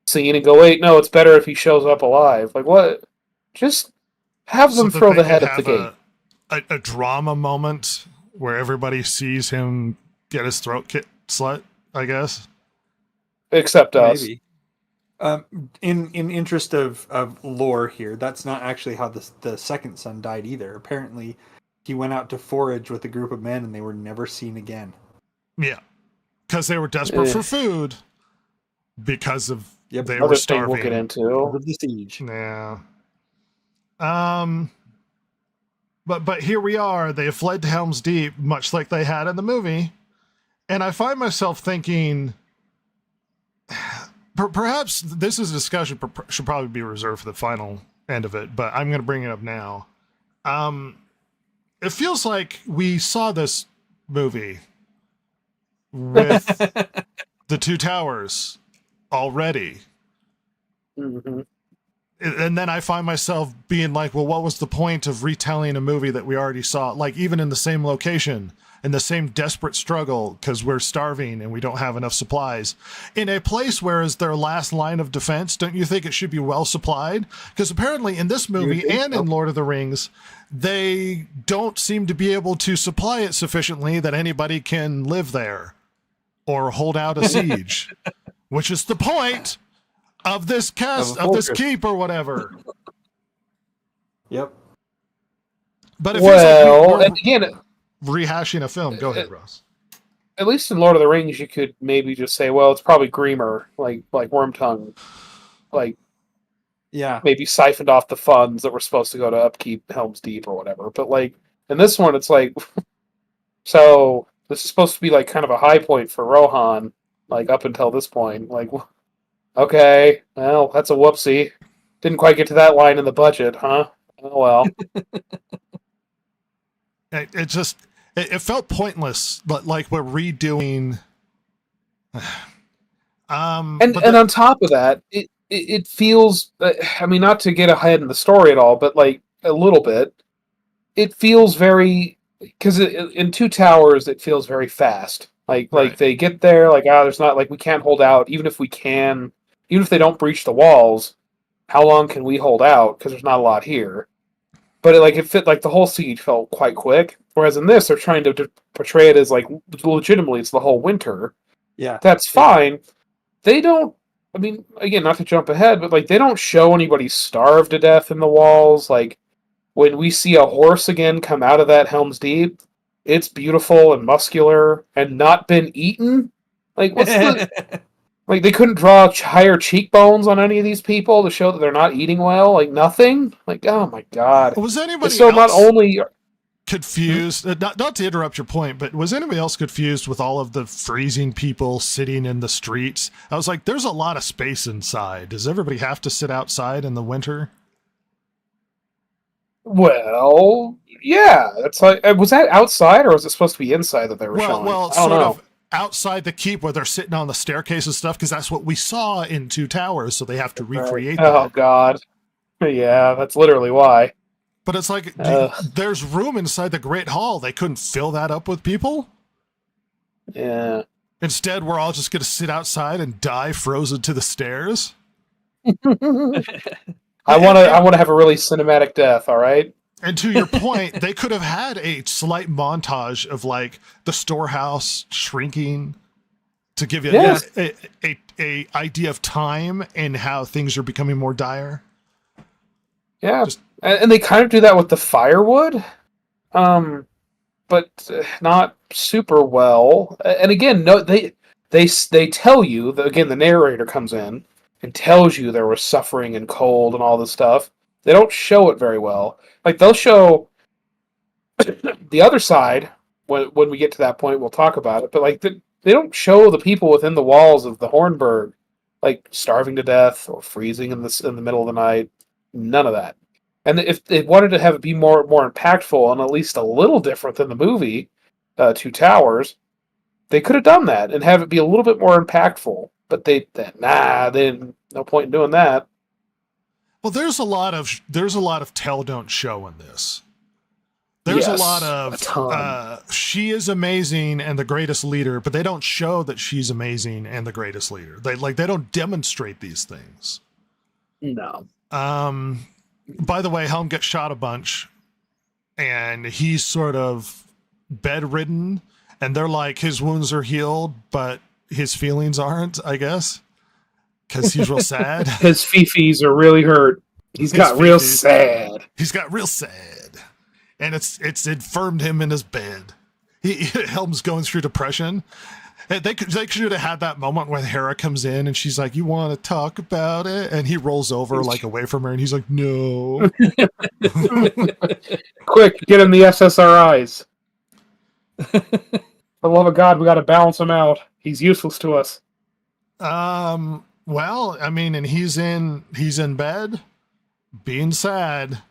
[SPEAKER 5] scene and go, wait, no, it's better if he shows up alive? Like, what? Just have them throw the head at the gate.
[SPEAKER 3] A drama moment where everybody sees him get his throat slit, I guess.
[SPEAKER 5] Except us.
[SPEAKER 4] Maybe. In interest of lore here, that's not actually how the second son died either. Apparently, he went out to forage with a group of men and they were never seen again.
[SPEAKER 3] Yeah. Because they were desperate for food. Because of they
[SPEAKER 5] Other
[SPEAKER 3] were
[SPEAKER 5] thing
[SPEAKER 3] starving.
[SPEAKER 5] we'll get into.
[SPEAKER 4] Because of the siege.
[SPEAKER 3] Yeah. But here we are. They have fled to Helm's Deep, much like they had in the movie. And I find myself thinking, perhaps this is a discussion should probably be reserved for the final end of it, but I'm going to bring it up now. it feels like we saw this movie with the Two Towers already.
[SPEAKER 5] Mm-hmm.
[SPEAKER 3] And then I find myself being like, well, what was the point of retelling a movie that we already saw? Like, even in the same location, in the same desperate struggle, because we're starving and we don't have enough supplies. In a place where is their last line of defense, don't you think it should be well supplied? Because apparently in this movie and in Lord of the Rings, they don't seem to be able to supply it sufficiently that anybody can live there or hold out a siege, which is the point of this keep or whatever.
[SPEAKER 4] Yep.
[SPEAKER 3] But it feels like we're
[SPEAKER 5] and again,
[SPEAKER 3] rehashing a film. Go ahead, Ross.
[SPEAKER 5] At least in Lord of the Rings, you could maybe just say, well, it's probably Griemer, like Wormtongue, like maybe siphoned off the funds that were supposed to go to upkeep Helm's Deep or whatever. But like in this one, it's like, so this is supposed to be like kind of a high point for Rohan, like up until this point, like. Okay, well, that's a whoopsie. Didn't quite get to that line in the budget, huh? Oh, well.
[SPEAKER 3] It felt pointless, but like we're redoing.
[SPEAKER 5] And on top of that, it feels, I mean, not to get ahead in the story at all, but like a little bit, it feels very, because in Two Towers, it feels very fast. Like they get there, like, there's not, like, we can't hold out, even if they don't breach the walls, how long can we hold out? Because there's not a lot here. But it fit, like, the whole siege felt quite quick. Whereas in this, they're trying to portray it as, like, legitimately, it's the whole winter.
[SPEAKER 4] Yeah.
[SPEAKER 5] That's fine. They don't, I mean, again, not to jump ahead, but, like, they don't show anybody starve to death in the walls. Like, when we see a horse again come out of that Helm's Deep, it's beautiful and muscular and not been eaten. Like, what's the... Like, they couldn't draw higher cheekbones on any of these people to show that they're not eating well? Like, nothing? Like, oh my god.
[SPEAKER 3] Was anybody
[SPEAKER 5] so
[SPEAKER 3] else
[SPEAKER 5] not only
[SPEAKER 3] confused, not to interrupt your point, but was anybody else confused with all of the freezing people sitting in the streets? I was like, there's a lot of space inside. Does everybody have to sit outside in the winter?
[SPEAKER 5] Well, yeah. That's like, was that outside or was it supposed to be inside that they were showing?
[SPEAKER 3] Well,
[SPEAKER 5] I don't know.
[SPEAKER 3] of outside the keep where they're sitting on the staircase and stuff, because that's what we saw in Two Towers, so they have to recreate that.
[SPEAKER 5] Oh god. Yeah, that's literally why.
[SPEAKER 3] But it's like, there's room inside the Great Hall. They couldn't fill that up with people?
[SPEAKER 5] Yeah.
[SPEAKER 3] Instead, we're all just going to sit outside and die frozen to the stairs?
[SPEAKER 5] I want to have a really cinematic death, all right?
[SPEAKER 3] And to your point, they could have had a slight montage of like the storehouse shrinking to give you a idea of time and how things are becoming more dire.
[SPEAKER 5] Yeah, and they kind of do that with the firewood, but not super well. And again, no, they tell you that, again, the narrator comes in and tells you there was suffering and cold and all this stuff. They don't show it very well. Like, they'll show the other side when we get to that point. We'll talk about it. But like, they don't show the people within the walls of the Hornburg like starving to death or freezing in the middle of the night. None of that. And if they wanted to have it be more impactful and at least a little different than the movie Two Towers, they could have done that and have it be a little bit more impactful. But they didn't. No point in doing that.
[SPEAKER 3] Well, there's a lot of tell don't show in this. There's a lot of she is amazing and the greatest leader, but they don't show that she's amazing and the greatest leader. They don't demonstrate these things.
[SPEAKER 5] No.
[SPEAKER 3] By the way, Helm gets shot a bunch, and he's sort of bedridden, and they're like, his wounds are healed, but his feelings aren't, I guess, because he's real sad.
[SPEAKER 5] His fifis are really hurt. He's got real sad.
[SPEAKER 3] He's got real sad, and it's infirmed him in his bed. Helm's going through depression. They should have had that moment when Hera comes in and she's like, "You want to talk about it?" And he rolls over like away from her, and he's like, "No."
[SPEAKER 5] Quick, get him the SSRIs. For the love of God, we got to balance him out. He's useless to us.
[SPEAKER 3] Well, I mean, and he's in bed, being sad,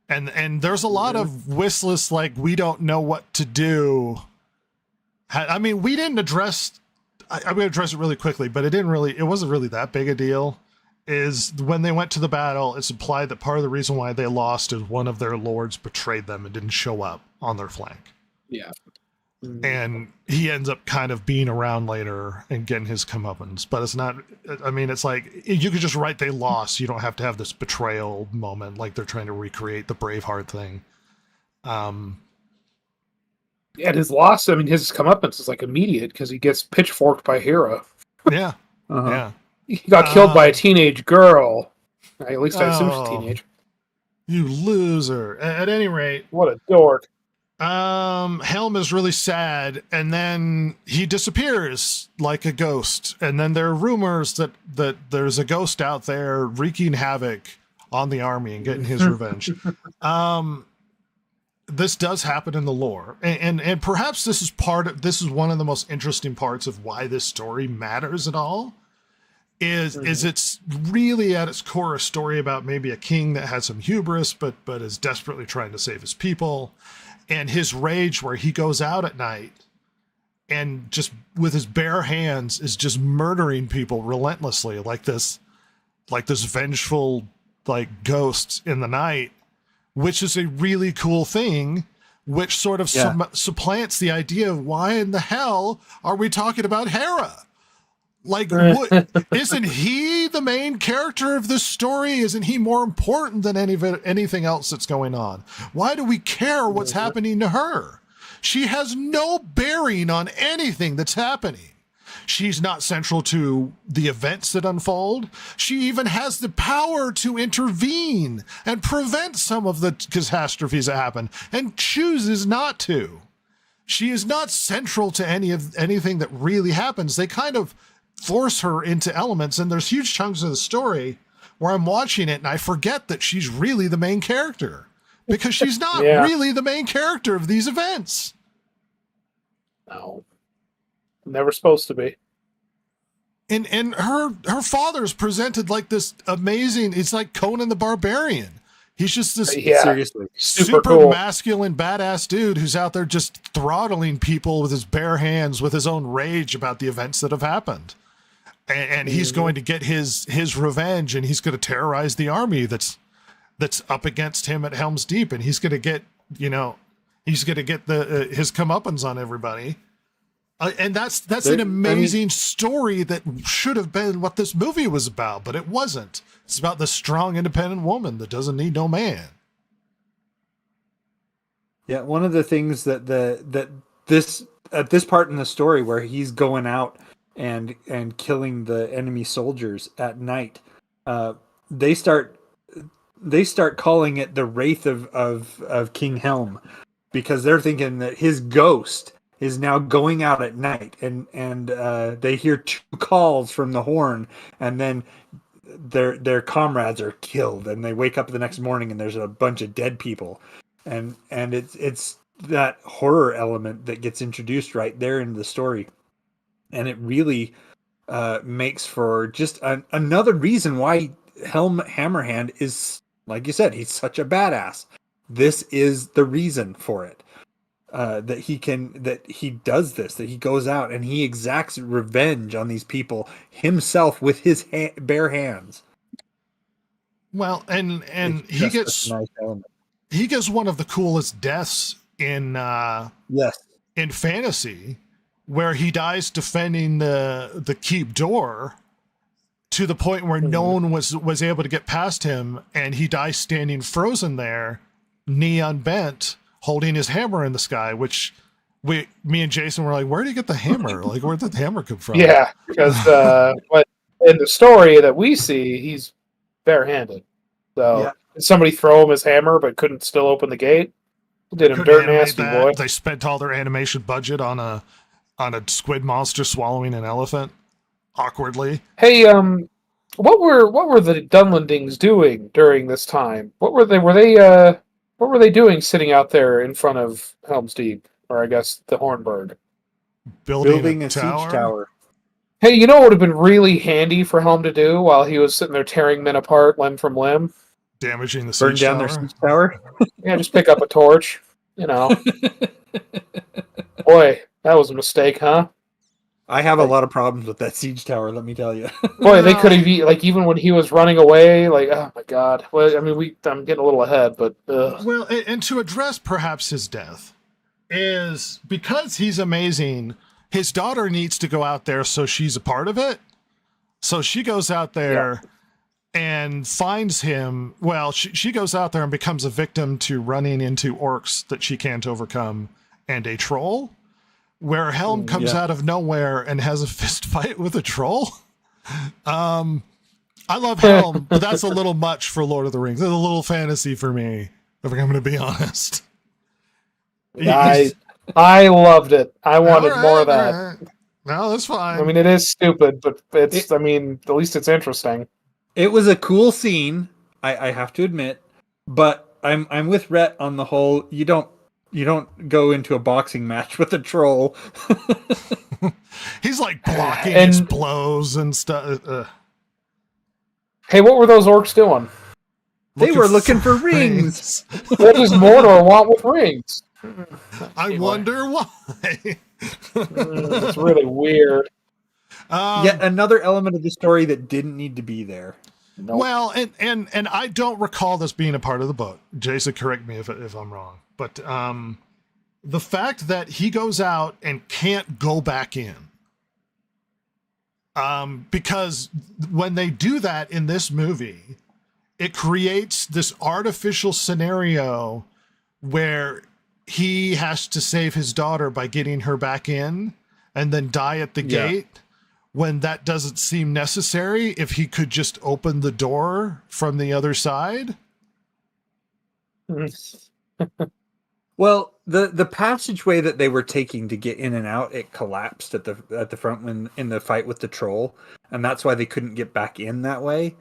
[SPEAKER 3] And there's a lot of listless, like, we don't know what to do. I mean, we didn't address, I'm going to address it really quickly, but it wasn't really that big a deal. Is when they went to the battle, it's implied that part of the reason why they lost is one of their lords betrayed them and didn't show up on their flank.
[SPEAKER 5] Yeah.
[SPEAKER 3] And he ends up kind of being around later and getting his comeuppance. But it's not, I mean, it's like, you could just write they lost. You don't have to have this betrayal moment like they're trying to recreate the Braveheart thing.
[SPEAKER 5] And his loss, I mean, his comeuppance is like immediate because he gets pitchforked by Hera.
[SPEAKER 3] Yeah. Yeah.
[SPEAKER 5] He got killed by a teenage girl. At least I assume she's teenage.
[SPEAKER 3] You loser. At any rate.
[SPEAKER 5] What a dork.
[SPEAKER 3] Helm is really sad, and then he disappears like a ghost. And then there are rumors that there's a ghost out there wreaking havoc on the army and getting his revenge. This does happen in the lore, and perhaps this is one of the most interesting parts of why this story matters at all. Is it's really at its core a story about maybe a king that had some hubris, but is desperately trying to save his people, and his rage where he goes out at night and just with his bare hands is just murdering people relentlessly, like this vengeful like ghost in the night, which is a really cool thing, which sort of supplants the idea of why in the hell are we talking about Hera? Like, what, isn't he the main character of this story? Isn't he more important than anything else that's going on? Why do we care what's happening to her? She has no bearing on anything that's happening. She's not central to the events that unfold. She even has the power to intervene and prevent some of the catastrophes that happen, and chooses not to. She is not central to anything that really happens. They kind of force her into elements, and there's huge chunks of the story where I'm watching it and I forget that she's really the main character, because she's not really the main character of these events.
[SPEAKER 5] No. Never supposed to be.
[SPEAKER 3] And her father's presented like this amazing, it's like Conan the Barbarian. He's just this
[SPEAKER 4] seriously
[SPEAKER 3] super
[SPEAKER 5] cool,
[SPEAKER 3] masculine, badass dude who's out there just throttling people with his bare hands, with his own rage about the events that have happened. And he's going to get his revenge, and he's going to terrorize the army that's up against him at Helm's Deep, and he's going to get, his comeuppance on everybody. And that's an amazing story that should have been what this movie was about, but it wasn't. It's about the strong, independent woman that doesn't need no man.
[SPEAKER 4] Yeah, one of the things that this part in the story where he's going out and killing the enemy soldiers at night, they start calling it the Wraith of King Helm, because they're thinking that his ghost is now going out at night, and they hear 2 calls from the horn, and then their comrades are killed, and they wake up the next morning and there's a bunch of dead people, and it's that horror element that gets introduced right there into the story, and it really makes for just another reason why Helm Hammerhand is, like you said, he's such a badass. This is the reason for it. That he does this, that he goes out and he exacts revenge on these people himself with his bare hands.
[SPEAKER 3] Well, and he gets one of the coolest deaths in fantasy, where he dies defending the keep door to the point where no one was able to get past him, and he dies standing frozen there, knee unbent, holding his hammer in the sky, which me and Jason were like, where did he get the hammer? Like, where did the hammer come from?
[SPEAKER 5] Yeah, because but in the story that we see, he's barehanded. So did somebody throw him his hammer but couldn't still open the gate? Did him dirt nasty, boy.
[SPEAKER 3] They spent all their animation budget on a squid monster swallowing an elephant awkwardly.
[SPEAKER 5] Hey, what were the Dunlendings doing during this time? What were they doing sitting out there in front of Helm's Deep, or I guess the Hornburg?
[SPEAKER 3] Building a
[SPEAKER 4] siege
[SPEAKER 3] tower?
[SPEAKER 4] tower.
[SPEAKER 5] Hey, you know what would have been really handy for Helm to do while he was sitting there tearing men apart limb from limb?
[SPEAKER 3] damaging the
[SPEAKER 4] Burn
[SPEAKER 3] siege
[SPEAKER 4] down
[SPEAKER 3] tower.
[SPEAKER 4] their siege tower.
[SPEAKER 5] Yeah, just pick up a torch. You know. Boy, that was a mistake, huh?
[SPEAKER 4] I have a lot of problems with that siege tower. Let me tell you.
[SPEAKER 5] Boy, they could have like even when he was running away, like oh my god. Well, I mean, I'm getting a little ahead, but
[SPEAKER 3] well, and to address perhaps his death is because he's amazing. His daughter needs to go out there, so she's a part of it. So she goes out there and finds him. Well, she goes out there and becomes a victim to running into orcs that she can't overcome and a troll. Where Helm comes out of nowhere and has a fist fight with a troll. I love Helm, but that's a little much for Lord of the Rings. It's a little fantasy for me, if I'm going to be honest.
[SPEAKER 5] I loved it. I wanted more of that.
[SPEAKER 3] Right. No, that's fine.
[SPEAKER 5] I mean, it is stupid, but I mean, at least it's interesting.
[SPEAKER 4] It was a cool scene, I have to admit, but I'm with Rhett on the whole. You don't go into a boxing match with a troll.
[SPEAKER 3] He's like blocking his blows and stuff.
[SPEAKER 5] Hey, what were those orcs doing?
[SPEAKER 4] They were looking for rings.
[SPEAKER 5] What does Mordor want with rings?
[SPEAKER 3] I wonder why.
[SPEAKER 5] It's really weird.
[SPEAKER 4] Yet another element of the story that didn't need to be there.
[SPEAKER 5] Nope.
[SPEAKER 3] Well, and I don't recall this being a part of the book. Jason, correct me if I'm wrong. But the fact that he goes out and can't go back in, because when they do that in this movie, it creates this artificial scenario where he has to save his daughter by getting her back in and then die at the gate, when that doesn't seem necessary if he could just open the door from the other side.
[SPEAKER 4] Well, the passageway that they were taking to get in and out, it collapsed at the front when in the fight with the troll, and that's why they couldn't get back in that way.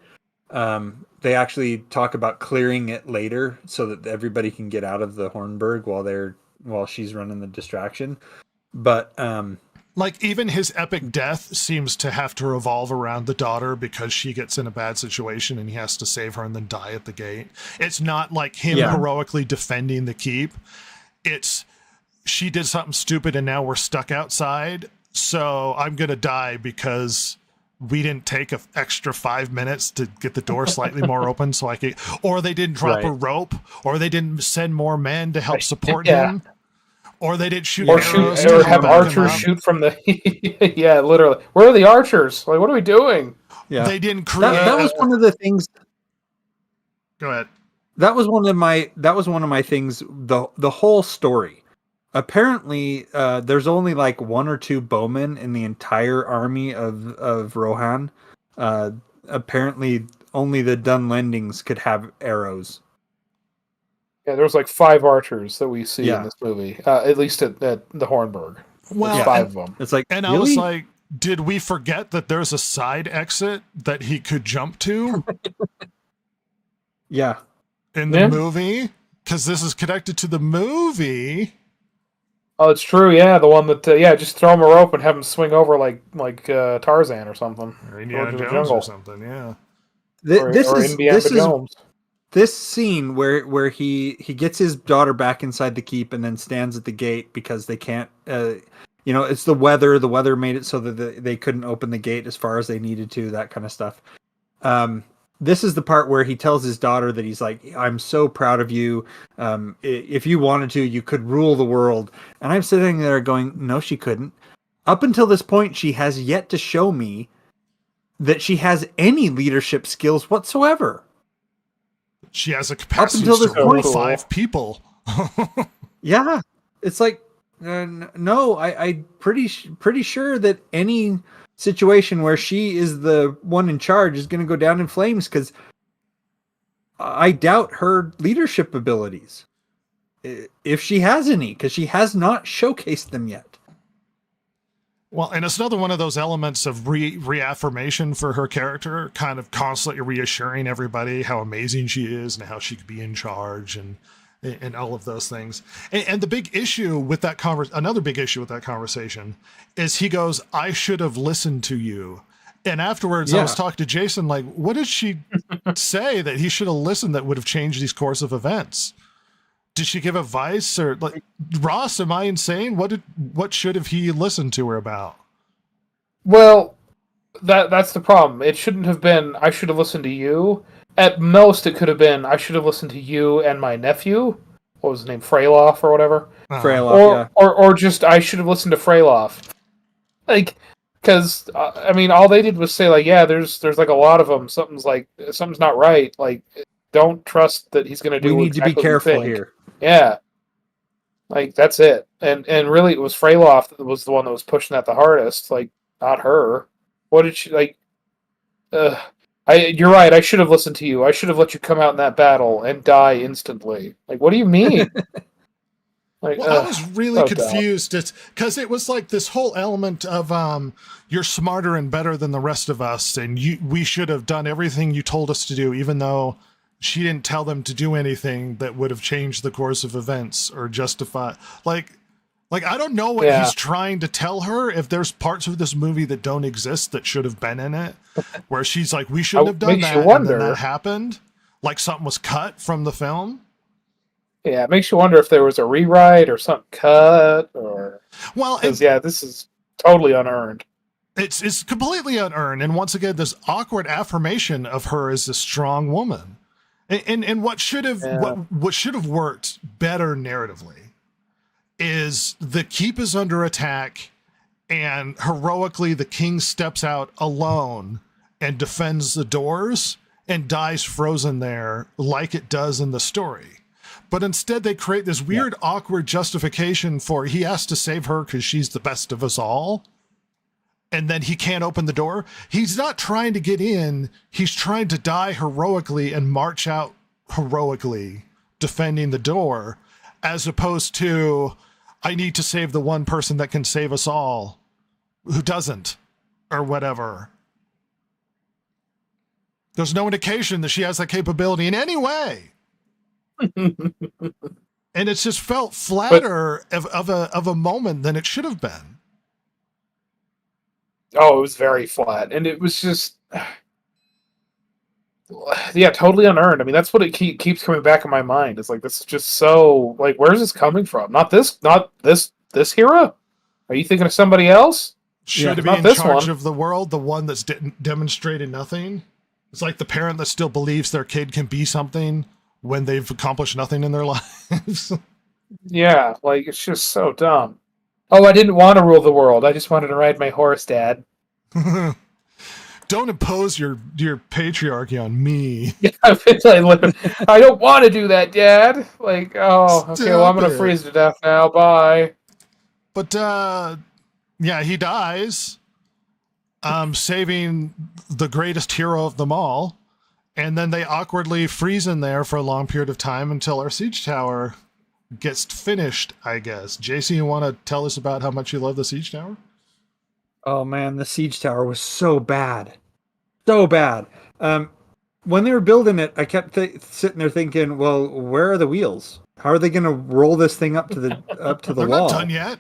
[SPEAKER 4] They actually talk about clearing it later so that everybody can get out of the Hornburg while she's running the distraction. But
[SPEAKER 3] like even his epic death seems to have to revolve around the daughter because she gets in a bad situation and he has to save her and then die at the gate. It's not like him heroically defending the keep. It's she did something stupid and now we're stuck outside. So I'm going to die because we didn't take an extra 5 minutes to get the door slightly more open so I could, or they didn't drop a rope, or they didn't send more men to help support him. Or they didn't shoot arrows
[SPEAKER 5] or have archers shoot from the yeah, literally. Where are the archers? Like, what are we doing?
[SPEAKER 4] Yeah,
[SPEAKER 3] they didn't create.
[SPEAKER 4] That was one of the things.
[SPEAKER 3] Go ahead.
[SPEAKER 4] That was one of my things. The whole story. Apparently, there's only like one or two bowmen in the entire army of Rohan. Apparently, only the Dunlendings could have arrows.
[SPEAKER 5] Yeah, there's like 5 archers that we see in this movie, at least at the Hornburg.
[SPEAKER 3] Well,
[SPEAKER 5] 5 of them.
[SPEAKER 4] It's like,
[SPEAKER 3] and
[SPEAKER 4] really?
[SPEAKER 3] I was like, did we forget that there's a side exit that he could jump to? In the movie, because this is connected to the movie.
[SPEAKER 5] Oh, it's true. Yeah, the one that just throw him a rope and have him swing over like Tarzan or something,
[SPEAKER 3] or Indiana Jones or something. Yeah,
[SPEAKER 4] This scene where he gets his daughter back inside the keep and then stands at the gate because they can't, it's the weather. The weather made it so that they couldn't open the gate as far as they needed to, that kind of stuff. This is the part where he tells his daughter that he's like, I'm so proud of you. If you wanted to, you could rule the world. And I'm sitting there going, no, she couldn't. Up until this point, she has yet to show me that she has any leadership skills whatsoever.
[SPEAKER 3] She has a capacity to rule 5 people.
[SPEAKER 4] Yeah, it's like no. I'm pretty sure that any situation where she is the one in charge is going to go down in flames because I doubt her leadership abilities, if she has any, because she has not showcased them yet.
[SPEAKER 3] Well, and it's another one of those elements of reaffirmation for her character, kind of constantly reassuring everybody how amazing she is and how she could be in charge and all of those things. And the big issue with that another big issue with that conversation is he goes, I should have listened to you. And afterwards, I was talking to Jason, like, what did she say that he should have listened that would have changed these course of events? Did she give advice, or like, Ross, am I insane? What should have he listened to her about?
[SPEAKER 5] Well, that's the problem. It shouldn't have been, I should have listened to you. At most, it could have been, I should have listened to you and my nephew. What was his name? Freyloff or whatever?
[SPEAKER 4] Freyloff,
[SPEAKER 5] or just, I should have listened to Freyloff. Like, because, I mean, all they did was say, like, yeah, there's like a lot of them. Something's not right. Like, don't trust that he's going to do
[SPEAKER 4] we need
[SPEAKER 5] exactly
[SPEAKER 4] to be careful here.
[SPEAKER 5] Yeah. Like, that's it. And really, it was Freyloff that was the one that was pushing that the hardest. Like, not her. What did she, like... you're right, I should have listened to you. I should have let you come out in that battle and die instantly. Like, what do you mean? Like,
[SPEAKER 3] well, I was really confused. It's because it was like this whole element of you're smarter and better than the rest of us, and we should have done everything you told us to do, even though she didn't tell them to do anything that would have changed the course of events or justify. Like I don't know what he's trying to tell her. If there's parts of this movie that don't exist that should have been in it, where she's like, we shouldn't have done that, and then that happened, like something was cut from the film.
[SPEAKER 5] Yeah, it makes you wonder if there was a rewrite or something cut, or because this is totally unearned.
[SPEAKER 3] It's completely unearned, and once again, this awkward affirmation of her as a strong woman, and what should have what should have worked better narratively is the keep is under attack, and heroically the king steps out alone and defends the doors and dies frozen there like it does in the story. But instead they create this weird, awkward justification for he has to save her because she's the best of us all. And then he can't open the door. He's not trying to get in. He's trying to die heroically and march out heroically, defending the door, as opposed to, I need to save the one person that can save us all, who doesn't, or whatever. There's no indication that she has that capability in any way. And it's just felt flatter of a moment than it should have been.
[SPEAKER 5] Oh, it was very flat, and it was just, totally unearned. I mean, that's what it keeps coming back in my mind. It's like, this is just so, like, where's this coming from? Not this hero? Are you thinking of somebody else?
[SPEAKER 3] Should be in charge of the world, the one that's demonstrated nothing. It's like the parent that still believes their kid can be something when they've accomplished nothing in their lives.
[SPEAKER 5] Yeah, like, it's just so dumb. Oh, I didn't want to rule the world. I just wanted to ride my horse, Dad.
[SPEAKER 3] Don't impose your patriarchy on me.
[SPEAKER 5] Yeah, I don't want to do that, Dad. Like, okay, well, I'm going to freeze to death now. Bye.
[SPEAKER 3] But, he dies, saving the greatest hero of them all. And then they awkwardly freeze in there for a long period of time until our siege tower gets finished, I guess. JC, you want to tell us about how much you love the siege tower?
[SPEAKER 4] Oh man, the siege tower was so bad. So bad. When they were building it, I kept sitting there thinking, well, where are the wheels? How are they going to roll this thing up to the
[SPEAKER 3] They're
[SPEAKER 4] wall?
[SPEAKER 3] Not done yet.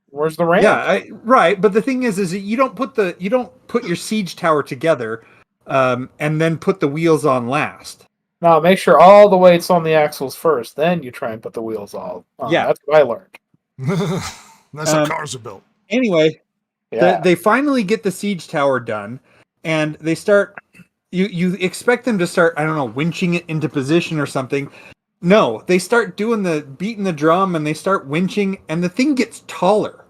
[SPEAKER 5] Where's the ramp?
[SPEAKER 4] Yeah, right. But the thing is that you don't put your siege tower together and then put the wheels on last.
[SPEAKER 5] No, make sure all the weight's on the axles first. Then you try and put the wheels all on. Yeah, that's what I learned.
[SPEAKER 3] That's how cars are built.
[SPEAKER 4] Anyway, they finally get the siege tower done, and they start. You expect them to start, I don't know, winching it into position or something. No, they start beating the drum, and they start winching, and the thing gets taller.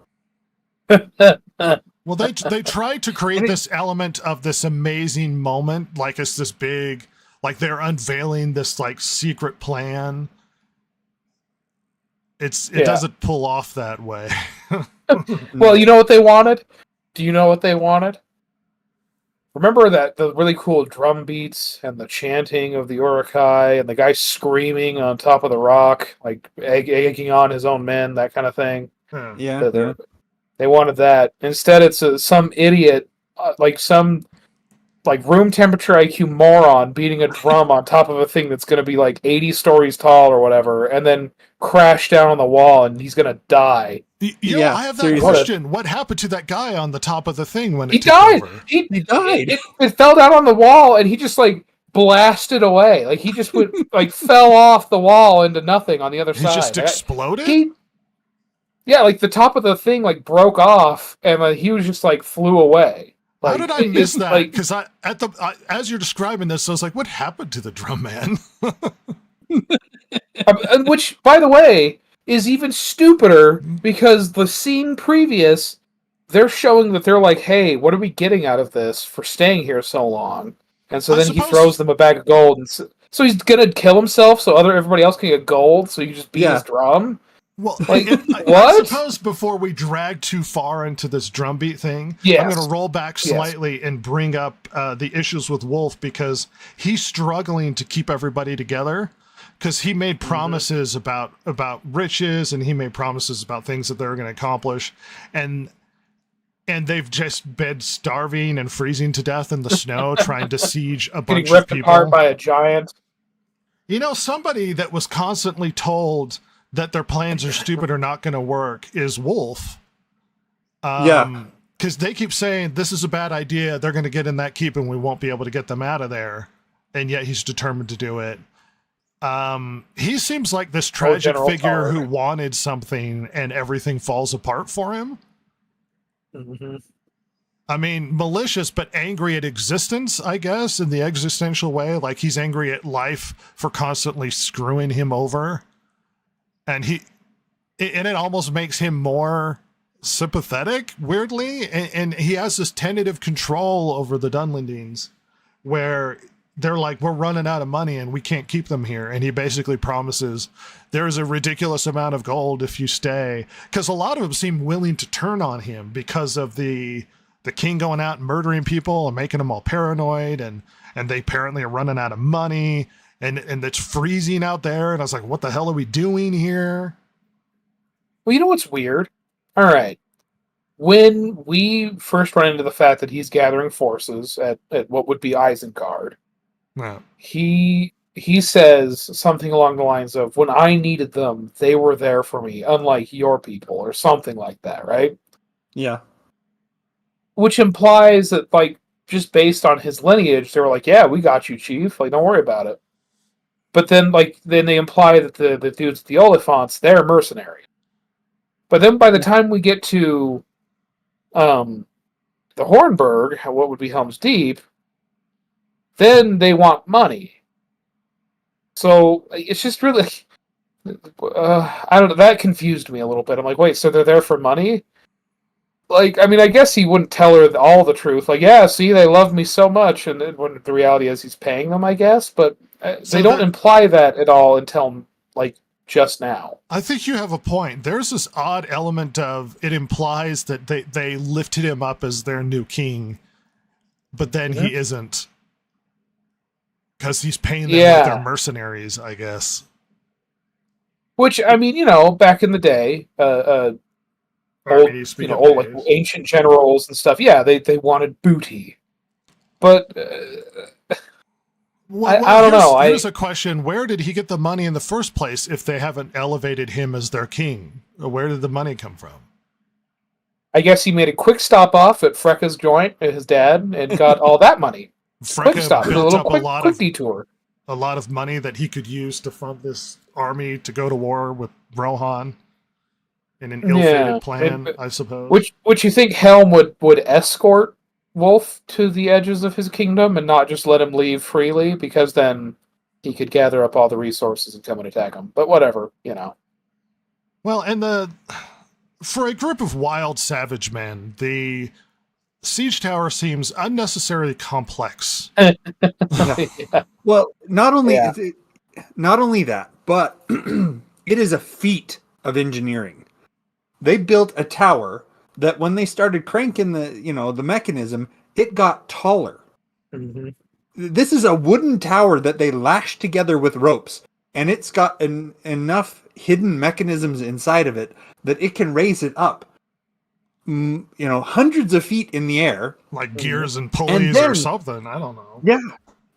[SPEAKER 3] Well, they try to create this element of this amazing moment, like it's this big, like they're unveiling this like secret plan. It doesn't pull off that way.
[SPEAKER 5] Well, you know what they wanted? Do you know what they wanted? Remember the really cool drum beats and the chanting of the Uruk-hai and the guy screaming on top of the rock, like egging on his own men, that kind of thing?
[SPEAKER 4] Yeah.
[SPEAKER 5] They wanted that. Instead, it's some idiot, like some like room temperature IQ moron beating a drum on top of a thing that's going to be like 80 stories tall or whatever, and then crash down on the wall and he's going to die.
[SPEAKER 3] I have that question. What happened to that guy on the top of the thing when it
[SPEAKER 5] died?
[SPEAKER 3] Over?
[SPEAKER 5] He died. It fell down on the wall and he just like blasted away. Like he just went like fell off the wall into nothing on the other side.
[SPEAKER 3] He just exploded?
[SPEAKER 5] Yeah, like the top of the thing like broke off and like, he was just like flew away. Like,
[SPEAKER 3] how did I miss that? Because as you're describing this, I was like, what happened to the drum man?
[SPEAKER 5] Which, by the way, is even stupider because the scene previous, they're showing that they're like, hey, what are we getting out of this for staying here so long? And so then he throws them a bag of gold. And so he's going to kill himself so everybody else can get gold so you can just beat his drum?
[SPEAKER 3] Well,
[SPEAKER 5] like,
[SPEAKER 3] what? I suppose before we drag too far into this drumbeat thing, I'm going to roll back slightly and bring up the issues with Wolf because he's struggling to keep everybody together because he made promises about riches and he made promises about things that they're going to accomplish, and they've just been starving and freezing to death in the snow trying to siege a bunch of people.
[SPEAKER 5] Ripped apart by a giant.
[SPEAKER 3] You know, somebody that was constantly told that their plans are stupid or not going to work is Wolf. Because they keep saying, this is a bad idea. They're going to get in that keep and we won't be able to get them out of there. And yet he's determined to do it. He seems like this tragic figure who wanted something and everything falls apart for him.
[SPEAKER 5] Mm-hmm.
[SPEAKER 3] I mean, malicious, but angry at existence, I guess, in the existential way. Like he's angry at life for constantly screwing him over. And it almost makes him more sympathetic, weirdly. And he has this tentative control over the Dunlendings where they're like, we're running out of money and we can't keep them here. And he basically promises there's a ridiculous amount of gold if you stay. Because a lot of them seem willing to turn on him because of the king going out and murdering people and making them all paranoid. And they apparently are running out of money. And it's freezing out there. And I was like, what the hell are we doing here?
[SPEAKER 5] Well, you know what's weird? All right. When we first run into the fact that he's gathering forces at what would be Isengard, he says something along the lines of, when I needed them, they were there for me, unlike your people, or something like that, right?
[SPEAKER 4] Yeah.
[SPEAKER 5] Which implies that, like, just based on his lineage, they were like, yeah, we got you, Chief. Like, don't worry about it. But then they imply that the dudes, the Oliphants, they're mercenaries. But then by the time we get to the Hornburg, what would be Helm's Deep, then they want money. So it's just really, I don't know. That confused me a little bit. I'm like, wait, so they're there for money? Like, I mean, I guess he wouldn't tell her all the truth. Like, yeah, see, they love me so much, and then when the reality is he's paying them, I guess. But they don't imply that at all until like just now.
[SPEAKER 3] I think you have a point. There's this odd element of it implies that they lifted him up as their new king, but then he isn't because he's paying them like they're mercenaries, I guess.
[SPEAKER 5] Which, I mean, back in the day, old like ancient generals and stuff. Yeah, they wanted booty, but I don't know.
[SPEAKER 3] Here's a question: where did he get the money in the first place? If they haven't elevated him as their king, where did the money come from?
[SPEAKER 5] I guess he made a quick stop off at Freka's joint, his dad, and got all that money. Quick stop,
[SPEAKER 3] built up
[SPEAKER 5] quick detour.
[SPEAKER 3] A lot of money that he could use to fund this army to go to war with Rohan. In an ill-fated plan, I suppose.
[SPEAKER 5] Which you think Helm would escort Wolf to the edges of his kingdom and not just let him leave freely, because then he could gather up all the resources and come and attack him. But whatever,
[SPEAKER 3] Well, and for a group of wild savage men, the siege tower seems unnecessarily complex.
[SPEAKER 5] Yeah.
[SPEAKER 4] Well, not only that, but it is a feat of engineering. They built a tower that when they started cranking the mechanism, it got taller.
[SPEAKER 5] Mm-hmm.
[SPEAKER 4] This is a wooden tower that they lashed together with ropes, and it's got enough hidden mechanisms inside of it that it can raise it up. hundreds of feet in the air.
[SPEAKER 3] Like gears and pulleys or something. I don't know.
[SPEAKER 4] Yeah.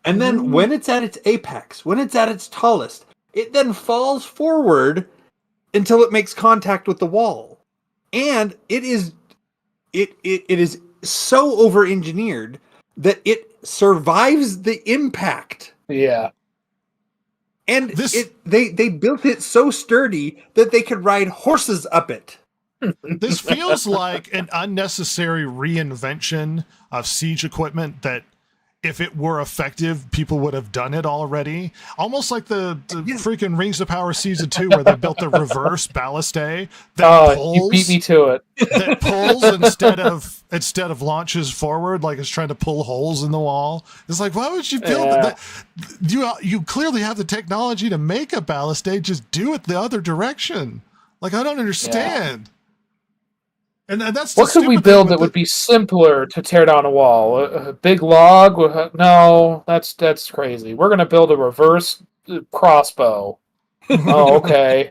[SPEAKER 4] And then when it's at its apex, when it's at its tallest, it then falls forward until it makes contact with the wall. And it is so over-engineered that it survives the impact.
[SPEAKER 5] Yeah.
[SPEAKER 4] And they built it so sturdy that they could ride horses up it.
[SPEAKER 3] This feels like an unnecessary reinvention of siege equipment that, if it were effective, people would have done it already. Almost like the freaking Rings of Power Season 2, where they built the reverse balliste that pulls.
[SPEAKER 5] You beat me to it.
[SPEAKER 3] That pulls instead of launches forward, like it's trying to pull holes in the wall. It's like, why would you build that? You clearly have the technology to make a balliste. Just do it the other direction. Like, I don't understand. Yeah. And that's
[SPEAKER 5] what could we build that would be simpler to tear down a wall? A big log? No, that's crazy. We're going to build a reverse crossbow. Oh, okay.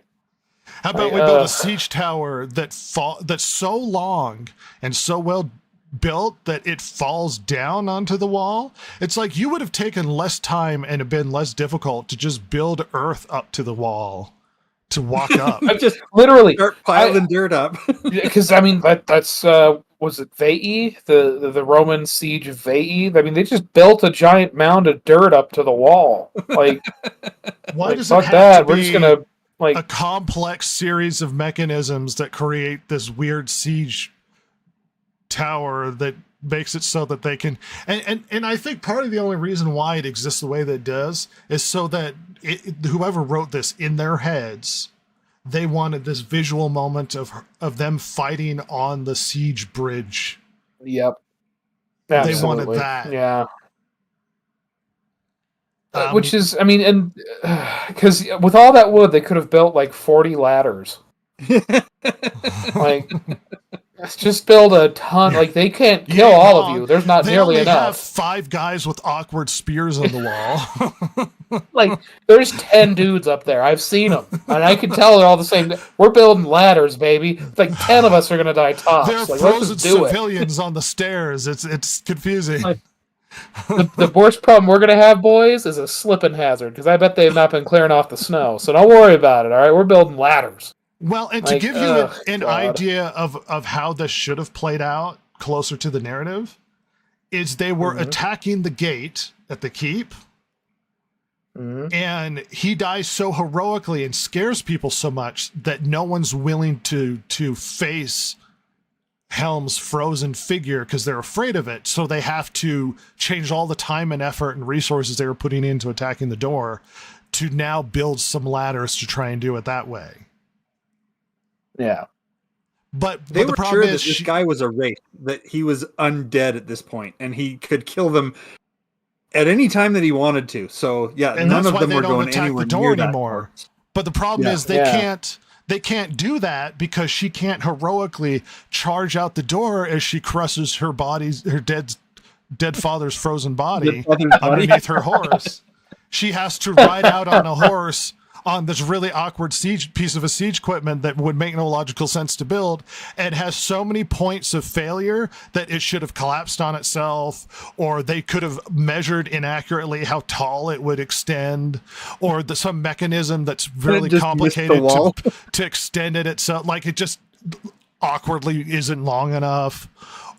[SPEAKER 3] How about we build a siege tower that's so long and so well built that it falls down onto the wall? It's like you would have taken less time and have been less difficult to just build earth up to the wall. To walk up.
[SPEAKER 5] I just literally
[SPEAKER 4] start piling dirt up.
[SPEAKER 5] Because I mean that's was it Veii? The Roman siege of Veii? I mean, they just built a giant mound of dirt up to the wall. Like,
[SPEAKER 3] why does it have to
[SPEAKER 5] We're just gonna
[SPEAKER 3] a complex series of mechanisms that create this weird siege tower that makes it so that they can and I think part of the only reason why it exists the way that it does is so that whoever wrote this in their heads, they wanted this visual moment of them fighting on the siege bridge.
[SPEAKER 5] Yep. Absolutely.
[SPEAKER 3] They wanted that.
[SPEAKER 5] Yeah. Which is, I mean, and because with all that wood, they could have built like 40 ladders. Like, let's just build a ton. Like, they can't kill all of you. There's not nearly enough. They have
[SPEAKER 3] 5 guys with awkward spears on the wall.
[SPEAKER 5] Like, there's 10 dudes up there. I've seen them, and I can tell they're all the same. We're building ladders, baby. Like 10 of us are gonna die tops.
[SPEAKER 3] There are
[SPEAKER 5] like,
[SPEAKER 3] frozen civilians on the stairs. It's confusing.
[SPEAKER 5] Like, the worst problem we're gonna have, boys, is a slipping hazard, because I bet they've not been clearing off the snow. So don't worry about it. All right, we're building ladders.
[SPEAKER 3] Well, and to give you an idea of how this should have played out closer to the narrative, is they were attacking the gate at the keep, and he dies so heroically and scares people so much that no one's willing to face Helm's frozen figure because they're afraid of it. So they have to change all the time and effort and resources they were putting into attacking the door to now build some ladders to try and do it that way.
[SPEAKER 5] Yeah.
[SPEAKER 3] But
[SPEAKER 4] they
[SPEAKER 3] the
[SPEAKER 4] were
[SPEAKER 3] problem
[SPEAKER 4] sure
[SPEAKER 3] is
[SPEAKER 4] that this guy was a wraith, that he was undead at this point, and he could kill them at any time that he wanted to. So yeah,
[SPEAKER 3] and
[SPEAKER 4] none of them
[SPEAKER 3] they
[SPEAKER 4] were
[SPEAKER 3] don't
[SPEAKER 4] going
[SPEAKER 3] attack
[SPEAKER 4] anywhere
[SPEAKER 3] the door
[SPEAKER 4] near
[SPEAKER 3] anymore. But the problem is they can't do that because she can't heroically charge out the door as she crushes her dead father's frozen body underneath her horse. She has to ride out on a horse on this really awkward piece of siege equipment that would make no logical sense to build, and has so many points of failure that it should have collapsed on itself, or they could have measured inaccurately how tall it would extend, or some mechanism that's really complicated to extend it itself. Like, it just awkwardly isn't long enough.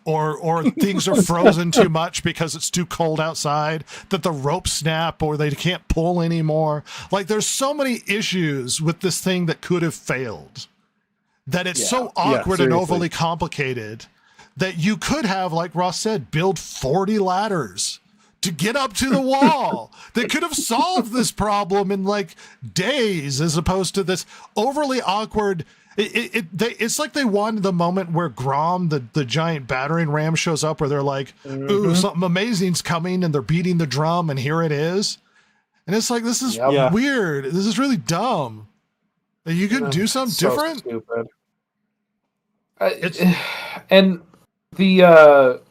[SPEAKER 3] Or things are frozen too much because it's too cold outside that the ropes snap, or they can't pull anymore. Like, there's so many issues with this thing that could have failed, that it's so awkward and overly complicated that you could have, like Ross said, build 40 ladders to get up to the wall. They could have solved this problem in like days, as opposed to this overly awkward. It's like they wanted the moment where Grom, the giant battering ram, shows up, where they're like, ooh, something amazing's coming, and they're beating the drum, and here it is. And it's like, this is weird. This is really dumb. You could do something different.
[SPEAKER 5] Stupid. And the oh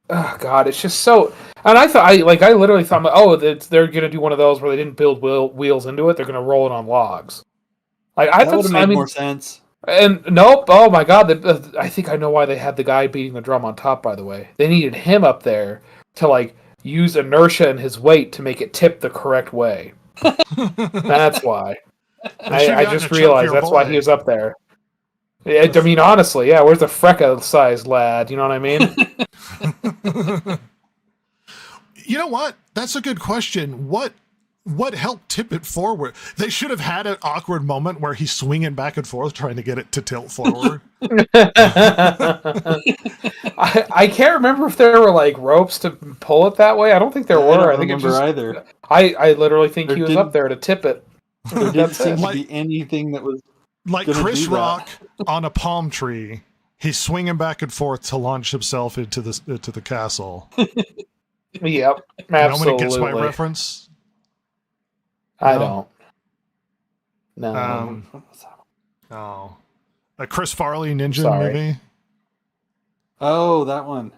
[SPEAKER 5] god, it's just so. And I literally thought, oh, they're gonna do one of those where they didn't build wheels into it. They're gonna roll it on logs. Like,
[SPEAKER 4] that would have made more sense.
[SPEAKER 5] And nope. Oh my god! I think I know why they had the guy beating the drum on top. By the way, they needed him up there to like use inertia and his weight to make it tip the correct way. That's why. I just realized that's why he was up there. I mean, honestly, yeah. Where's the Freca-sized lad? You know what I mean?
[SPEAKER 3] You know what? That's a good question. What helped tip it forward? They should have had an awkward moment where he's swinging back and forth trying to get it to tilt forward.
[SPEAKER 5] I can't remember if there were like ropes to pull it that way. I don't think there were.
[SPEAKER 4] I think it just either.
[SPEAKER 5] I literally think he was up there to tip it.
[SPEAKER 4] There didn't seem to be anything that was
[SPEAKER 3] like Chris Rock on a palm tree. He's swinging back and forth to launch himself into the castle.
[SPEAKER 5] Yep, absolutely.
[SPEAKER 3] Nobody gets my reference.
[SPEAKER 5] I don't. No.
[SPEAKER 3] Oh, a Chris Farley ninja movie.
[SPEAKER 4] Oh, that one.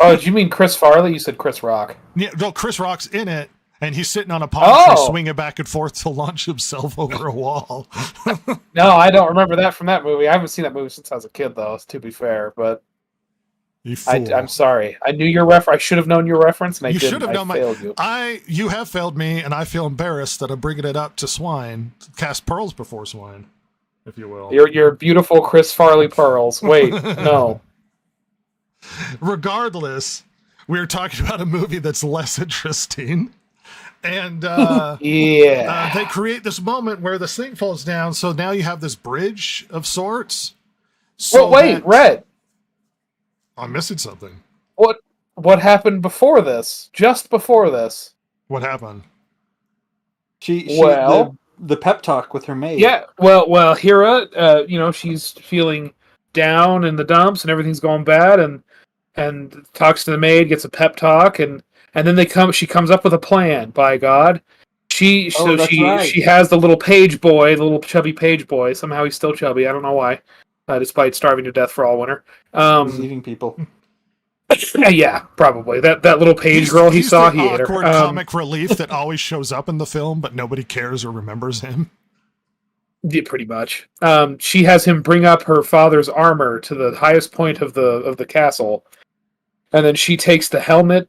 [SPEAKER 5] Oh, did you mean Chris Farley? You said Chris Rock.
[SPEAKER 3] Yeah, no, Chris Rock's in it, and he's sitting on a palm tree swinging back and forth to launch himself over a wall.
[SPEAKER 5] No, I don't remember that from that movie. I haven't seen that movie since I was a kid, though, to be fair. But I'm sorry. I knew your reference. I should have known your reference, and I didn't. You should have known failed you.
[SPEAKER 3] You have failed me, and I feel embarrassed that I'm bringing it up to swine. Cast pearls before swine, if you will.
[SPEAKER 5] Your beautiful Chris Farley pearls. Wait, no.
[SPEAKER 3] Regardless, we're talking about a movie that's less interesting. And they create this moment where the thing falls down, so now you have this bridge of sorts.
[SPEAKER 5] So wait, Red.
[SPEAKER 3] I'm missing something.
[SPEAKER 5] What happened before this? Just before this.
[SPEAKER 3] What happened?
[SPEAKER 4] The pep talk with her maid.
[SPEAKER 5] Yeah, well, Hera, she's feeling down in the dumps and everything's going bad, and talks to the maid, gets a pep talk, and then she comes up with a plan. By God, she has the little page boy, the little chubby page boy. Somehow he's still chubby. I don't know why, despite starving to death for all winter.
[SPEAKER 4] He's eating people.
[SPEAKER 5] Yeah, probably that little page girl he saw. He ate her.
[SPEAKER 3] Awkward comic relief that always shows up in the film, but nobody cares or remembers him.
[SPEAKER 5] Yeah, pretty much. She has him bring up her father's armor to the highest point of the castle, and then she takes the helmet.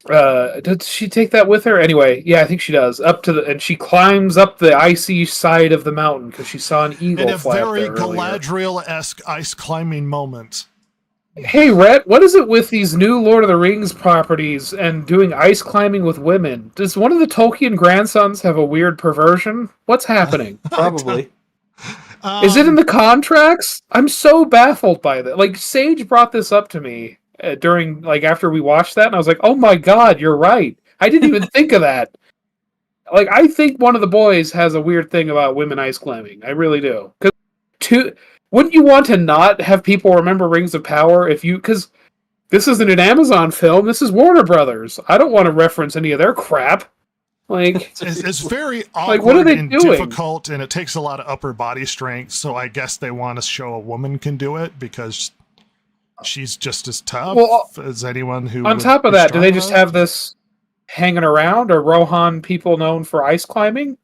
[SPEAKER 5] Did she take that with her? Anyway, yeah, I think she does. And she climbs up the icy side of the mountain because she saw an eagle fly up there earlier.
[SPEAKER 3] In a very Galadriel-esque ice climbing moment.
[SPEAKER 5] Hey, Rhett, what is it with these new Lord of the Rings properties and doing ice climbing with women? Does one of the Tolkien grandsons have a weird perversion? What's happening?
[SPEAKER 4] Probably.
[SPEAKER 5] Is it in the contracts? I'm so baffled by that. Like, Sage brought this up to me during, like, after we watched that, and I was like, oh my God, you're right. I didn't even think of that. Like, I think one of the boys has a weird thing about women ice climbing. I really do. Wouldn't you want to not have people remember Rings of Power because this isn't an Amazon film, this is Warner Brothers. I don't want to reference any of their crap. Like,
[SPEAKER 3] it's very awkward what are they and doing? Difficult, and it takes a lot of upper body strength, so I guess they want to show a woman can do it because she's just as tough as anyone who. On top of that, do
[SPEAKER 5] they just have this hanging around? Are Rohan people known for ice climbing?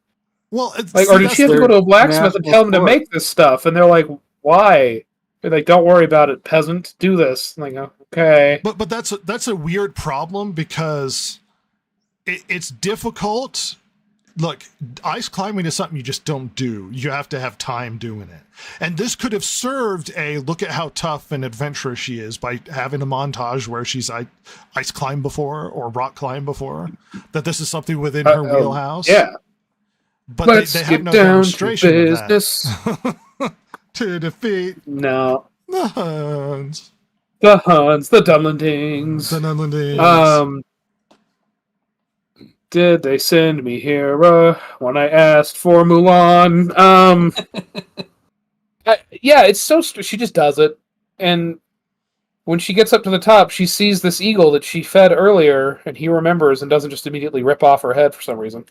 [SPEAKER 3] Well,
[SPEAKER 5] or did she have to go to a blacksmith and tell them to make this stuff? And they're like, why? They're like, don't worry about it, peasant. Do this. I'm like, okay.
[SPEAKER 3] But that's a weird problem because it's difficult. Look, ice climbing is something you just don't do. You have to have time doing it. And this could have served a look at how tough and adventurous she is by having a montage where she's ice climbed before or rock climbed before. That this is something within her wheelhouse.
[SPEAKER 5] Yeah.
[SPEAKER 3] But they have no demonstration of that. To defeat
[SPEAKER 5] the
[SPEAKER 3] Huns.
[SPEAKER 5] The Huns, the Dunlendings. Did they send me here when I asked for Mulan? Yeah, it's so she just does it, and when she gets up to the top, she sees this eagle that she fed earlier, and he remembers and doesn't just immediately rip off her head for some reason.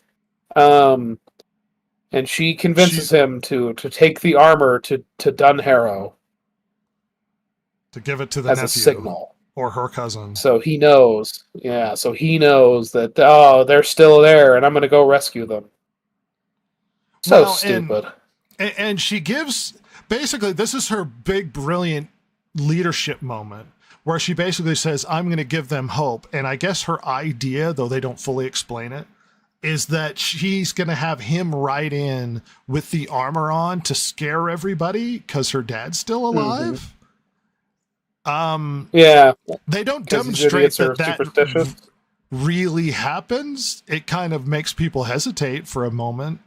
[SPEAKER 5] And she convinces him to take the armor to Dunharrow.
[SPEAKER 3] To give it to the nephew.
[SPEAKER 5] As a signal.
[SPEAKER 3] Or her cousin.
[SPEAKER 5] So he knows. Yeah, so he knows that, they're still there, and I'm going to go rescue them. So stupid.
[SPEAKER 3] And she gives, basically, this is her big, brilliant leadership moment where she basically says, I'm going to give them hope. And I guess her idea, though they don't fully explain it, is that she's going to have him ride in with the armor on to scare everybody because her dad's still alive.
[SPEAKER 5] Yeah.
[SPEAKER 3] They don't demonstrate that really happens. It kind of makes people hesitate for a moment,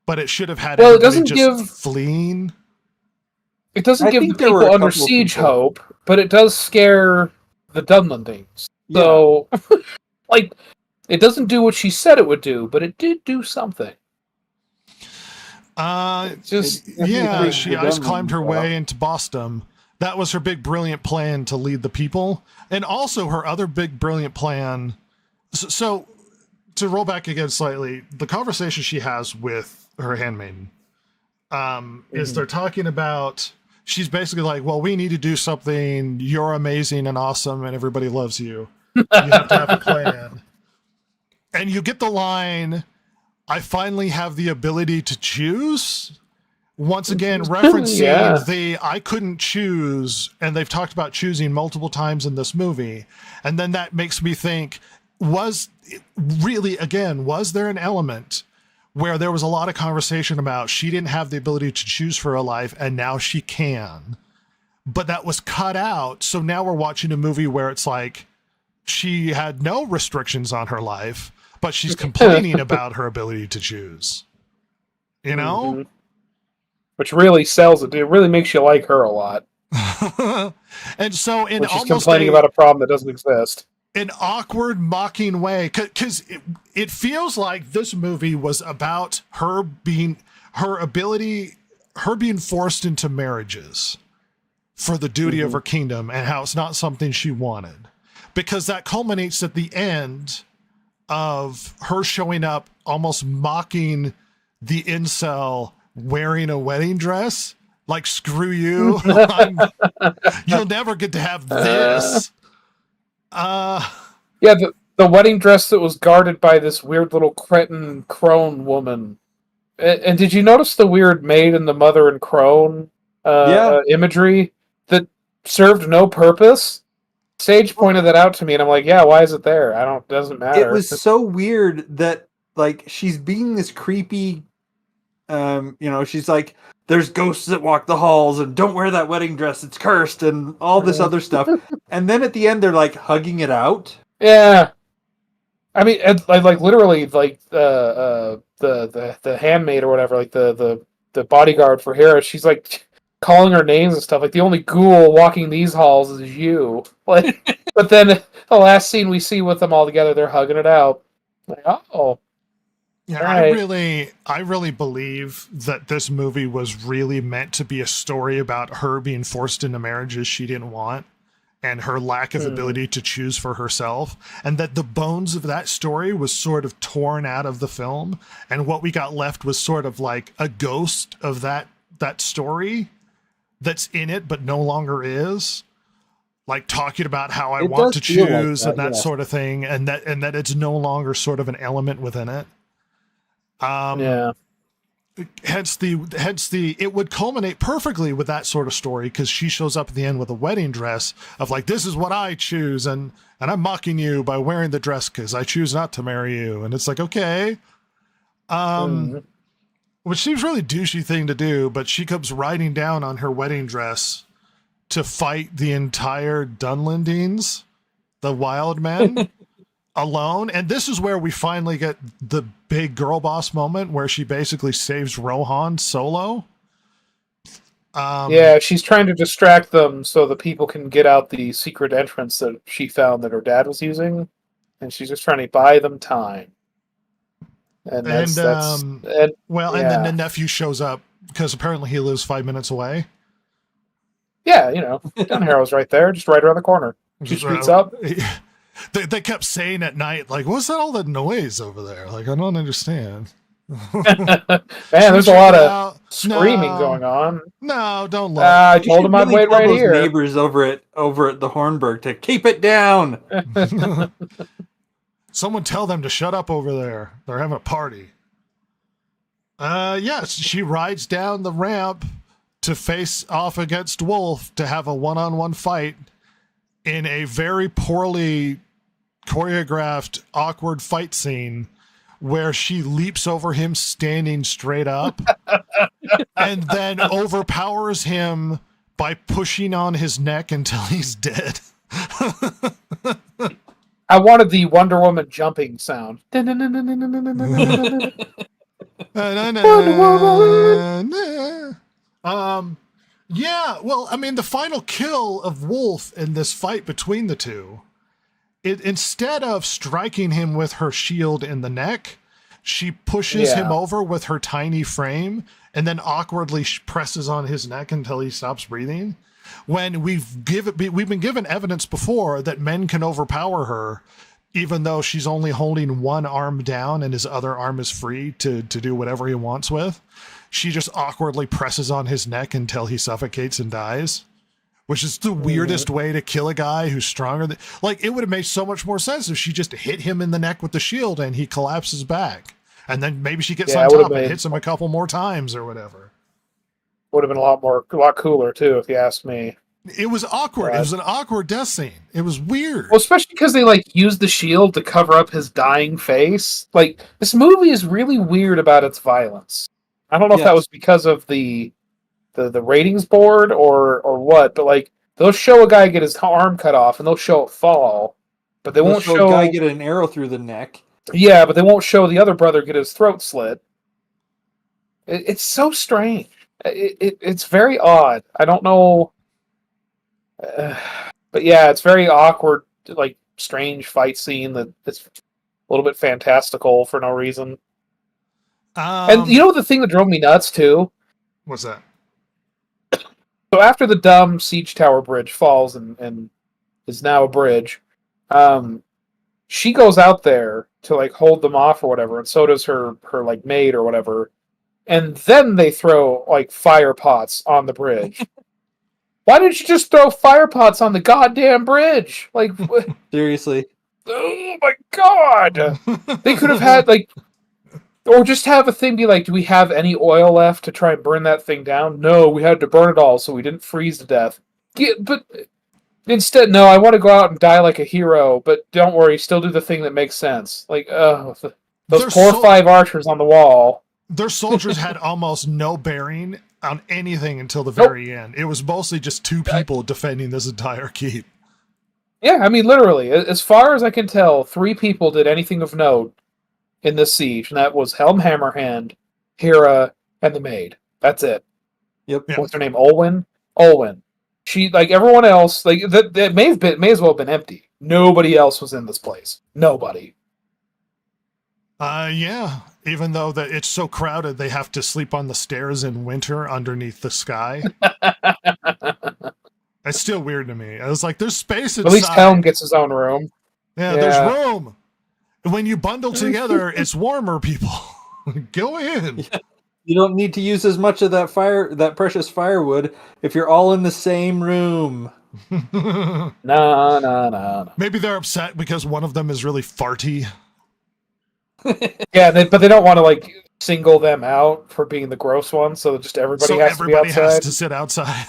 [SPEAKER 3] but it should have had everybody just fleeing.
[SPEAKER 5] It doesn't give the people under siege hope, but it does scare the Dunlendings. Yeah. So, like, it doesn't do what she said it would do, but it did do something. She ice climbed her way into Boston. That was her big, brilliant plan to lead the people. And also her other big, brilliant plan. So to roll back again slightly, the conversation she has with her handmaiden is they're talking about, she's basically like, well, we need to do something. You're amazing and awesome and everybody loves you. You have to have a plan. And you get the line, I finally have the ability to choose. Once again, referencing the I couldn't choose. And they've talked about choosing multiple times in this movie. And then that makes me think, was there an element where there was a lot of conversation about she didn't have the ability to choose for her life and now she can, but that was cut out. So now we're watching a movie where it's like she had no restrictions on her life, but she's complaining about her ability to choose, you know? Which really sells it. It really makes you like her a lot. And so in almost complaining about a problem that doesn't exist. An awkward, mocking way, because it feels like this movie was about her being forced into marriages for the duty of her kingdom and how it's not something she wanted. Because that culminates at the end of her showing up almost mocking the incel wearing a wedding dress. Like, screw you. You'll never get to have this. The wedding dress that was guarded by this weird little cretin crone woman. And did you notice the weird maid and the mother and crone imagery that served no purpose? Sage pointed that out to me, and I'm like, yeah, why is it there? Doesn't matter.
[SPEAKER 4] It was so weird that, like, she's being this creepy, she's like, there's ghosts that walk the halls, and don't wear that wedding dress, it's cursed, and all this other stuff. And then at the end, they're, like, hugging it out. Yeah. I mean, like literally, like, the handmaid or whatever, like, the bodyguard for Hera, she's, like, calling her names and stuff. Like, the only ghoul walking these halls is you. Like, but then the last scene we see with them all together, they're hugging it out. Like, oh.
[SPEAKER 3] Yeah, right. I really believe that this movie was really meant to be a story about her being forced into marriages she didn't want and her lack of ability to choose for herself, and that the bones of that story was sort of torn out of the film, and what we got left was sort of like a ghost of that story that's in it but no longer is, like talking about how I want to choose like that sort of thing, and that it's no longer sort of an element within it. Hence it would culminate perfectly with that sort of story, because she shows up at the end with a wedding dress of like, this is what I choose, and I'm mocking you by wearing the dress because I choose not to marry you. And it's like, okay. Which seems really douchey thing to do, but she comes riding down on her wedding dress to fight the entire Dunlendings, the wild men, alone. And this is where we finally get the big girl boss moment where she basically saves Rohan solo.
[SPEAKER 5] She's trying to distract them so the people can get out the secret entrance that she found that her dad was using, and she's just trying to buy them time. And then the nephew shows up because apparently he lives 5 minutes away. Yeah, Gun Harrow's right there, just right around the corner. She speaks up.
[SPEAKER 3] They kept saying at night, like, what's that all that noise over there? Like, I don't understand.
[SPEAKER 5] Man, there's a lot of screaming going on.
[SPEAKER 3] No, don't look.
[SPEAKER 5] I told him I'd wait right here.
[SPEAKER 4] Neighbors over at the Hornburg to keep it down.
[SPEAKER 3] Someone tell them to shut up over there. They're having a party. Yes, she rides down the ramp to face off against Wolf to have a one-on-one fight in a very poorly choreographed, awkward fight scene where she leaps over him standing straight up and then overpowers him by pushing on his neck until he's dead.
[SPEAKER 5] I wanted the Wonder Woman jumping sound.
[SPEAKER 3] Yeah, well, I mean, the final kill of Wolf in this fight between the two, instead of striking him with her shield in the neck, she pushes him over with her tiny frame and then awkwardly presses on his neck until he stops breathing. When we've been given evidence before that men can overpower her, even though she's only holding one arm down and his other arm is free to do whatever he wants with. She just awkwardly presses on his neck until he suffocates and dies, which is the weirdest way to kill a guy who's stronger than... Like, it would have made so much more sense if she just hit him in the neck with the shield and he collapses back. And then maybe she gets on top and hits him a couple more times or whatever.
[SPEAKER 5] Would have been a lot cooler, too, if you ask me.
[SPEAKER 3] It was awkward. It was an awkward death scene. It was weird.
[SPEAKER 5] Well, especially because they used the shield to cover up his dying face. This movie is really weird about its violence. I don't know if that was because of the ratings board or what, but they'll show a guy get his arm cut off and they'll show it fall, but they won't show
[SPEAKER 4] a guy get an arrow through the neck.
[SPEAKER 5] Yeah, but they won't show the other brother get his throat slit. It's so strange. It's very odd. I don't know. But yeah, it's very awkward, strange fight scene that's a little bit fantastical for no reason. And you know the thing that drove me nuts too?
[SPEAKER 3] What's that?
[SPEAKER 5] So after the dumb siege tower bridge falls and is now a bridge, she goes out there to hold them off or whatever, and so does her maid or whatever. And then they throw fire pots on the bridge. Why didn't you just throw fire pots on the goddamn bridge?
[SPEAKER 4] Seriously.
[SPEAKER 5] Oh my god! They could have had or just have a thing be do we have any oil left to try and burn that thing down? No, we had to burn it all so we didn't freeze to death. But instead, no, I want to go out and die like a hero, but don't worry, still do the thing that makes sense. Those poor 5 archers on the wall.
[SPEAKER 3] Their soldiers had almost no bearing on anything until the very end. It was mostly just 2 people defending this entire keep.
[SPEAKER 5] Yeah, I mean, literally, as far as I can tell, 3 people did anything of note in this siege, and that was Helm Hammerhand, Hera, and the maid. That's it.
[SPEAKER 4] Yep.
[SPEAKER 5] What's her name? Olwen. She, everyone else, that may as well have been empty. Nobody else was in this place. Nobody.
[SPEAKER 3] Yeah. Even though it's so crowded, they have to sleep on the stairs in winter underneath the sky. It's still weird to me. I was like, there's space inside.
[SPEAKER 5] At least Helm gets his own room.
[SPEAKER 3] Yeah, there's room. When you bundle together, it's warmer, people. Go in.
[SPEAKER 4] Yeah. You don't need to use as much of that precious firewood if you're all in the same room.
[SPEAKER 5] No.
[SPEAKER 3] Maybe they're upset because one of them is really farty.
[SPEAKER 5] Yeah, but they don't want to single them out for being the gross one, so just everybody has to be outside.
[SPEAKER 3] Has to sit outside.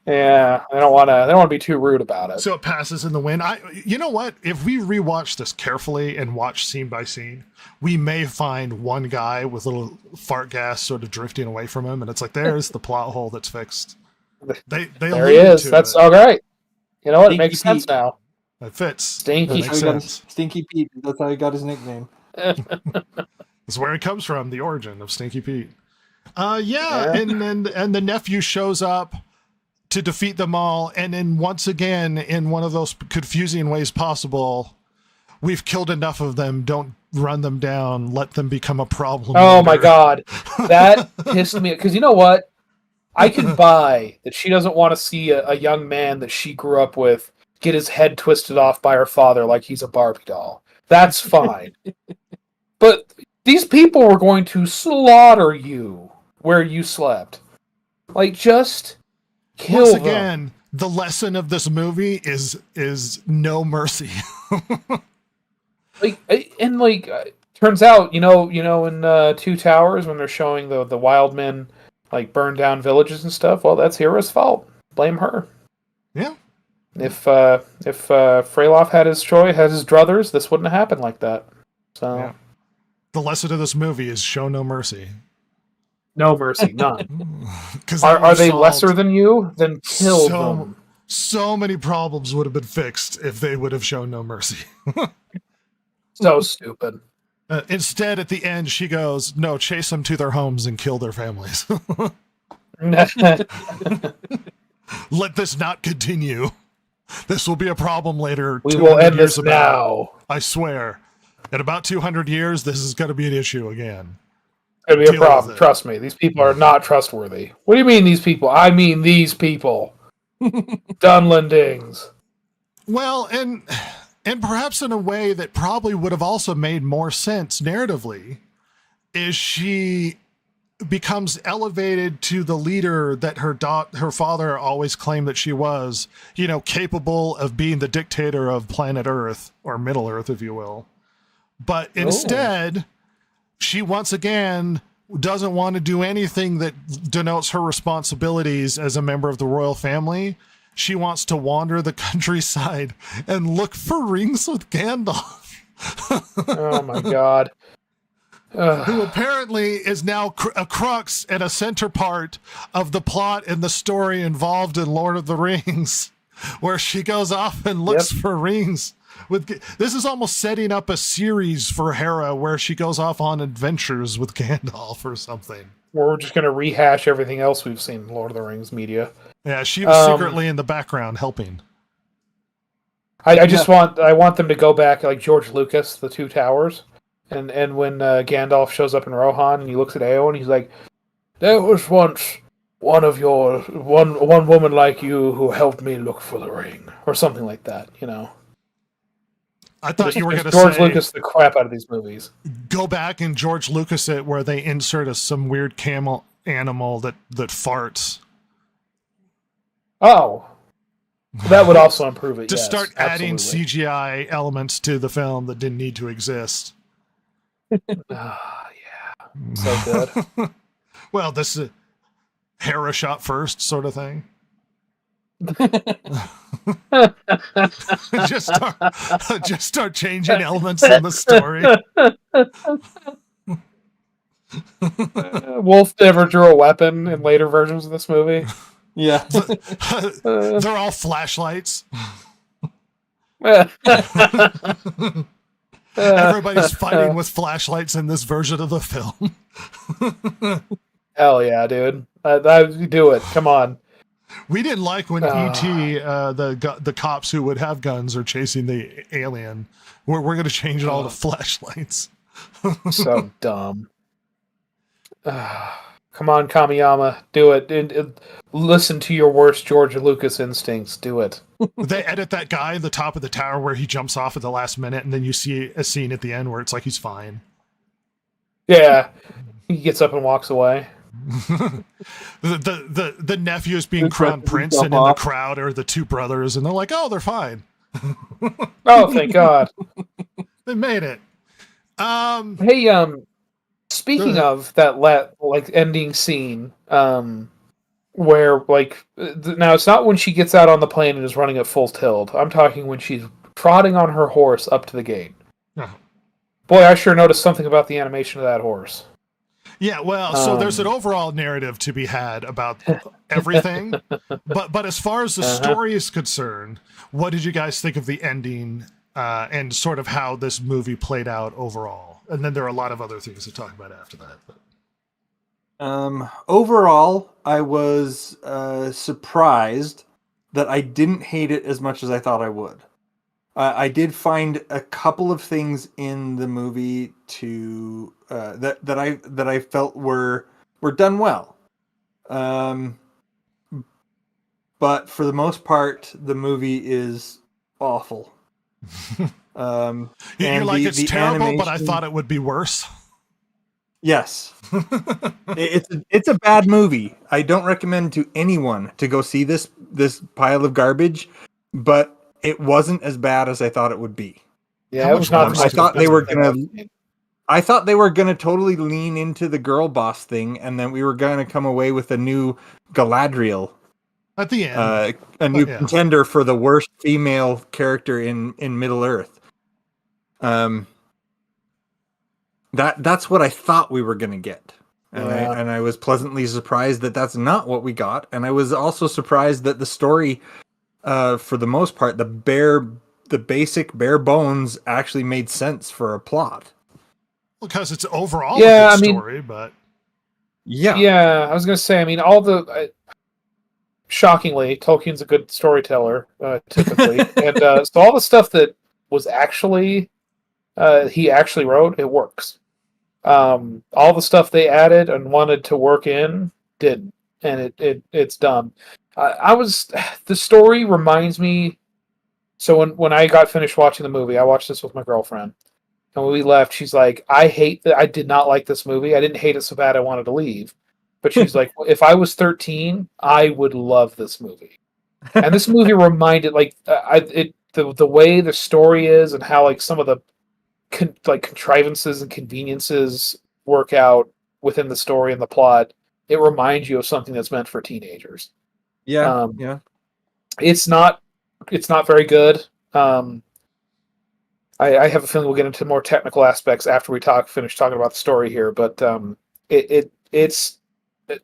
[SPEAKER 5] Yeah, they don't want to be too rude about it.
[SPEAKER 3] So it passes in the wind. You know what? If we rewatch this carefully and watch scene by scene, we may find one guy with little fart gas sort of drifting away from him, and it's there's the plot hole that's fixed. They
[SPEAKER 5] there he is. That's all right. You know what? It makes sense now.
[SPEAKER 3] It fits.
[SPEAKER 5] Stinky
[SPEAKER 4] Pete. That's how he got his nickname.
[SPEAKER 3] That's where it comes from, the origin of Stinky Pete. Yeah. And the nephew shows up to defeat them all, and then once again, in one of those confusing ways possible, we've killed enough of them, don't run them down, let them become a problem.
[SPEAKER 5] Oh my god. That pissed me, because you know what? I can buy that she doesn't want to see a young man that she grew up with get his head twisted off by her father like he's a Barbie doll. That's fine. But these people were going to slaughter you where you slept. Just kill
[SPEAKER 3] Once
[SPEAKER 5] them.
[SPEAKER 3] again, the lesson of this movie is no mercy.
[SPEAKER 5] turns out, in Two Towers when they're showing the wild men like burn down villages and stuff. Well, that's Hera's fault. Blame her.
[SPEAKER 3] Yeah.
[SPEAKER 5] If Freyloff had his choice, had his druthers, this wouldn't have happened like that. So,
[SPEAKER 3] yeah. The lesson of this movie is show no mercy.
[SPEAKER 5] No mercy, none.
[SPEAKER 3] Are
[SPEAKER 5] they lesser than you? Then kill them.
[SPEAKER 3] So many problems would have been fixed if they would have shown no mercy.
[SPEAKER 5] So stupid.
[SPEAKER 3] Instead, at the end, she goes, "No, chase them to their homes and kill their families. Let this not continue. This will be a problem later.
[SPEAKER 5] We will end this now.
[SPEAKER 3] I swear. In about 200 years, this is going to be an issue again.
[SPEAKER 5] It's going to be a problem. Trust me. These people are not trustworthy. What do you mean these people? I mean these people. Dunlendings.
[SPEAKER 3] Well, and perhaps in a way that probably would have also made more sense narratively, is she becomes elevated to the leader that her father always claimed that she was, capable of being the dictator of planet Earth, or Middle Earth, if you will. But instead, she once again doesn't want to do anything that denotes her responsibilities as a member of the royal family. She wants to wander the countryside and look for rings with Gandalf.
[SPEAKER 5] Oh my god.
[SPEAKER 3] Who apparently is now a crux and a center part of the plot and the story involved in Lord of the Rings, where she goes off and looks for rings. This is almost setting up a series for Hera where she goes off on adventures with Gandalf or something.
[SPEAKER 5] We're just going to rehash everything else we've seen in Lord of the Rings media.
[SPEAKER 3] Yeah, she was secretly in the background helping.
[SPEAKER 5] I want them to go back like George Lucas, the Two Towers, and when Gandalf shows up in Rohan and he looks at Eowyn, he's like, "There was once one woman like you who helped me look for the ring," or something like that.
[SPEAKER 3] I thought you were going to say
[SPEAKER 5] George Lucas the crap out of these movies.
[SPEAKER 3] Go back and George Lucas it where they insert some weird camel animal that farts.
[SPEAKER 5] Oh, that would also improve it.
[SPEAKER 3] To start adding
[SPEAKER 5] absolutely.
[SPEAKER 3] CGI elements to the film that didn't need to exist.
[SPEAKER 5] Yeah, so good.
[SPEAKER 3] Well, this is Hera shot first sort of thing. just start changing elements in the story.
[SPEAKER 5] Wolf never drew a weapon in later versions of this movie.
[SPEAKER 4] Yeah.
[SPEAKER 3] They're all flashlights. Everybody's fighting with flashlights in this version of the film.
[SPEAKER 5] Hell yeah, dude. Do it. Come on.
[SPEAKER 3] We didn't like when E.T., the cops who would have guns are chasing the alien. We're going to change it all to flashlights.
[SPEAKER 5] So dumb. Come on, Kamiyama. Do it. Listen to your worst George Lucas instincts. Do it.
[SPEAKER 3] They edit that guy at the top of the tower where he jumps off at the last minute, and then you see a scene at the end where it's like he's fine.
[SPEAKER 5] Yeah. He gets up and walks away.
[SPEAKER 3] the nephew is being crowned prince, and in the crowd are the two brothers, and they're like, "Oh, they're fine."
[SPEAKER 5] Oh, thank God!
[SPEAKER 3] They made it.
[SPEAKER 5] Hey, speaking of that, ending scene, where now it's not when she gets out on the plane and is running at full tilt. I'm talking when she's trotting on her horse up to the gate.
[SPEAKER 3] Oh.
[SPEAKER 5] Boy, I sure noticed something about the animation of that horse.
[SPEAKER 3] Yeah, well, so there's an overall narrative to be had about everything, but as far as the story is concerned, what did you guys think of the ending and sort of how this movie played out overall? And then there are a lot of other things to talk about after that. But.
[SPEAKER 4] Overall, I was surprised that I didn't hate it as much as I thought I would. I did find a couple of things in the movie that I felt were done well, but for the most part, the movie is awful.
[SPEAKER 3] You're like, it's terrible, but I thought it would be worse.
[SPEAKER 4] Yes, it's a bad movie. I don't recommend to anyone to go see this pile of garbage, but it wasn't as bad as I thought it would be.
[SPEAKER 5] Yeah, it was not.
[SPEAKER 4] I thought they were gonna. I thought they were going to totally lean into the girl boss thing, and then we were going to come away with a new Galadriel.
[SPEAKER 3] At the end.
[SPEAKER 4] A new contender for the worst female character in Middle Earth. That's what I thought we were going to get. And I was pleasantly surprised that that's not what we got. And I was also surprised that the story, for the most part, the basic bare bones actually made sense for a plot.
[SPEAKER 3] Because it's overall a good story, but...
[SPEAKER 5] Yeah, I was going to say, I mean, shockingly, Tolkien's a good storyteller, typically. And so all the stuff that was actually... he actually wrote, it works. All the stuff they added and wanted to work in didn't, and it's done. The story reminds me. So when I got finished watching the movie, I watched this with my girlfriend, and when we left, she's like, "I did not like this movie. I didn't hate it so bad I wanted to leave." But she's like, "If I was 13, I would love this movie." And this movie reminded the way the story is and how like some of the contrivances and conveniences work out within the story and the plot. It reminds you of something that's meant for teenagers.
[SPEAKER 4] Yeah,
[SPEAKER 5] It's not very good. I have a feeling we'll get into more technical aspects after we finish talking about the story here. But it's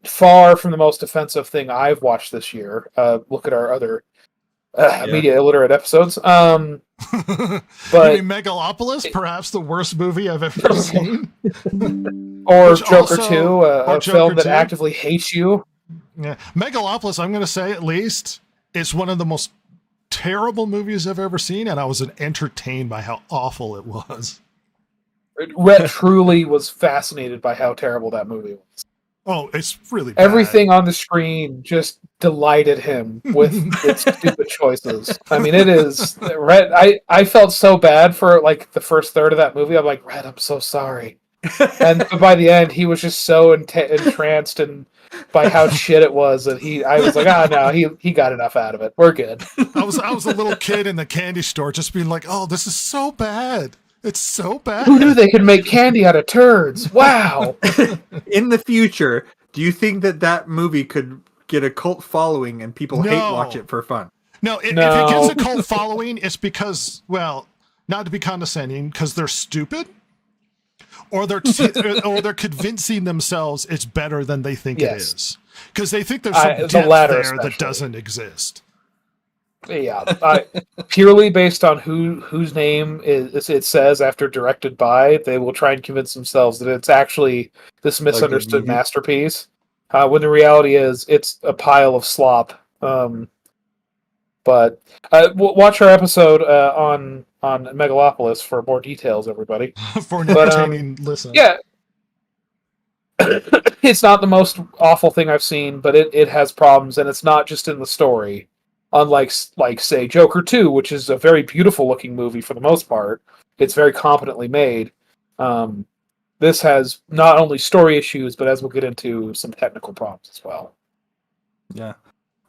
[SPEAKER 5] far from the most offensive thing I've watched this year. Look at our other media illiterate episodes. But
[SPEAKER 3] you mean Megalopolis, perhaps the worst movie I've ever seen,
[SPEAKER 5] or Joker 2, a film that actively hates you.
[SPEAKER 3] Yeah, Megalopolis. I'm going to say at least it's one of the most terrible movies I've ever seen, and I was entertained by how awful it was.
[SPEAKER 5] Rhett truly was fascinated by how terrible that movie was.
[SPEAKER 3] Oh, it's really bad.
[SPEAKER 5] Everything on the screen just delighted him with its stupid choices. I mean, it is Rhett. I felt so bad for like the first third of that movie. I'm like, Rhett, I'm so sorry. And by the end, he was just so entranced and by how shit it was that I was like, no, he got enough out of it. We're good.
[SPEAKER 3] I was a little kid in the candy store, just being like, oh, this is so bad. It's so bad.
[SPEAKER 5] Who knew they could make candy out of turds? Wow.
[SPEAKER 4] In the future, do you think that movie could get a cult following and people hate watch it for fun?
[SPEAKER 3] No, if it gets a cult following, it's because, well, not to be condescending, because they're stupid, or they're convincing themselves it's better than they think it is, because they think there's some depth there that doesn't exist.
[SPEAKER 5] Yeah, purely based on whose name it says after directed by, they will try and convince themselves that it's actually this misunderstood masterpiece, when the reality is it's a pile of slop. But watch our episode on Megalopolis for more details, everybody.
[SPEAKER 3] For an entertaining listen.
[SPEAKER 5] Yeah. It's not the most awful thing I've seen, but it has problems, and it's not just in the story. Unlike, say, Joker 2, which is a very beautiful-looking movie for the most part. It's very competently made. This has not only story issues, but as we'll get into, some technical problems as well.
[SPEAKER 4] Yeah.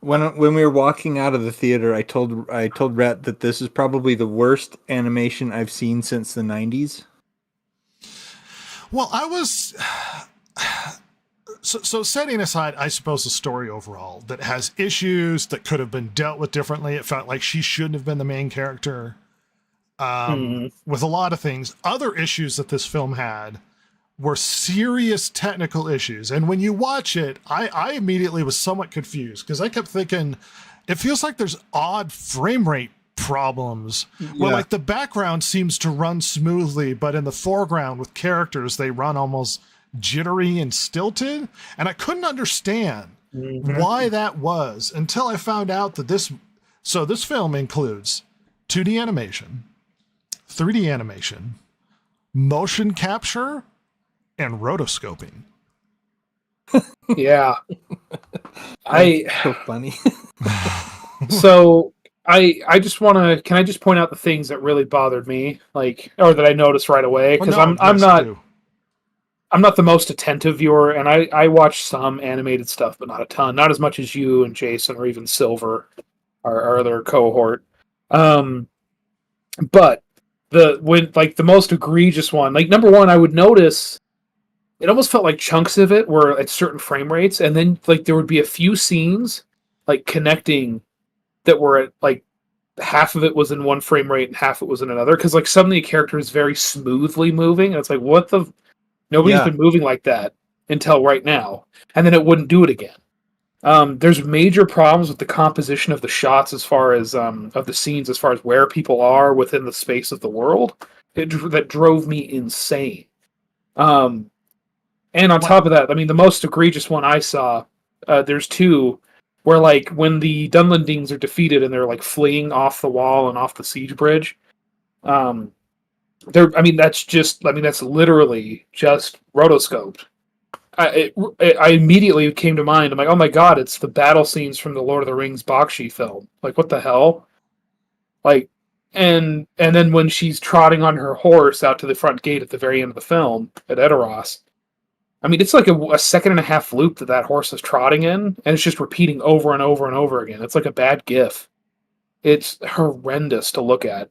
[SPEAKER 4] When we were walking out of the theater, I told Rhett that this is probably the worst animation I've seen since the 90s.
[SPEAKER 3] Well, I was... So setting aside, I suppose, the story overall that has issues that could have been dealt with differently. It felt like she shouldn't have been the main character. With a lot of things. Other issues that this film had were serious technical issues. And when you watch it, I immediately was somewhat confused because I kept thinking, it feels like there's odd frame rate problems where like the background seems to run smoothly, but in the foreground with characters, they run almost jittery and stilted, and I couldn't understand why that was until I found out that this film includes 2D animation, 3D animation, motion capture, and rotoscoping.
[SPEAKER 5] Yeah.
[SPEAKER 4] So funny.
[SPEAKER 5] So I just want to, can I just point out the things that really bothered me, like, or that I noticed right away? Because I'm not the most attentive viewer, and I watch some animated stuff, but not a ton. Not as much as you and Jason or even Silver, our other cohort. But the most egregious one, like number one, I would notice it almost felt like chunks of it were at certain frame rates, and then like there would be a few scenes like connecting that were at like half of it was in one frame rate and half it was in another, because like suddenly a character is very smoothly moving, and it's like nobody's been moving like that until right now, and then it wouldn't do it again. There's major problems with the composition of the shots as far as of the scenes, as far as where people are within the space of the world. That drove me insane. And on top of that, I mean, the most egregious one I saw, there's two, where like when the Dunlendings are defeated and they're like fleeing off the wall and off the siege bridge, that's literally just rotoscoped. I immediately came to mind. I'm like, oh my god, it's the battle scenes from the Lord of the Rings Bakshi film. Like, what the hell? Like, and then when she's trotting on her horse out to the front gate at the very end of the film at Edoras, I mean, it's like a second and a half loop that horse is trotting in, and it's just repeating over and over and over again. It's like a bad GIF. It's horrendous to look at.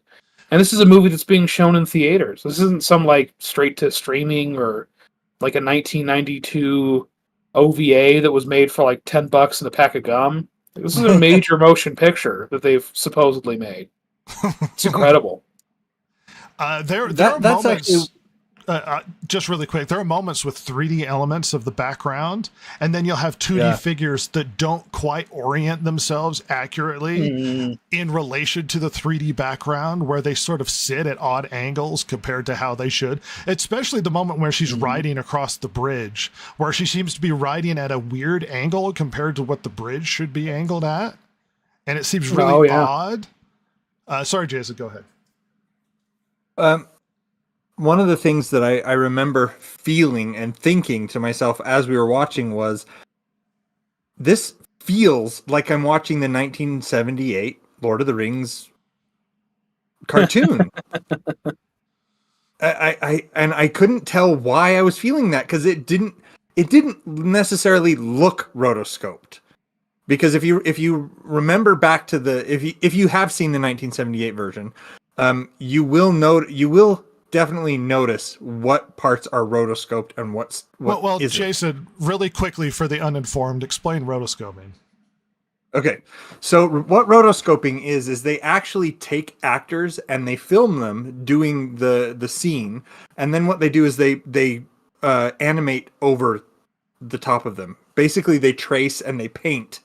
[SPEAKER 5] And this is a movie that's being shown in theaters. This isn't some like straight to streaming or like a 1992 OVA that was made for like $10 in a pack of gum. This is a major motion picture that they've supposedly made. It's incredible.
[SPEAKER 3] There are moments. Actually... just really quick, there are moments with 3D elements of the background, and then you'll have 2D figures that don't quite orient themselves accurately in relation to the 3D background, where they sort of sit at odd angles compared to how they should. Especially the moment where she's riding across the bridge, where she seems to be riding at a weird angle compared to what the bridge should be angled at. And it seems really odd. Sorry, Jason, go ahead.
[SPEAKER 4] One of the things that I remember feeling and thinking to myself as we were watching was, this feels like I'm watching the 1978 Lord of the Rings cartoon. I couldn't tell why I was feeling that, because it didn't necessarily look rotoscoped. Because if you remember back to if you have seen the 1978 version, you will definitely notice what parts are rotoscoped and what
[SPEAKER 3] well,
[SPEAKER 4] isn't.
[SPEAKER 3] Jason, really quickly for the uninformed, explain rotoscoping.
[SPEAKER 4] Okay, so what rotoscoping is they actually take actors and they film them doing the scene, and then what they do is they animate over the top of them. Basically, they trace and they paint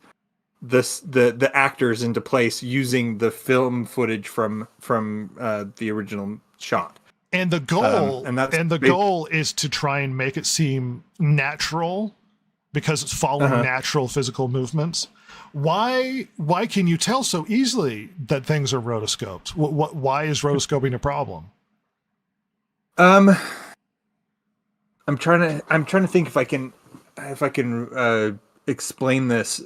[SPEAKER 4] the actors into place using the film footage from the original shot.
[SPEAKER 3] And the goal is to try and make it seem natural, because it's following natural physical movements. Why can you tell so easily that things are rotoscoped? Why is rotoscoping a problem?
[SPEAKER 4] I'm trying to think if I can explain this.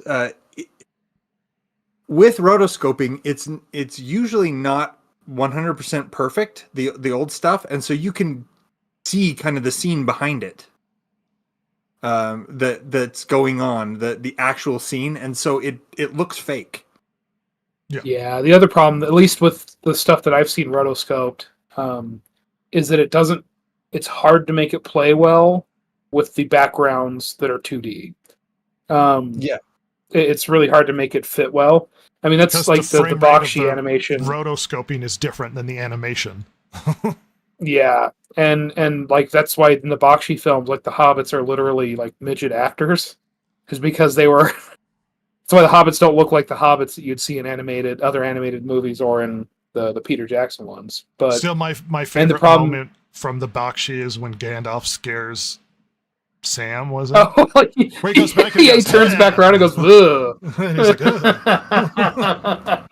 [SPEAKER 4] With rotoscoping, it's usually not 100% perfect, the old stuff, and so you can see kind of the scene behind it, that's going on, the actual scene, and so it looks fake.
[SPEAKER 5] Yeah, the other problem, at least with the stuff that I've seen rotoscoped, is that it's hard to make it play well with the backgrounds that are 2D. It's really hard to make it fit well. I mean, that's like the Bakshi animation.
[SPEAKER 3] Rotoscoping is different than the animation.
[SPEAKER 5] Yeah, and like that's why in the Bakshi films, like the hobbits are literally like midget actors, because they were. That's why the hobbits don't look like the hobbits that you'd see in other animated movies or in the Peter Jackson ones. But
[SPEAKER 3] still, my favorite moment from the Bakshi is when Gandalf scares Sam, was it?
[SPEAKER 5] Oh,
[SPEAKER 3] where he goes back and
[SPEAKER 5] he turns back around and goes, ugh.
[SPEAKER 3] And he's like, ugh.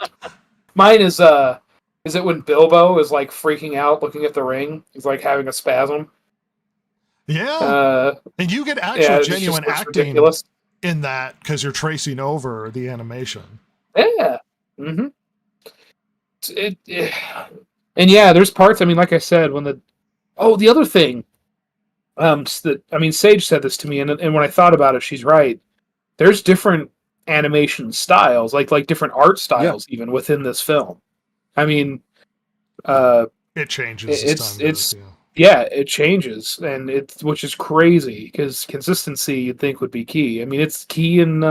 [SPEAKER 5] Mine is it when Bilbo is like freaking out looking at the ring? He's like having a spasm.
[SPEAKER 3] Yeah. And you get actual genuine acting
[SPEAKER 5] ridiculous
[SPEAKER 3] in that, because you're tracing over the animation.
[SPEAKER 5] Yeah. Mm-hmm. And yeah, there's parts, I mean, like I said, when the other thing, Sage said this to me, and when I thought about it, she's right. There's different animation styles, like different art styles, even within this film. I mean,
[SPEAKER 3] It changes as time
[SPEAKER 5] It's
[SPEAKER 3] goes. Yeah.
[SPEAKER 5] yeah, it changes, and which is crazy because consistency you'd think would be key. I mean, it's key in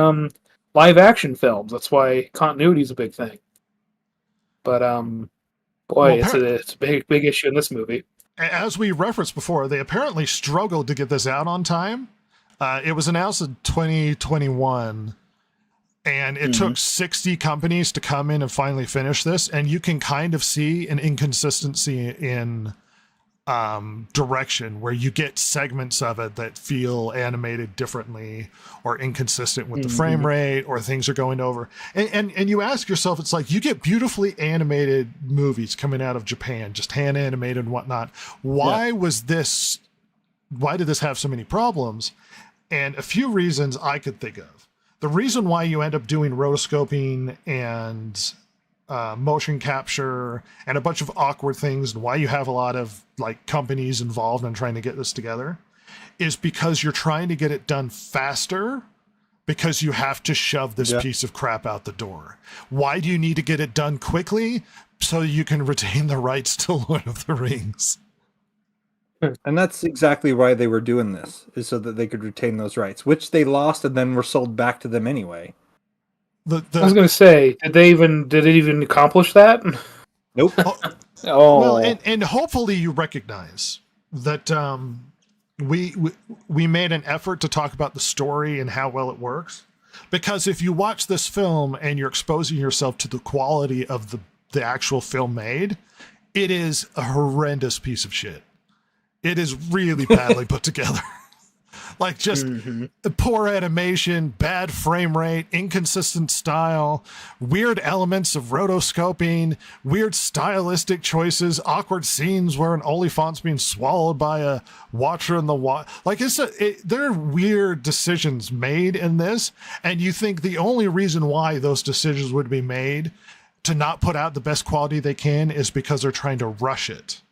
[SPEAKER 5] live action films. That's why continuity is a big thing. But
[SPEAKER 3] Well,
[SPEAKER 5] boy, it's a big issue in this movie.
[SPEAKER 3] as we referenced before, they apparently struggled to get this out on time. It was announced in 2021, and it took 60 companies to come in and finally finish this. And you can kind of see an inconsistency in direction where you get segments of it that feel animated differently or inconsistent with the frame rate, or things are going over. And you ask yourself, it's like you get beautifully animated movies coming out of Japan, just hand animated and whatnot. Why did this have so many problems? And a few reasons I could think of. The reason why you end up doing rotoscoping and motion capture and a bunch of awkward things, and why you have a lot of like companies involved in trying to get this together, is because you're trying to get it done faster, because you have to shove this piece of crap out the door. Why do you need to get it done quickly? So you can retain the rights to Lord of the Rings.
[SPEAKER 4] And that's exactly why they were doing this, is so that they could retain those rights, which they lost and then were sold back to them anyway.
[SPEAKER 5] I was going to say, did it even accomplish that?
[SPEAKER 4] Nope.
[SPEAKER 3] Well, and hopefully you recognize that we made an effort to talk about the story and how well it works. Because if you watch this film and you're exposing yourself to the quality of the actual film made, it is a horrendous piece of shit. It is really badly put together. Like just poor animation, bad frame rate, inconsistent style, weird elements of rotoscoping, weird stylistic choices, awkward scenes where an Oliphant's being swallowed by a watcher in the water. Like there are weird decisions made in this, and you think the only reason why those decisions would be made to not put out the best quality they can is because they're trying to rush it,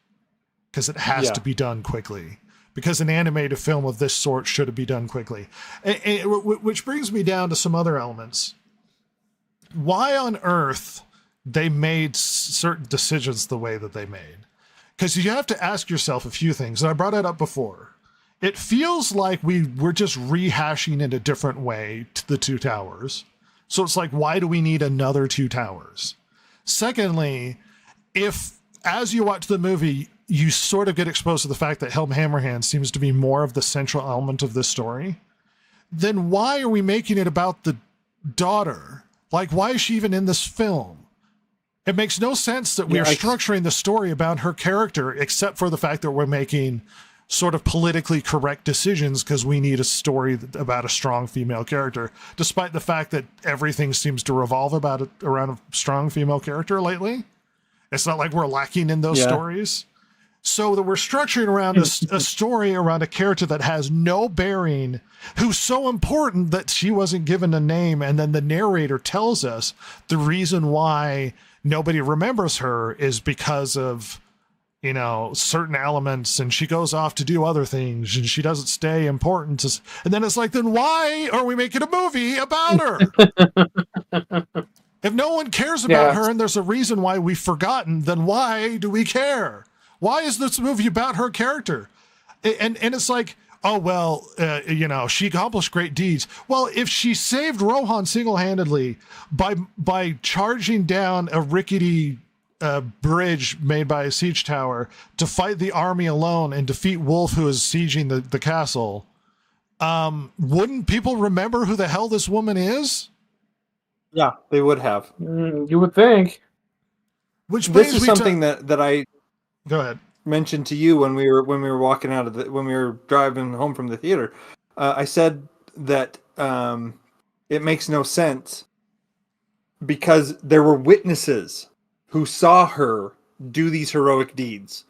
[SPEAKER 3] because it has to be done quickly. Because an animated film of this sort should be done quickly. Which brings me down to some other elements. Why on earth they made certain decisions the way that they made? Because you have to ask yourself a few things, and I brought it up before. It feels like we're just rehashing in a different way to the Two Towers. So it's like, why do we need another Two Towers? Secondly, if as you watch the movie, you sort of get exposed to the fact that Helm Hammerhand seems to be more of the central element of this story, then why are we making it about the daughter? Like, why is she even in this film? It makes no sense that we are structuring the story about her character, except for the fact that we're making sort of politically correct decisions because we need a story about a strong female character, despite the fact that everything seems to revolve around a strong female character lately. It's not like we're lacking in those stories. So that we're structuring around a story around a character that has no bearing, who's so important that she wasn't given a name. And then the narrator tells us the reason why nobody remembers her is because of, certain elements, and she goes off to do other things and she doesn't stay important. And then it's like, then why are we making a movie about her? If no one cares about her and there's a reason why we've forgotten, then why do we care? Why is this movie about her character? And it's like, oh, well, she accomplished great deeds. Well, if she saved Rohan single-handedly by charging down a rickety bridge made by a siege tower to fight the army alone and defeat Wolf, who is sieging the castle, wouldn't people remember who the hell this woman is?
[SPEAKER 4] Yeah, they would have.
[SPEAKER 5] You would think.
[SPEAKER 3] Which
[SPEAKER 4] this is something that I
[SPEAKER 3] go ahead
[SPEAKER 4] mentioned to you when we were walking out of when we were driving home from the theater. I said that it makes no sense because there were witnesses who saw her do these heroic deeds.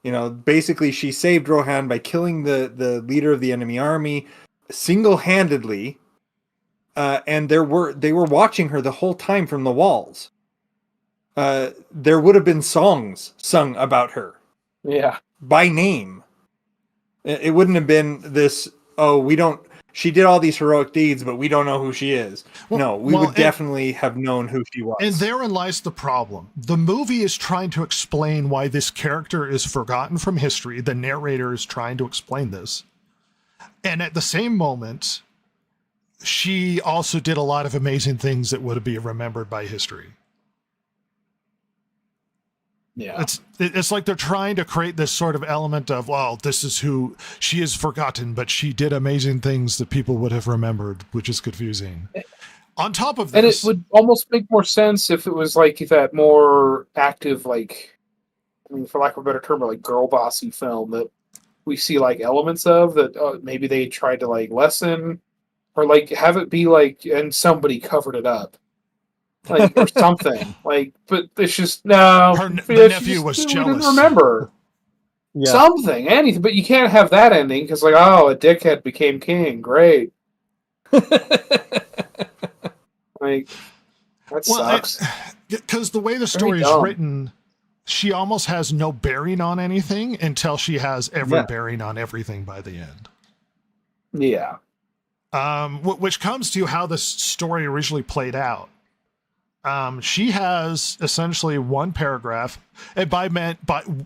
[SPEAKER 4] Basically she saved Rohan by killing the leader of the enemy army single-handedly. And they were watching her the whole time from the walls. There would have been songs sung about her. Yeah. By name. It wouldn't have been this, she did all these heroic deeds, but we don't know who she is.
[SPEAKER 3] Well,
[SPEAKER 4] no, we would definitely have known who she was.
[SPEAKER 3] And therein lies the problem. The movie is trying to explain why this character is forgotten from history. The narrator is trying to explain this. And at the same moment, she also did a lot of amazing things that would be remembered by history.
[SPEAKER 5] Yeah.
[SPEAKER 3] It's like they're trying to create this sort of element of, well, this is who she is forgotten, but she did amazing things that people would have remembered, which is confusing. On top of this,
[SPEAKER 5] and it would almost make more sense if it was like that more active, like, I mean, for lack of a better term, like girl bossy film that we see like elements of that maybe they tried to like lessen or like have it be like, and somebody covered it up. Like, or something like, but it's just no.
[SPEAKER 3] The nephew was jealous.
[SPEAKER 5] Didn't remember something, anything, but you can't have that ending because, like, oh, a dickhead became king. Great, like that sucks.
[SPEAKER 3] Because the way the story is written, she almost has no bearing on anything until she has every bearing on everything by the end.
[SPEAKER 5] Yeah.
[SPEAKER 3] Which comes to how this story originally played out. She has essentially one paragraph, and by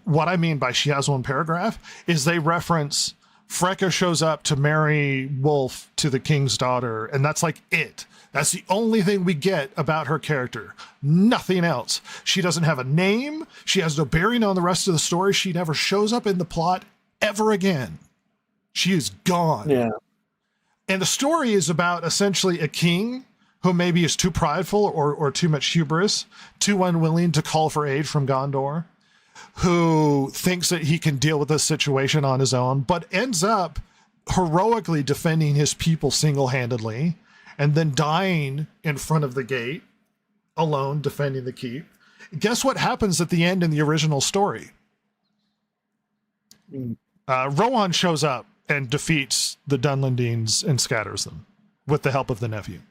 [SPEAKER 3] what I mean by she has one paragraph is they reference Freka shows up to marry Wolf to the king's daughter, and that's like it. That's the only thing we get about her character. Nothing else. She doesn't have a name. She has no bearing on the rest of the story. She never shows up in the plot ever again. She is gone.
[SPEAKER 5] Yeah.
[SPEAKER 3] And the story is about essentially a king who maybe is too prideful or too much hubris, too unwilling to call for aid from Gondor, who thinks that he can deal with this situation on his own, but ends up heroically defending his people single-handedly and then dying in front of the gate, alone, defending the keep. Guess what happens at the end in the original story? Rohan shows up and defeats the Dunlendines and scatters them with the help of the nephew.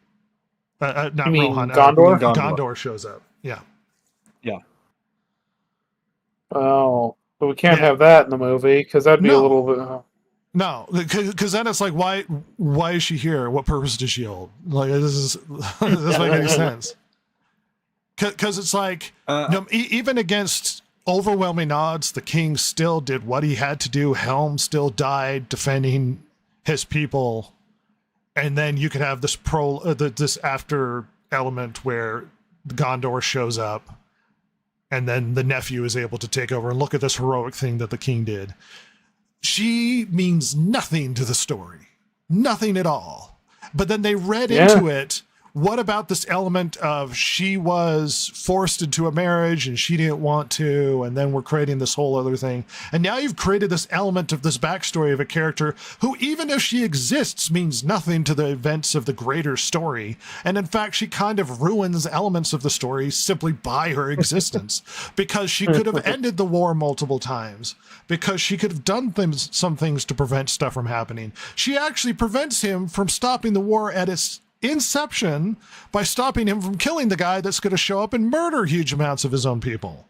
[SPEAKER 3] Not Rohan.
[SPEAKER 5] Gondor?
[SPEAKER 3] Gondor shows up. Yeah.
[SPEAKER 4] Yeah.
[SPEAKER 5] Oh, but we can't have that in the movie because that'd be a little bit.
[SPEAKER 3] No, because then it's like, why is she here? What purpose does she hold? Like, this doesn't make any sense. Because it's like, even against overwhelming odds, the king still did what he had to do. Helm still died defending his people. And then you could have this this after element where Gondor shows up, and then the nephew is able to take over and look at this heroic thing that the king did. She means nothing to the story, nothing at all. But then they read into it. What about this element of she was forced into a marriage and she didn't want to, and then we're creating this whole other thing. And now you've created this element of this backstory of a character who, even if she exists, means nothing to the events of the greater story. And in fact, she kind of ruins elements of the story simply by her existence, because she could have ended the war multiple times, because she could have done some things to prevent stuff from happening. She actually prevents him from stopping the war at its inception by stopping him from killing the guy that's going to show up and murder huge amounts of his own people.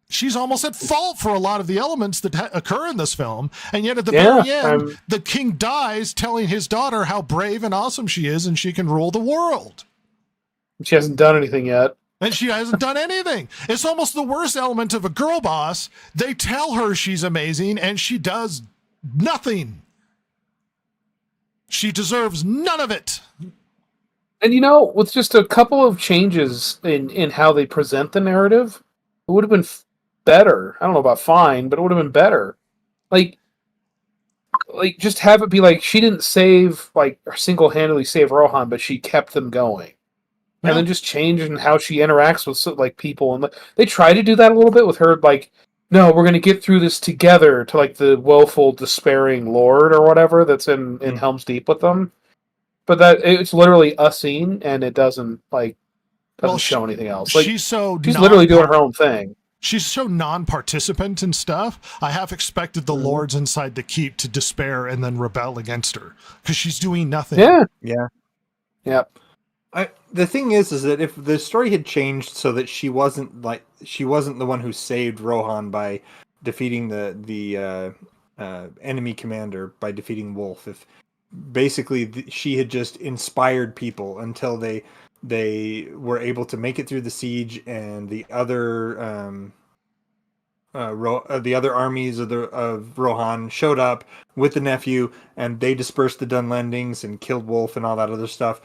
[SPEAKER 3] She's almost at fault for a lot of the elements that occur in this film, and yet at the very end, the king dies telling his daughter how brave and awesome she is and she can rule the world.
[SPEAKER 5] She hasn't done anything yet.
[SPEAKER 3] And she hasn't done anything. It's almost the worst element of a girl boss. They tell her she's amazing and she does nothing. She deserves none of it.
[SPEAKER 5] And with just a couple of changes in how they present the narrative, it would have been better. I don't know about fine, but it would have been better. Like just have it be like she didn't single-handedly save Rohan, but she kept them going. Yeah. And then just change in how she interacts with people. And they try to do that a little bit with her, like, no, we're going to get through this together, to like the woeful, despairing lord or whatever that's in Helm's Deep with them. But that it's literally a scene, and it doesn't show anything else. She's literally doing her own thing.
[SPEAKER 3] She's so non-participant in stuff. I half expected the lords inside the keep to despair and then rebel against her because she's doing nothing.
[SPEAKER 4] Yeah.
[SPEAKER 5] Yep.
[SPEAKER 4] The thing is that if the story had changed so that she wasn't the one who saved Rohan by defeating the enemy commander, by defeating Wolf, basically she had just inspired people until they were able to make it through the siege, and the other the other armies of Rohan showed up with the nephew, and they dispersed the Dunlendings and killed Wolf and all that other stuff.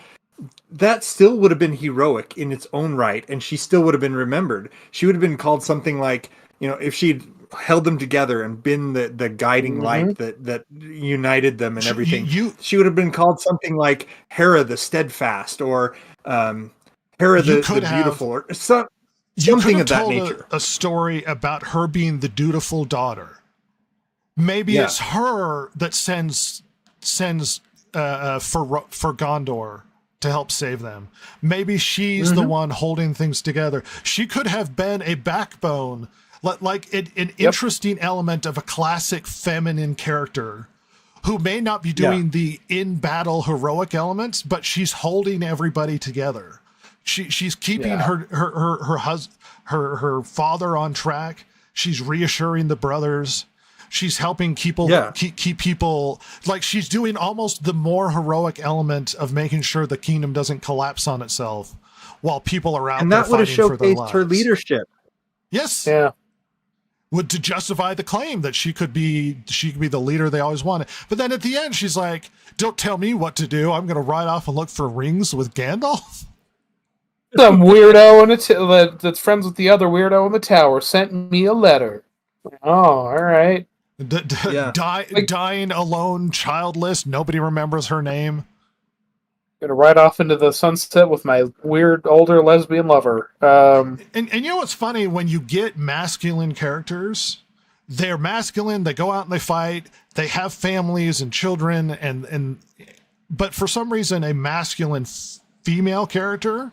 [SPEAKER 4] That still would have been heroic in its own right, and she still would have been remembered. She would have been called something like, if she'd held them together and been the guiding light that united them and everything. She would have been called something like Hera the Steadfast, or Hera the Beautiful, or something of that nature.
[SPEAKER 3] A story about her being the dutiful daughter. Maybe it's her that sends for Gondor to help save them. Maybe she's the one holding things together. She could have been a backbone, like an interesting element of a classic feminine character who may not be doing the in-battle heroic elements, but she's holding everybody together. She's keeping her father on track. She's reassuring the brothers. She's helping people keep people, like, she's doing almost the more heroic element of making sure the kingdom doesn't collapse on itself while people are out there fighting for their lives. And that would have showcased
[SPEAKER 4] her leadership.
[SPEAKER 3] Yes.
[SPEAKER 5] Yeah.
[SPEAKER 3] Would to justify the claim that she could be the leader they always wanted. But then at the end, she's like, "Don't tell me what to do. I'm going to ride off and look for rings with Gandalf."
[SPEAKER 5] Some weirdo that's friends with the other weirdo in the tower sent me a letter. Oh, all right.
[SPEAKER 3] Dying alone, childless. Nobody remembers her name.
[SPEAKER 5] Gonna ride off into the sunset with my weird older lesbian lover.
[SPEAKER 3] And you know what's funny? When you get masculine characters, they're masculine. They go out and they fight. They have families and children, but for some reason, a masculine female character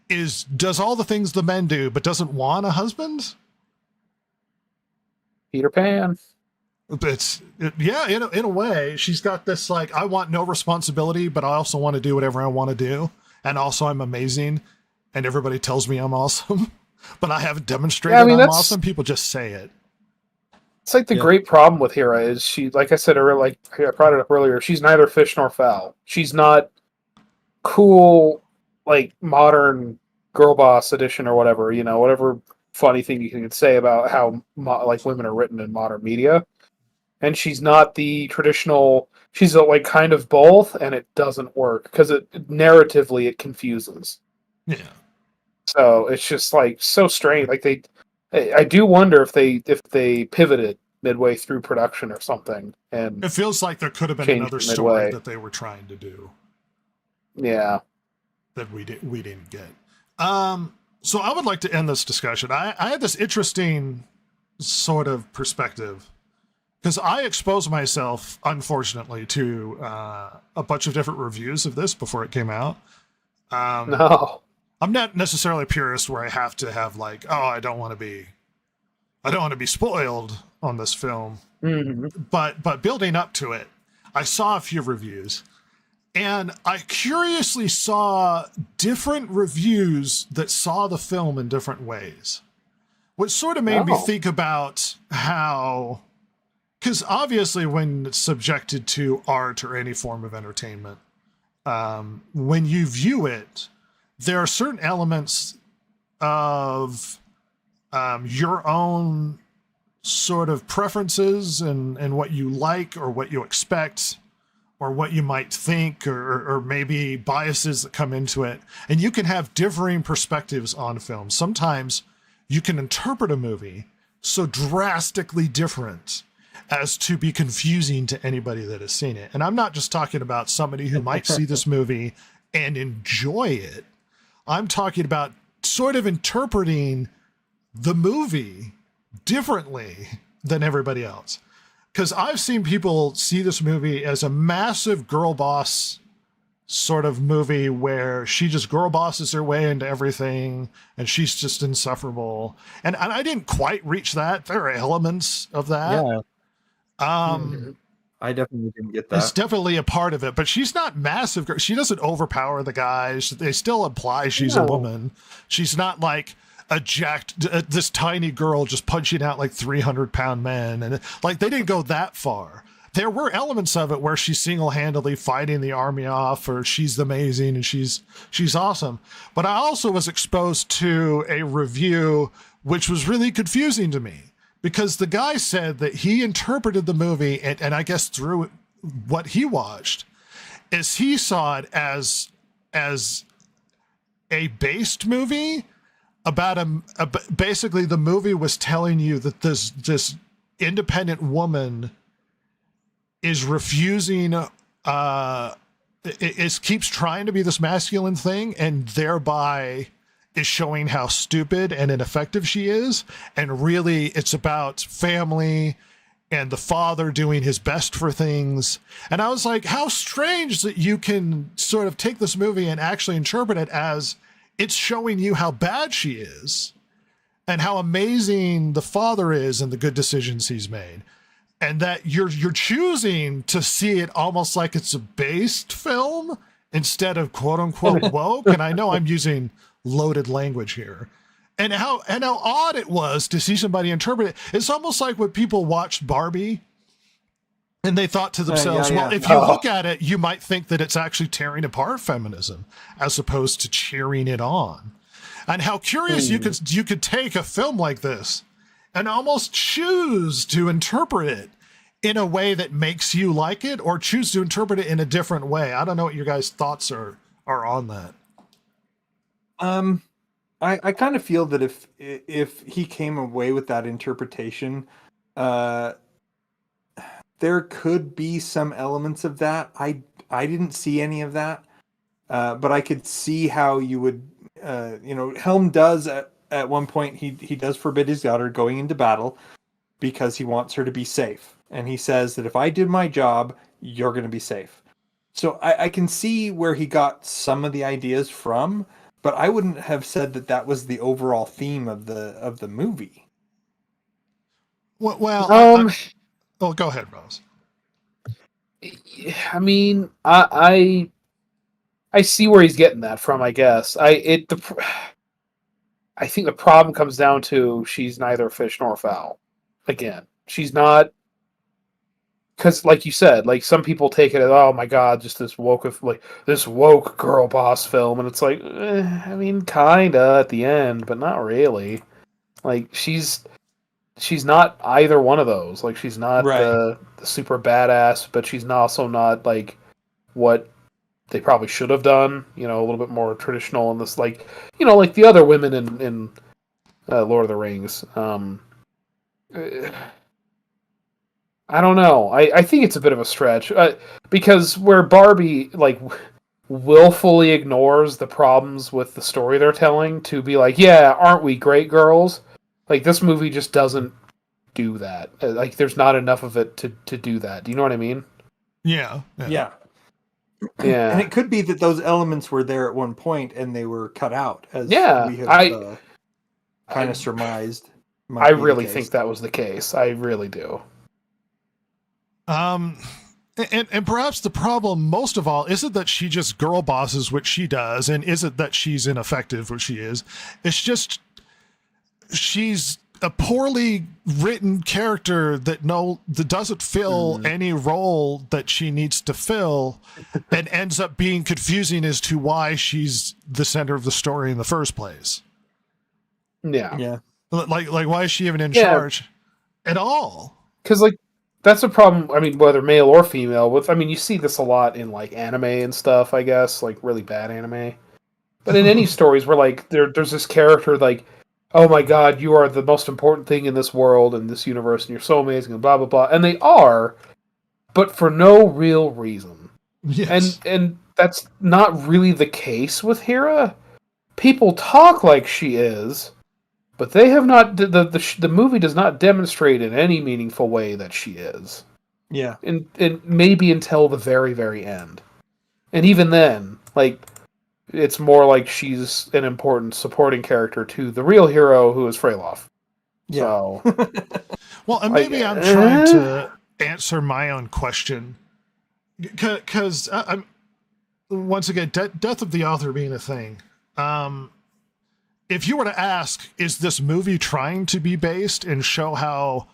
[SPEAKER 3] does all the things the men do, but doesn't want a husband.
[SPEAKER 5] Peter Pan.
[SPEAKER 3] In a way, she's got this, like, I want no responsibility, but I also want to do whatever I want to do. And also I'm amazing. And everybody tells me I'm awesome, but I haven't demonstrated I'm awesome. People just say it.
[SPEAKER 5] It's like the great problem with Hera is she, like I said earlier, like I brought it up earlier, she's neither fish nor fowl. She's not cool, like modern girl boss edition or whatever, whatever funny thing you can say about how like women are written in modern media. And she's not the traditional, she's like kind of both, and it doesn't work because narratively it confuses.
[SPEAKER 3] Yeah.
[SPEAKER 5] So it's just like so strange. Like I do wonder if they pivoted midway through production or something. And
[SPEAKER 3] it feels like there could have been another story that they were trying to do.
[SPEAKER 5] Yeah.
[SPEAKER 3] That we didn't get. So I would like to end this discussion. I had this interesting sort of perspective because I exposed myself, unfortunately, to a bunch of different reviews of this before it came out.
[SPEAKER 5] No,
[SPEAKER 3] I'm not necessarily a purist where I have to have like, oh, I don't want to be spoiled on this film.
[SPEAKER 5] Mm-hmm.
[SPEAKER 3] But building up to it, I saw a few reviews. And I curiously saw different reviews that saw the film in different ways, which sort of made me think about how, because obviously when it's subjected to art or any form of entertainment, when you view it, there are certain elements of your own sort of preferences and what you like or what you expect or what you might think, or maybe biases that come into it. And you can have differing perspectives on film. Sometimes you can interpret a movie so drastically different as to be confusing to anybody that has seen it. And I'm not just talking about somebody who might see this movie and enjoy it. I'm talking about sort of interpreting the movie differently than everybody else. Because I've seen people see this movie as a massive girl boss sort of movie where she just girl bosses her way into everything and she's just insufferable. And I didn't quite reach that. There are elements of that.
[SPEAKER 4] Yeah. I definitely didn't get that.
[SPEAKER 3] It's definitely a part of it, but she's not massive. She doesn't overpower the guys. They still imply she's a woman. She's not like this tiny girl just punching out like 300-pound men. And like, they didn't go that far, there were elements of it where she's single-handedly fighting the army off, or she's amazing and she's awesome. But I also was exposed to a review which was really confusing to me, because the guy said that he interpreted the movie, and I guess through what he watched, is he saw it as a based movie about basically the movie was telling you that this independent woman is refusing, it keeps trying to be this masculine thing, and thereby is showing how stupid and ineffective she is. And really it's about family and the father doing his best for things. And I was like, how strange that you can sort of take this movie and actually interpret it as it's showing you how bad she is and how amazing the father is and the good decisions he's made. And that you're choosing to see it almost like it's a based film instead of quote unquote woke. And I know I'm using loaded language here. And how odd it was to see somebody interpret it. It's almost like when people watched Barbie and they thought to themselves, well, if you look at it, you might think that it's actually tearing apart feminism as opposed to cheering it on. And how curious you could take a film like this and almost choose to interpret it in a way that makes you like it, or choose to interpret it in a different way. I don't know what your guys' thoughts are on that.
[SPEAKER 4] I kind of feel that if he came away with that interpretation, there could be some elements of that. I didn't see any of that, but I could see how you would, Helm does at one point, he does forbid his daughter going into battle because he wants her to be safe. And he says that if I did my job, you're going to be safe. So I can see where he got some of the ideas from, but I wouldn't have said that that was the overall theme of the movie.
[SPEAKER 3] Well, go ahead, Rose.
[SPEAKER 5] I mean, I see where he's getting that from, I guess. I think the problem comes down to she's neither fish nor fowl. Again, she's not, because like you said, like some people take it as, oh my god, just this woke girl boss film, and it's like, I mean, kinda at the end, but not really. Like she's not either one of those. Like she's not the super badass, but she's also not like what they probably should have done. A little bit more traditional in this, like like the other women in Lord of the Rings. I don't know. I think it's a bit of a stretch because where Barbie like willfully ignores the problems with the story they're telling to be like, yeah, aren't we great girls? Like this movie just doesn't do that. Like there's not enough of it to do that. Do you know what I mean?
[SPEAKER 3] Yeah.
[SPEAKER 4] Yeah. And it could be that those elements were there at one point and they were cut out, as we have kind of surmised.
[SPEAKER 5] I really think that was the case. I really do.
[SPEAKER 3] And perhaps the problem most of all isn't that she just girl bosses, which she does, and isn't that she's ineffective, which she is. It's just she's a poorly written character that doesn't fill any role that she needs to fill, and ends up being confusing as to why she's the center of the story in the first place.
[SPEAKER 5] Yeah.
[SPEAKER 3] Like why is she even in charge at all?
[SPEAKER 5] Because like that's a problem. I mean, whether male or female. You see this a lot in like anime and stuff. I guess like really bad anime. But in any stories where like there's this character like, oh my god, you are the most important thing in this world and this universe, and you're so amazing, and blah blah blah, and they are, but for no real reason.
[SPEAKER 3] Yes.
[SPEAKER 5] And that's not really the case with Hera. People talk like she is, but they have not. The movie does not demonstrate in any meaningful way that she is.
[SPEAKER 4] Yeah,
[SPEAKER 5] and maybe until the very very end, and even then, like. It's more like she's an important supporting character to the real hero, who is Freyloff.
[SPEAKER 4] Yeah.
[SPEAKER 5] So,
[SPEAKER 3] well, and maybe I'm trying to answer my own question, because I'm once again death of the author being a thing. If you were to ask, is this movie trying to be based and show how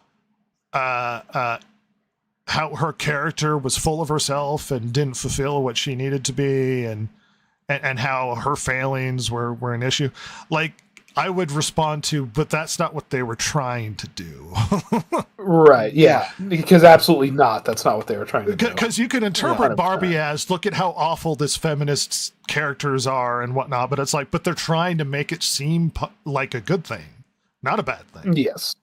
[SPEAKER 3] how her character was full of herself and didn't fulfill what she needed to be, and how her failings were an issue. Like, I would respond to, but that's not what they were trying to do.
[SPEAKER 5] Right, yeah. Because absolutely not. That's not what they were trying to do.
[SPEAKER 3] Because you can interpret
[SPEAKER 5] 100%.
[SPEAKER 3] Barbie as, look at how awful this feminist's characters are and whatnot, but it's like, but they're trying to make it seem like a good thing, not a bad thing.
[SPEAKER 5] Yes.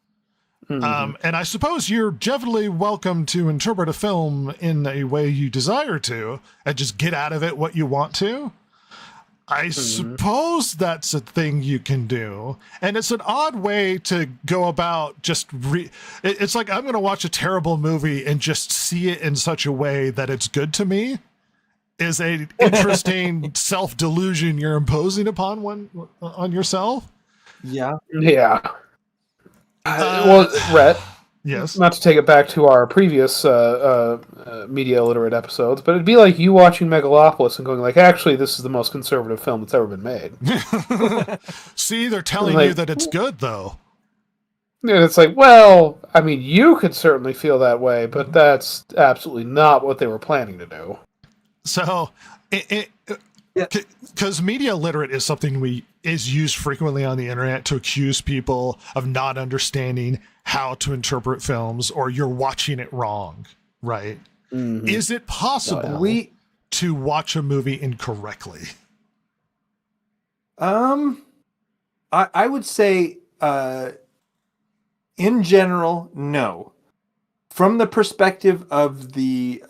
[SPEAKER 5] Mm-hmm.
[SPEAKER 3] And I suppose you're definitely welcome to interpret a film in a way you desire to, and just get out of it what you want to. I suppose that's a thing you can do. And it's an odd way to go about just it's like, I'm going to watch a terrible movie and just see it in such a way that it's good to me is a interesting self-delusion you're imposing on yourself.
[SPEAKER 4] Yeah.
[SPEAKER 5] Yeah. Well, Rhett,
[SPEAKER 3] yes.
[SPEAKER 5] Not to take it back to our previous media illiterate episodes, but it'd be like you watching Megalopolis and going like, actually, this is the most conservative film that's ever been made.
[SPEAKER 3] See, they're telling you that it's good, though.
[SPEAKER 5] And it's like, well, I mean, you could certainly feel that way, but that's absolutely not what they were planning to do.
[SPEAKER 3] So, because media literate is something is used frequently on the internet to accuse people of not understanding how to interpret films, or you're watching it wrong, right? Mm-hmm. Is it possible to watch a movie incorrectly?
[SPEAKER 4] I would say, in general, no. From the perspective of the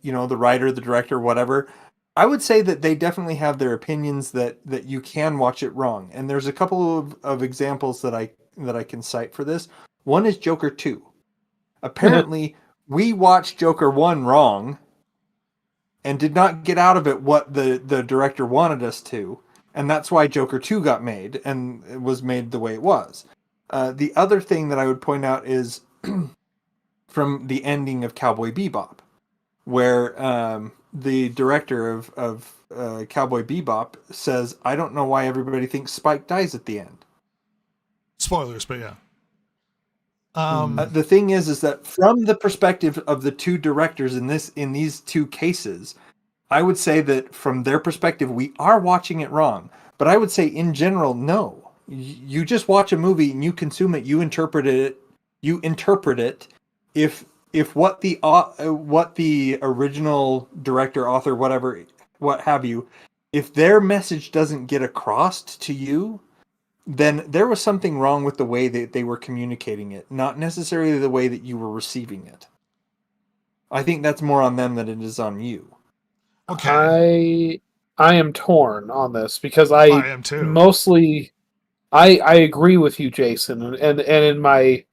[SPEAKER 4] writer, the director, whatever, I would say that they definitely have their opinions that you can watch it wrong. And there's a couple of examples that I can cite for this. One is Joker 2. Apparently, we watched Joker 1 wrong and did not get out of it what the director wanted us to. And that's why Joker 2 got made, and it was made the way it was. The other thing that I would point out is from the ending of Cowboy Bebop, where the director of Cowboy Bebop says, I don't know why everybody thinks Spike dies at the end.
[SPEAKER 3] Spoilers, but yeah.
[SPEAKER 4] The thing is that from the perspective of the two directors in these two cases, I would say that from their perspective, we are watching it wrong. But I would say in general, no. You just watch a movie and you consume it. You interpret it. If what the original director, author, whatever, what have you, if their message doesn't get across to you, then there was something wrong with the way that they were communicating it, not necessarily the way that you were receiving it. I think that's more on them than it is on you.
[SPEAKER 3] Okay.
[SPEAKER 5] I am torn on this because I
[SPEAKER 3] am too.
[SPEAKER 5] Mostly I agree with you, Jason, and in my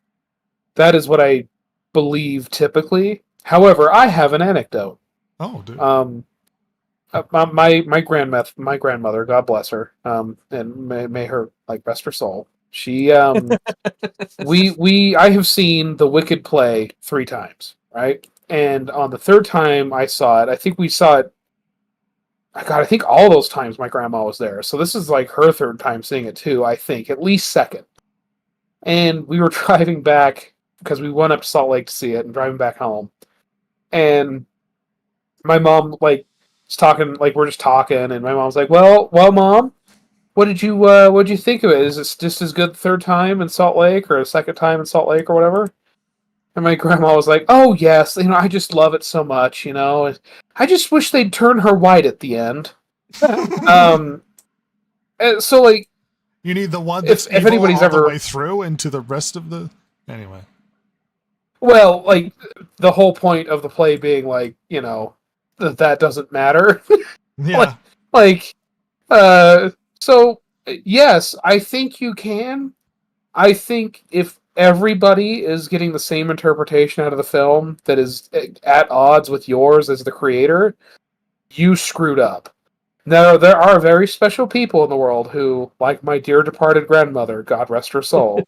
[SPEAKER 5] that is what I believe typically. However, I have an anecdote.
[SPEAKER 3] Oh, dude.
[SPEAKER 5] My grandmother, God bless her, and may her rest her soul. She I have seen The Wicked play 3 times, right? And on the 3rd time I saw it, I think we saw it. God, I think all those times my grandma was there. So this is like her 3rd time seeing it too. I think at least 2nd. And we were driving back because we went up to Salt Lake to see it, and driving back home, and my mom was talking, we're just talking, and my mom's like, well, Mom, what did you think of it? Is it just as good the 3rd time in Salt Lake, or a 2nd time in Salt Lake, or whatever? And my grandma was like, oh yes, I just love it so much, I just wish they'd turn her white at the end. So
[SPEAKER 3] you need the one that's
[SPEAKER 5] if anybody's
[SPEAKER 3] all the
[SPEAKER 5] ever
[SPEAKER 3] way through into the rest of the anyway.
[SPEAKER 5] Well, the whole point of the play being that doesn't matter.
[SPEAKER 3] Yeah.
[SPEAKER 5] So yes, I think you can. I think if everybody is getting the same interpretation out of the film that is at odds with yours as the creator, you screwed up. Now, there are very special people in the world who, like my dear departed grandmother, God rest her soul,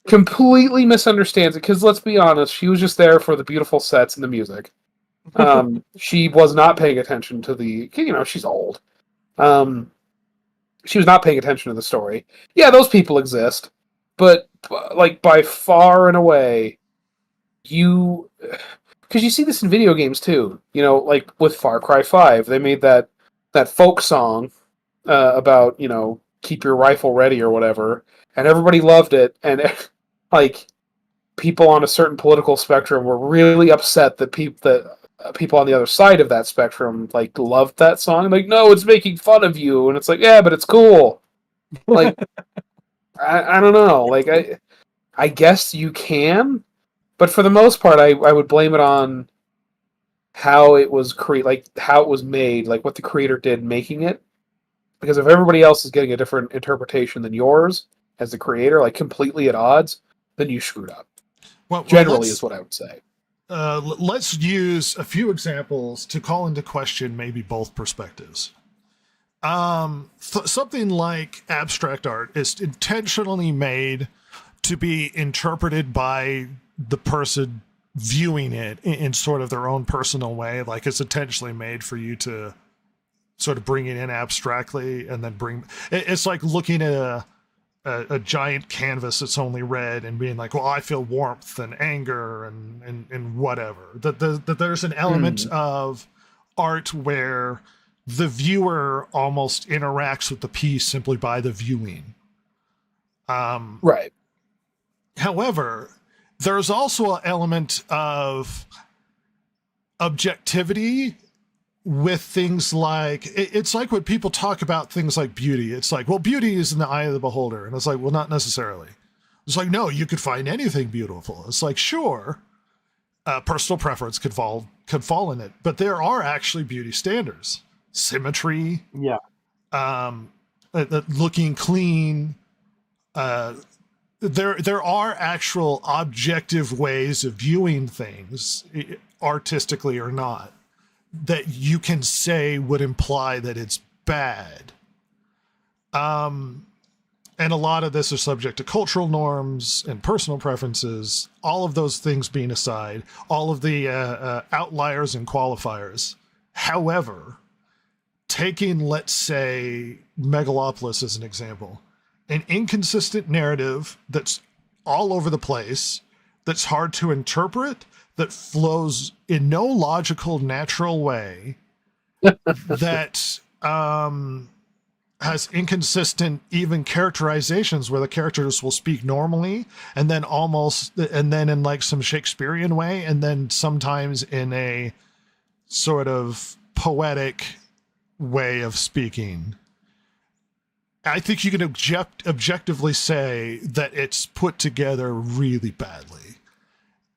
[SPEAKER 5] completely misunderstands it, because let's be honest, she was just there for the beautiful sets and the music. She was not paying attention to she's old. She was not paying attention to the story. Yeah, those people exist, but by far and away, because because you see this in video games too. Like with Far Cry 5, they made that folk song about keep your rifle ready or whatever, and everybody loved it, and like people on a certain political spectrum were really upset that people on the other side of that spectrum like loved that song. Like, no, it's making fun of you, and it's like, yeah, but it's cool. Like, I don't know. Like, I guess you can, but for the most part, I would blame it on how it was like how it was made, like what the creator did making it. Because if everybody else is getting a different interpretation than yours as the creator, like completely at odds, then you screwed up.
[SPEAKER 3] Well,
[SPEAKER 5] Generally, is what I would say.
[SPEAKER 3] Let's use a few examples to call into question maybe both perspectives. Something like abstract art is intentionally made to be interpreted by the person viewing it in sort of their own personal way. Like it's intentionally made for you to sort of bring it in abstractly and then it's like looking at a giant canvas that's only red and being like, well, I feel warmth and anger and whatever. That there's an element of art where the viewer almost interacts with the piece simply by the viewing.
[SPEAKER 5] Right.
[SPEAKER 3] However, there's also an element of objectivity with things like, it's like when people talk about things like beauty. It's like, well, beauty is in the eye of the beholder. And it's like, well, not necessarily. It's like, no, you could find anything beautiful. It's like, sure, personal preference could fall in it, but there are actually beauty standards. Symmetry.
[SPEAKER 4] Yeah.
[SPEAKER 3] Looking clean. There are actual objective ways of viewing things, artistically or not, that you can say would imply that it's bad. And a lot of this is subject to cultural norms and personal preferences, all of those things being aside, all of the outliers and qualifiers. However, taking, let's say, Megalopolis as an example, an inconsistent narrative that's all over the place, that's hard to interpret, that flows in no logical, natural way, that has inconsistent even characterizations where the characters will speak normally and then in like some Shakespearean way, and then sometimes in a sort of poetic way of speaking. I think you can objectively say that it's put together really badly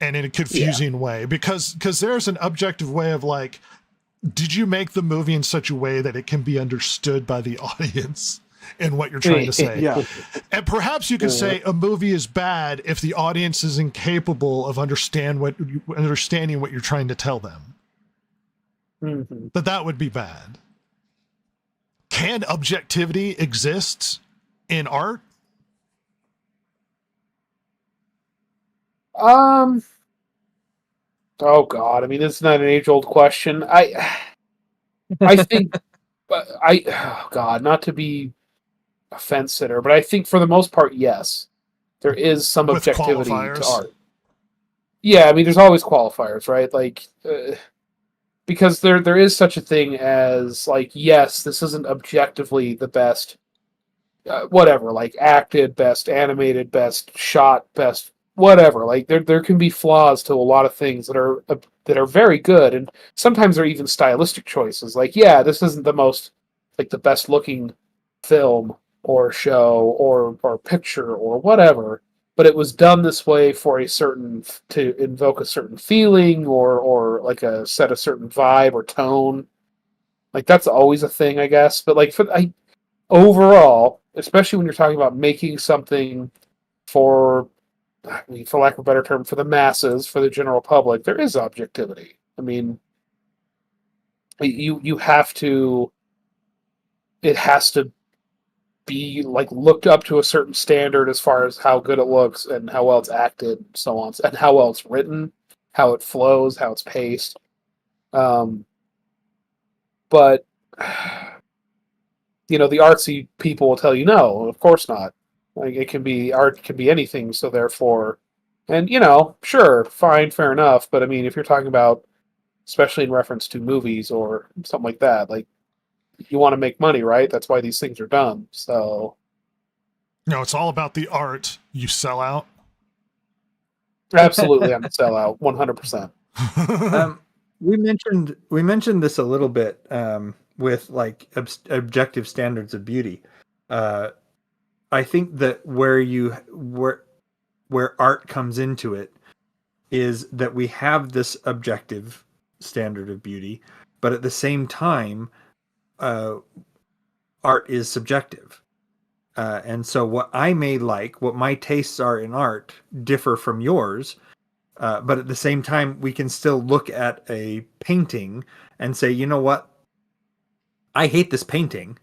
[SPEAKER 3] and in a confusing way, because there's an objective way of like, did you make the movie in such a way that it can be understood by the audience and what you're trying to say?
[SPEAKER 4] Yeah.
[SPEAKER 3] And perhaps you could say a movie is bad if the audience is incapable of understanding what you're trying to tell them.
[SPEAKER 5] Mm-hmm.
[SPEAKER 3] But that would be bad. Can objectivity exist in art?
[SPEAKER 5] Oh God! I mean, it's not an age-old question. I think, oh God, not to be a fence sitter, but I think for the most part, yes, there is some
[SPEAKER 3] With
[SPEAKER 5] objectivity
[SPEAKER 3] qualifiers.
[SPEAKER 5] to art. Yeah, I mean, there's always qualifiers, right? Like, because there is such a thing as like, yes, this isn't objectively the best, whatever, like acted, best animated, best shot, best whatever. Like there can be flaws to a lot of things that are very good, and sometimes they're even stylistic choices. Like, yeah, this isn't the most like the best looking film or show or picture or whatever, but it was done this way for to invoke a certain feeling or like set a certain vibe or tone. Like that's always a thing, I guess. But like overall, especially when you're talking about making something for lack of a better term, for the masses, for the general public, there is objectivity. I mean, you have to. It has to be like looked up to a certain standard as far as how good it looks and how well it's acted, and so on, and how well it's written, how it flows, how it's paced. But the artsy people will tell you no, of course not. Like art can be anything, so therefore And, sure, fine, fair enough. But I mean, if you're talking about, especially in reference to movies or something like that, like, you want to make money, right? That's why these things are done. So,
[SPEAKER 3] No, it's all about the art. You sell out.
[SPEAKER 5] absolutely, I'm a sellout, 100%.
[SPEAKER 4] We mentioned this a little bit with like objective standards of beauty. I think that where art comes into it is that we have this objective standard of beauty, but at the same time, art is subjective. And so what I may like, what my tastes are in art, differ from yours. But at the same time, we can still look at a painting and say, you know what? I hate this painting.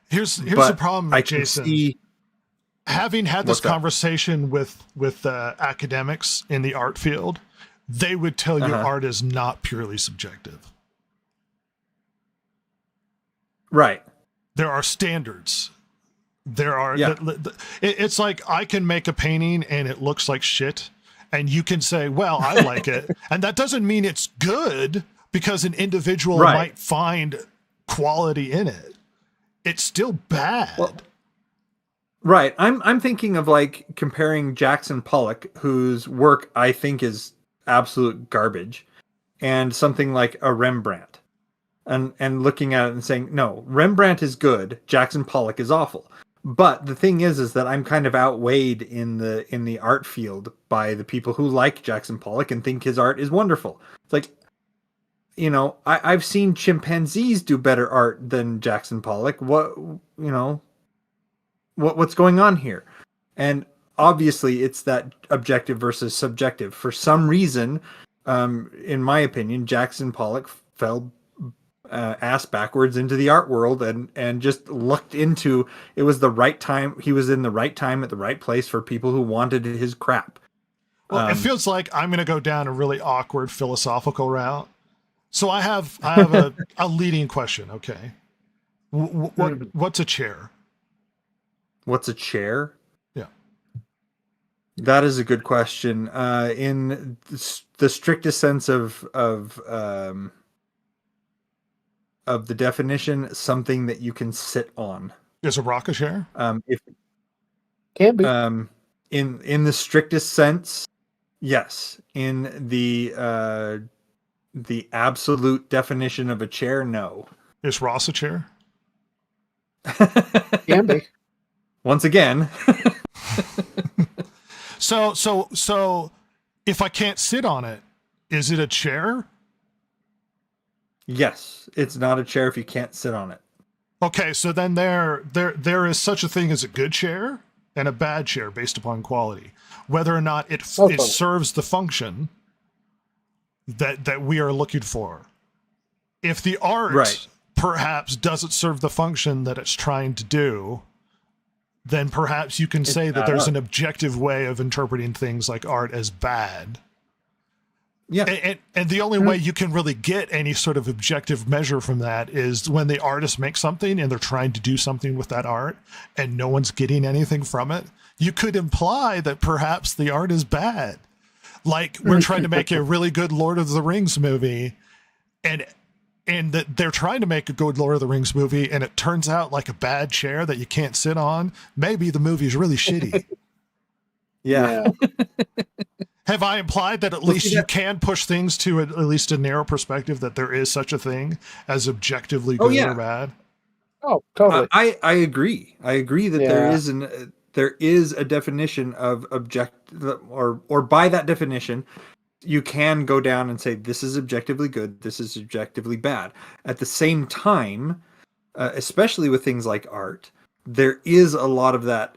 [SPEAKER 3] Here's the problem,
[SPEAKER 4] I
[SPEAKER 3] Jason.
[SPEAKER 4] can see...
[SPEAKER 3] Having had this conversation with academics in the art field, they would tell you art is not purely subjective.
[SPEAKER 4] Right.
[SPEAKER 3] There are standards. There are. It's like I can make a painting and it looks like shit, and you can say, "Well, I like it," and that doesn't mean it's good because an individual might find quality in it. It's still bad.
[SPEAKER 4] Well, right. I'm thinking of like comparing Jackson Pollock, whose work I think is absolute garbage, and something like a Rembrandt. And looking at it and saying, no, Rembrandt is good, Jackson Pollock is awful. But the thing is that I'm kind of outweighed in the art field by the people who like Jackson Pollock and think his art is wonderful. It's like, I've seen chimpanzees do better art than Jackson Pollock. What's going on here? And obviously it's that objective versus subjective. For some reason, in my opinion, Jackson Pollock fell ass backwards into the art world and just looked into it. Was the right time. He was in the right time at the right place for people who wanted his crap.
[SPEAKER 3] Well, it feels like I'm going to go down a really awkward philosophical route. So I have a leading question. Okay. What's a chair?
[SPEAKER 4] What's a chair?
[SPEAKER 3] Yeah.
[SPEAKER 4] That is a good question. In the strictest sense of the definition, something that you can sit on.
[SPEAKER 3] Is a rock a chair?
[SPEAKER 4] If
[SPEAKER 5] Can be.
[SPEAKER 4] In the strictest sense, yes. In the absolute definition of a chair, no.
[SPEAKER 3] Is Ross a chair?
[SPEAKER 5] Can be.
[SPEAKER 4] Once again.
[SPEAKER 3] So if I can't sit on it, is it a chair?
[SPEAKER 4] Yes, it's not a chair if you can't sit on it.
[SPEAKER 3] Okay, so then there is such a thing as a good chair and a bad chair based upon quality, whether or not it serves the function that we are looking for. If the art perhaps doesn't serve the function that it's trying to do, then perhaps you can say that there's an objective way of interpreting things like art as bad. Yeah. And the only way you can really get any sort of objective measure from that is when the artist makes something and they're trying to do something with that art and no one's getting anything from it. You could imply that perhaps the art is bad. Like we're trying to make a really good Lord of the Rings movie and that they're trying to make a good Lord of the Rings movie and it turns out like a bad chair that you can't sit on. Maybe the movie's really shitty.
[SPEAKER 4] Yeah.
[SPEAKER 3] Have I implied that at least you can push things to at least a narrow perspective that there is such a thing as objectively good or bad?
[SPEAKER 5] Oh, totally.
[SPEAKER 4] I agree. I agree that there is a definition of or by that definition, you can go down and say this is objectively good, this is objectively bad. At the same time, especially with things like art, there is a lot of that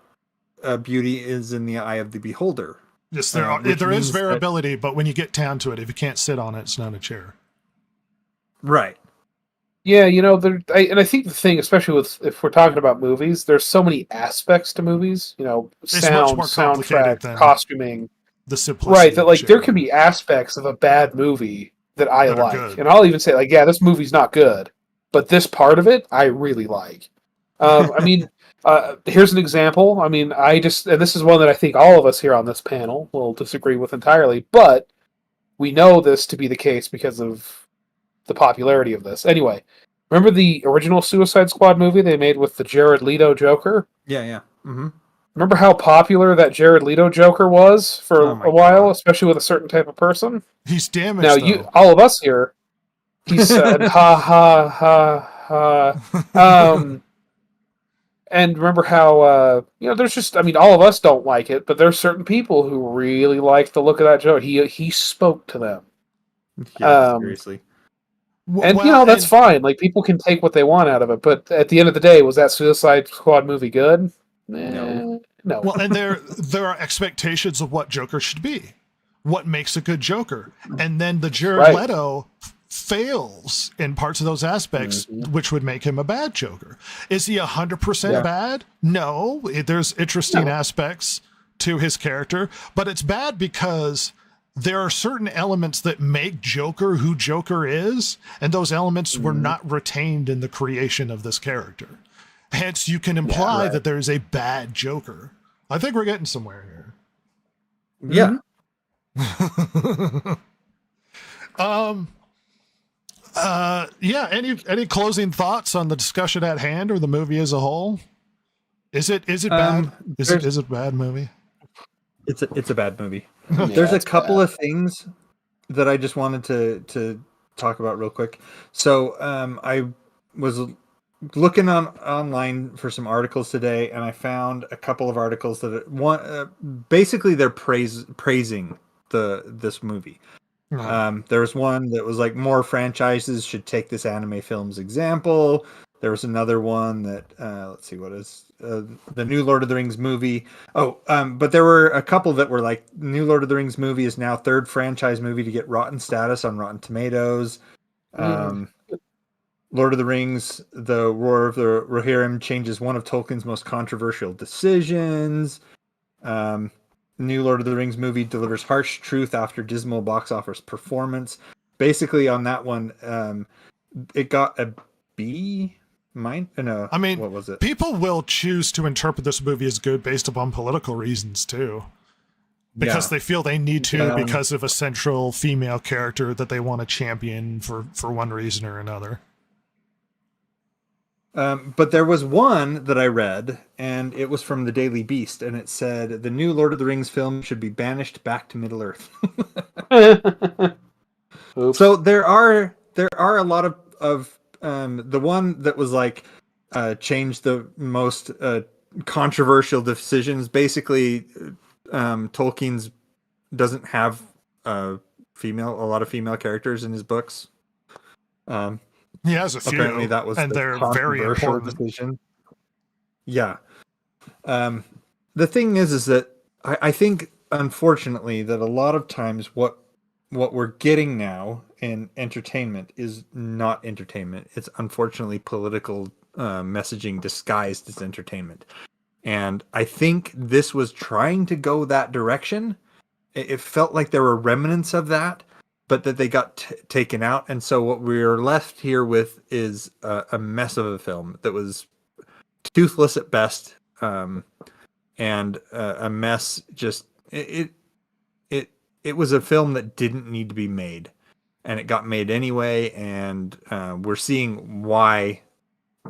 [SPEAKER 4] beauty is in the eye of the beholder.
[SPEAKER 3] Yes, there is variability, but when you get down to it, if you can't sit on it, it's not a chair.
[SPEAKER 4] Right.
[SPEAKER 5] Yeah, I think the thing, especially if we're talking about movies, there's so many aspects to movies. Sound, soundtrack, costuming,
[SPEAKER 3] the simplicity.
[SPEAKER 5] Right, that like there can be aspects of a bad movie that I like, and I'll even say like, yeah, this movie's not good, but this part of it I really like. I mean, Here's an example. I mean, and this is one that I think all of us here on this panel will disagree with entirely, but we know this to be the case because of the popularity of this. Anyway, remember the original Suicide Squad movie they made with the Jared Leto Joker?
[SPEAKER 4] Yeah, yeah. Mm-hmm.
[SPEAKER 5] Remember how popular that Jared Leto Joker was for a while, especially with a certain type of person?
[SPEAKER 3] He's damaged.
[SPEAKER 5] Now, all of us here, he said, "Ha ha ha ha." And remember how there's just, I mean, all of us don't like it, but there's certain people who really like the look of that Joker. He spoke to them.
[SPEAKER 4] Yeah, seriously.
[SPEAKER 5] And that's fine. Like, people can take what they want out of it, but at the end of the day, was that Suicide Squad movie good? No.
[SPEAKER 3] Well, and there are expectations of what Joker should be, what makes a good Joker, and then the Jared Leto fails in parts of those aspects, which would make him a bad Joker. Is he 100% bad? No, there's interesting aspects to his character, but it's bad because there are certain elements that make Joker who Joker is, and those elements were not retained in the creation of this character. Hence, you can imply that there's a bad Joker. I think we're getting somewhere here.
[SPEAKER 4] Yeah.
[SPEAKER 3] Any closing thoughts on the discussion at hand or the movie as a whole? Is it bad? Is it a bad movie?
[SPEAKER 4] It's a bad movie. There's a couple of things that I just wanted to talk about real quick. So I was looking online for some articles today, and I found a couple of articles that basically they're praising this movie. There was one that was like, more franchises should take this anime film's example. There was another one that let's see, what is the new Lord of the Rings movie? But there were a couple that were like, new Lord of the Rings movie is now third franchise movie to get rotten status on Rotten Tomatoes. Lord of the Rings, the Roar of the Rohirrim changes one of Tolkien's most controversial decisions. New Lord of the Rings movie delivers harsh truth after dismal box office performance. Basically, on that one, it got a B. No,
[SPEAKER 3] I mean,
[SPEAKER 4] what was it?
[SPEAKER 3] People will choose to interpret this movie as good based upon political reasons too, because they feel they need to because of a central female character that they want to champion for one reason or another.
[SPEAKER 4] But there was one that I read, and it was from the Daily Beast, and it said the new Lord of the Rings film should be banished back to Middle Earth. So there are a lot of the one that was like changed the most controversial decisions. Basically, Tolkien's doesn't have a lot of female characters in his books.
[SPEAKER 3] He has a few,
[SPEAKER 4] apparently that was,
[SPEAKER 3] and they're very important.
[SPEAKER 4] Decision. Yeah. The thing is that I think, unfortunately, that a lot of times what we're getting now in entertainment is not entertainment. It's unfortunately political messaging disguised as entertainment. And I think this was trying to go that direction. It felt like there were remnants of that, but that they got taken out. And so what we're left here with is a mess of a film that was toothless at best, and a mess. Just it was a film that didn't need to be made, and it got made anyway. And we're seeing why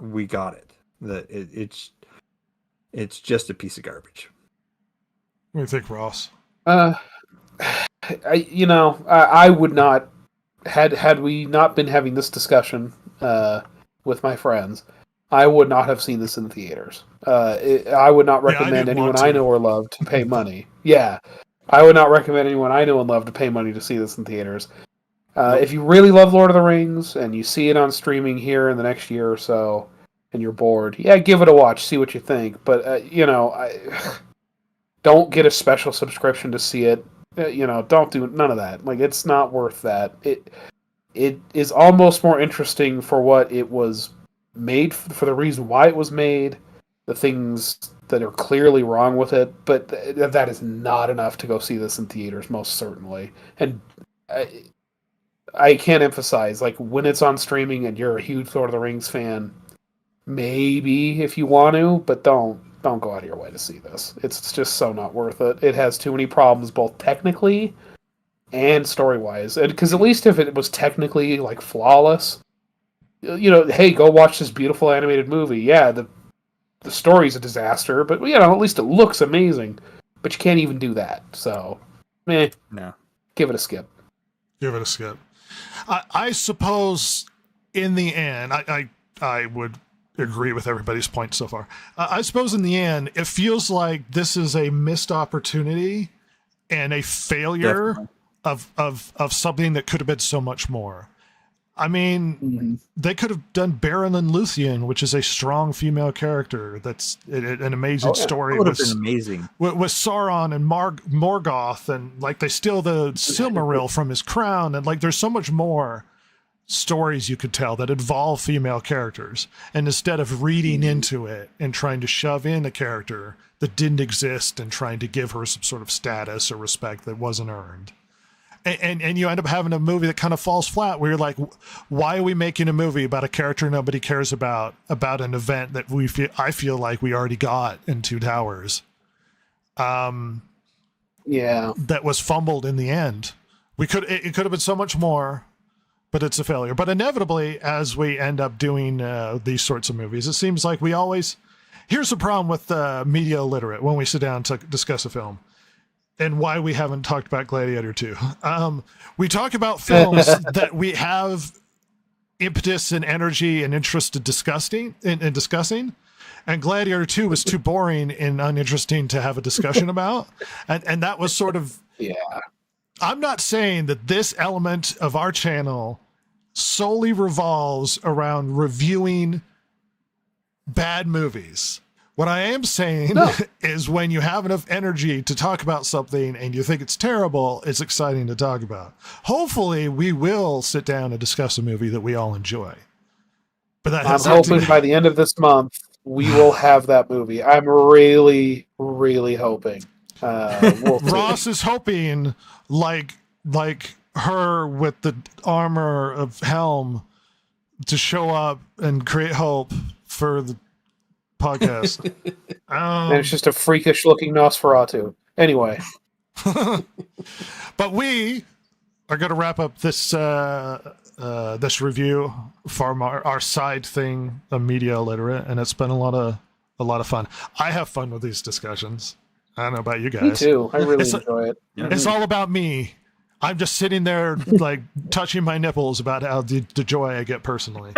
[SPEAKER 4] we got it. That it's just a piece of garbage.
[SPEAKER 3] What do you think, Ross?
[SPEAKER 5] I would not, had we not been having this discussion with my friends, I would not have seen this in theaters. I would not recommend anyone I know or love to pay money. Yeah, I would not recommend anyone I know and love to pay money to see this in theaters. If you really love Lord of the Rings and you see it on streaming here in the next year or so, and you're bored, give it a watch, see what you think. But don't get a special subscription to see it. Don't do none of that. Like, it's not worth that. It is almost more interesting for what it was made, for the reason why it was made, the things that are clearly wrong with it, but that is not enough to go see this in theaters, most certainly. And I can't emphasize, like, when it's on streaming and you're a huge Lord of the Rings fan, maybe if you want to, but don't go out of your way to see this. It's just so not worth it. It has too many problems, both technically and story wise. Because at least if it was technically like flawless, hey, go watch this beautiful animated movie. Yeah, the story's a disaster, but at least it looks amazing. But you can't even do that. So,
[SPEAKER 4] No.
[SPEAKER 5] Give it a skip.
[SPEAKER 3] Give it a skip. I suppose in the end, I would agree with everybody's point so far. I suppose in the end, it feels like this is a missed opportunity and a failure of something that could have been so much more. I mean, they could have done Baron and Luthien, which is a strong female character. That's an amazing story.
[SPEAKER 4] That would have been amazing.
[SPEAKER 3] With Sauron and Morgoth, and like they steal the Silmaril from his crown, and like there's so much more stories you could tell that involve female characters. And instead of reading into it and trying to shove in a character that didn't exist and trying to give her some sort of status or respect that wasn't earned. And you end up having a movie that kind of falls flat where you're like, why are we making a movie about a character nobody cares about an event that I feel like we already got in Two Towers. That was fumbled in the end. It could have been so much more, but it's a failure. But inevitably, as we end up doing these sorts of movies, it seems like here's the problem with media illiterate when we sit down to discuss a film. And why we haven't talked about Gladiator 2. We talk about films that we have impetus and energy and interest in discussing. And Gladiator 2 was too boring and uninteresting to have a discussion about. And that was sort of...
[SPEAKER 5] Yeah.
[SPEAKER 3] I'm not saying that this element of our channel solely revolves around reviewing bad movies. What I am saying is when you have enough energy to talk about something and you think it's terrible, it's exciting to talk about. Hopefully, we will sit down and discuss a movie that we all enjoy. But I'm
[SPEAKER 5] hoping by the end of this month, we will have that movie. I'm really, really hoping.
[SPEAKER 3] Ross is hoping like her with the armor of Helm to show up and create hope for the podcast.
[SPEAKER 5] And it's just a freakish looking Nosferatu. Anyway.
[SPEAKER 3] But we are going to wrap up this this review from our side thing of media illiterate, and it's been a lot of fun. I have fun with these discussions. I don't know about you guys.
[SPEAKER 5] Me too. I really enjoy it.
[SPEAKER 3] It's all about me. I'm just sitting there like touching my nipples about how the joy I get personally.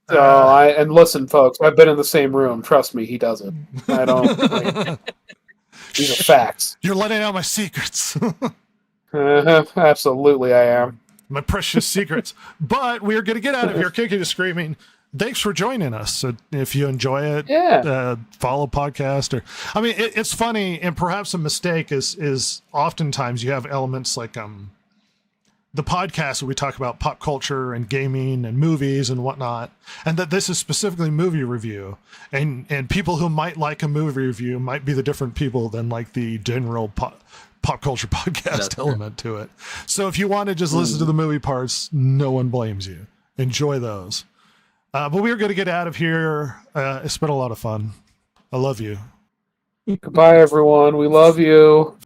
[SPEAKER 5] And listen, folks, I've been in the same room. Trust me, he doesn't. I don't. These are facts.
[SPEAKER 3] You're letting out my secrets.
[SPEAKER 5] Absolutely, I am.
[SPEAKER 3] My precious secrets. But we're going to get out of here kicking and screaming. Thanks for joining us. So if you enjoy it, follow podcast. It's funny, and perhaps a mistake is oftentimes you have elements like the podcast where we talk about pop culture and gaming and movies and whatnot, and that this is specifically movie review, and people who might like a movie review might be the different people than like the general pop culture podcast element to it. So if you want to just listen to the movie parts, no one blames you. Enjoy those. But we're going to get out of here. It's been a lot of fun. I love you.
[SPEAKER 5] Goodbye, everyone. We love you.